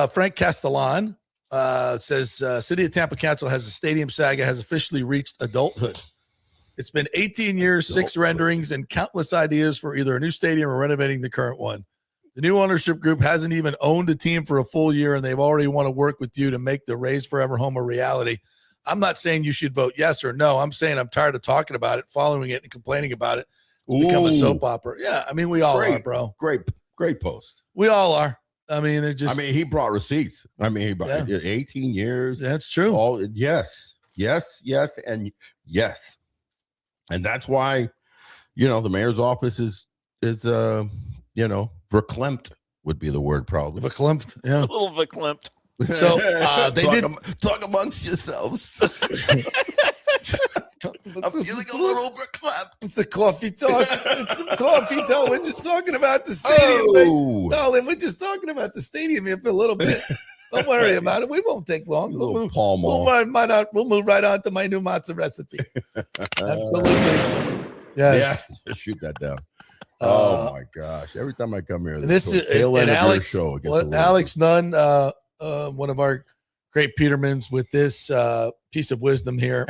Frank Castellan says City of Tampa Council has a stadium saga has officially reached adulthood. It's been 18 years, 6 renderings, and countless ideas for either a new stadium or renovating the current one. The new ownership group hasn't even owned a team for a full year, and they've already want to work with you to make the Rays Forever home a reality. I'm not saying you should vote yes or no. I'm saying I'm tired of talking about it, following it, and complaining about it. It's become a soap opera. Yeah, I mean, we all are, bro. Great post. We all are. I mean, they're just. I mean, he brought receipts. I mean, he brought 18 years. That's true. Yes, and yes, and that's why, the mayor's office is verklempt would be the word probably. Verklempt, A yeah. little verklempt. So they did talk amongst yourselves. I'm feeling a little verklempt. It's a coffee talk. It's some coffee talk. We're just talking about the stadium. Darling, we're just talking about the stadium here for a little bit. Don't worry about it. We won't take long. We'll move right on to my new matzo recipe. Absolutely. Yes. Yeah. Shoot that down. Oh my gosh! Every time I come here, this is Alex. Show, Alex Nunn, one of our great Petermans, with this piece of wisdom here.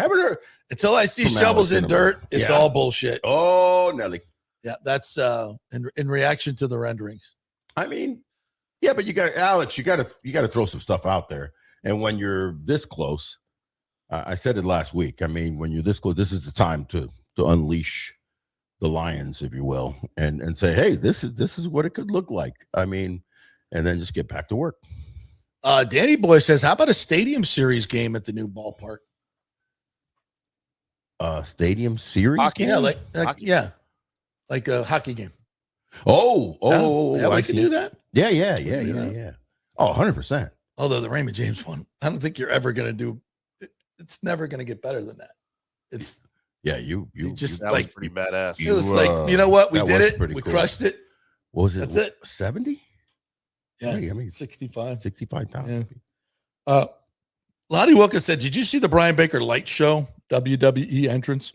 Until I see shovels in dirt, it's all bullshit. Oh, Nelly. Yeah, that's in reaction to the renderings. I mean, yeah, but you got Alex. You got to throw some stuff out there. And when you're this close, I said it last week. I mean, when you're this close, this is the time to unleash the lions, if you will, and say, hey, this is what it could look like. I mean, and then just get back to work. Danny Boy says, how about a stadium series game at the new ballpark? Stadium series Hockey? game? Yeah, like a hockey game. Oh, we can do that. Yeah. Oh, 100%. Although the Raymond James one, I don't think you're ever going to do. It's never going to get better than that. It's you just that like was pretty badass. It was like, you know what? We that did was it. pretty We cool. crushed it. What was it? That's it. 70? Yeah, Hey, I mean, 65. 65,000. Yeah. Lonnie Wilkins said, did you see the Brian Baker Light Show WWE entrance?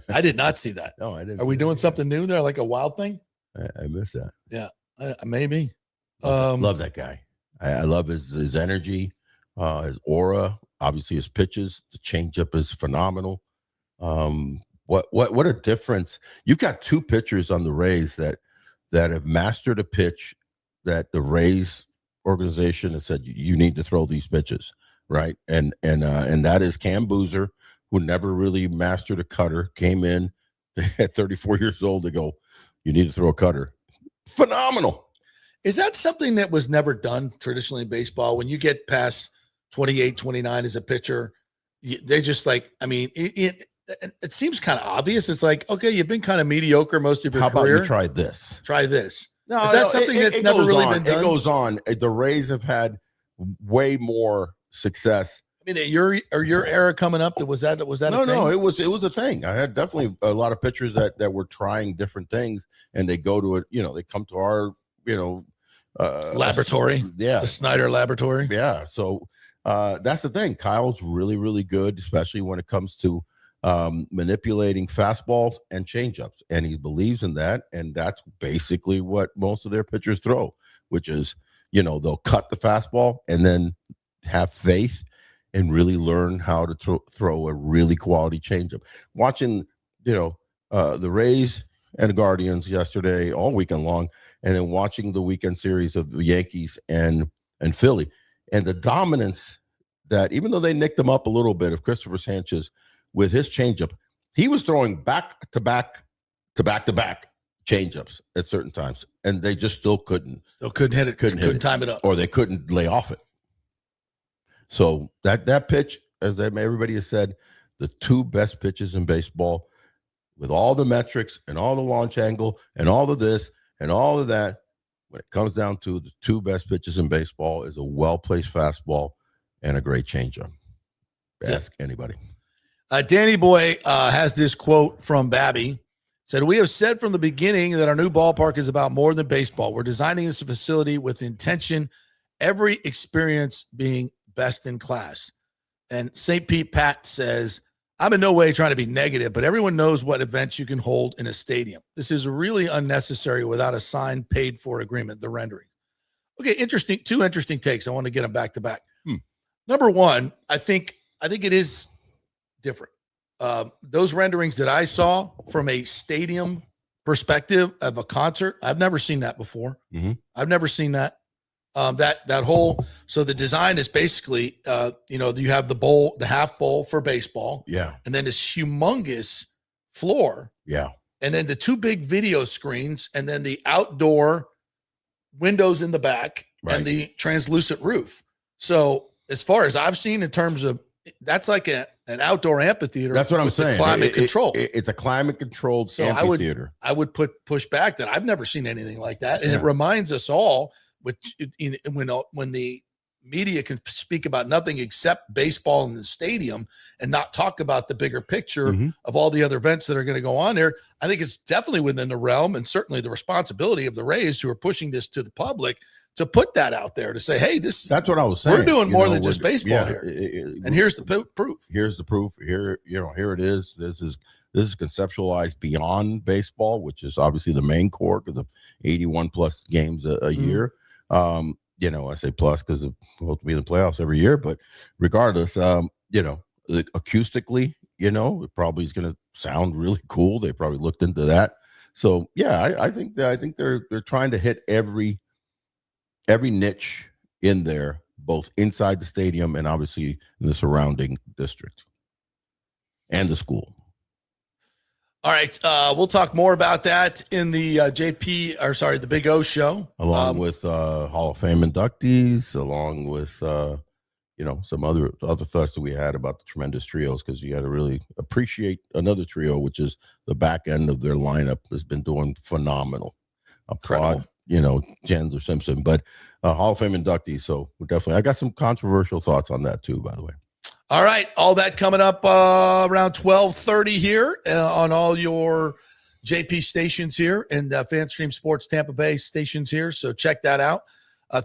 I did not see that. No, I didn't. Are we doing something new there, like a wild thing? I missed that. Yeah, maybe. Love that guy. I love his energy, his aura, obviously his pitches. The changeup is phenomenal. What a difference. You've got two pitchers on the Rays that have mastered a pitch that the Rays organization has said you need to throw these pitches, right? And that is Cam Boozer, who never really mastered a cutter, came in at 34 years old to go, you need to throw a cutter. Phenomenal. Is that something that was never done traditionally in baseball? When you get past 28, 29 as a pitcher, they just like, I mean, it seems kind of obvious. It's like, okay, you've been kind of mediocre most of your career. How about you try this? Try this. No, is that something that's never really been done? It goes on. The Rays have had way more success. I mean, your era coming up, was that a thing? No, it was a thing. I had definitely a lot of pitchers that were trying different things, and they go to it. They come to our laboratory. Yeah, the Snyder Laboratory. Yeah. So that's the thing. Kyle's really, really good, especially when it comes to manipulating fastballs and changeups, and he believes in that, and that's basically what most of their pitchers throw, which is they'll cut the fastball and then have faith and really learn how to throw a really quality changeup. Watching the Rays and the Guardians yesterday all weekend long, and then watching the weekend series of the Yankees and Philly, and the dominance that, even though they nicked them up a little bit, of Christopher Sanchez with his changeup, he was throwing back to back changeups at certain times, and they just still couldn't hit it, couldn't time it up, or they couldn't lay off it. So that pitch, as everybody has said, the two best pitches in baseball, with all the metrics and all the launch angle and all of this and all of that, when it comes down to the two best pitches in baseball, is a well-placed fastball and a great changeup. Ask anybody. Danny Boy has this quote from Babby. Said, we have said from the beginning that our new ballpark is about more than baseball. We're designing this facility with intention, every experience being best in class. And St. Pete Pat says, I'm in no way trying to be negative, but everyone knows what events you can hold in a stadium. This is really unnecessary without a signed, paid for agreement, the rendering. Okay, two interesting takes. I want to get them back to back. Number one, I think it is different. Those renderings that I saw from a stadium perspective of a concert, I've never seen that before. Mm-hmm. I've never seen that. That whole, so the design is basically, you have the bowl, the half bowl for baseball. Yeah. And then this humongous floor. Yeah. And then the two big video screens, and then the outdoor windows in the back, right, and the translucent roof. So as far as I've seen in terms of, that's like an an outdoor amphitheater. That's what I'm with the saying. Climate control. It's a climate controlled So amphitheater. I would push back that I've never seen anything like that, and Yeah. it reminds us all when the media can speak about nothing except baseball in the stadium and not talk about the bigger picture Mhm. of all the other events that are going to go on there. I think it's definitely within the realm and certainly the responsibility of the Rays, who are pushing this to the public, to put that out there, to say, hey, That's what I was saying. we're doing more than just baseball here. And here's the proof. Here's the proof. Here it is. This is conceptualized beyond baseball, which is obviously the main core of the 81 plus games a year. I say plus because we'll have to be in the playoffs every year, but regardless, acoustically, it probably is going to sound really cool. They probably looked into that. So yeah, I think they're trying to hit every niche in there, both inside the stadium and obviously in the surrounding district and the school. All right. We'll talk more about that in the the Big O show. Along with Hall of Fame inductees, along with, some other thoughts that we had about the tremendous trios, because you got to really appreciate another trio, which is the back end of their lineup has been doing phenomenal. Applaud, Chandler Simpson, but Hall of Fame inductees. So definitely, I got some controversial thoughts on that too, by the way. All right, all that coming up around 12:30 here on all your JP stations here and FanStream Sports Tampa Bay stations here. So check that out.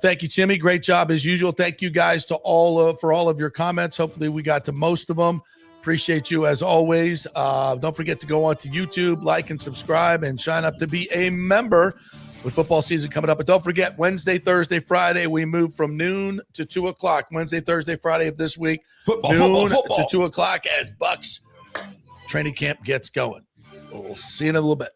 Thank you, Timmy. Great job as usual. Thank you guys for all of your comments. Hopefully we got to most of them. Appreciate you as always. Don't forget to go on to YouTube, like and subscribe, and sign up to be a member with football season coming up. But don't forget, Wednesday, Thursday, Friday, we move from noon to 2 o'clock. Wednesday, Thursday, Friday of this week, noon to 2 o'clock as Bucs training camp gets going. We'll see you in a little bit.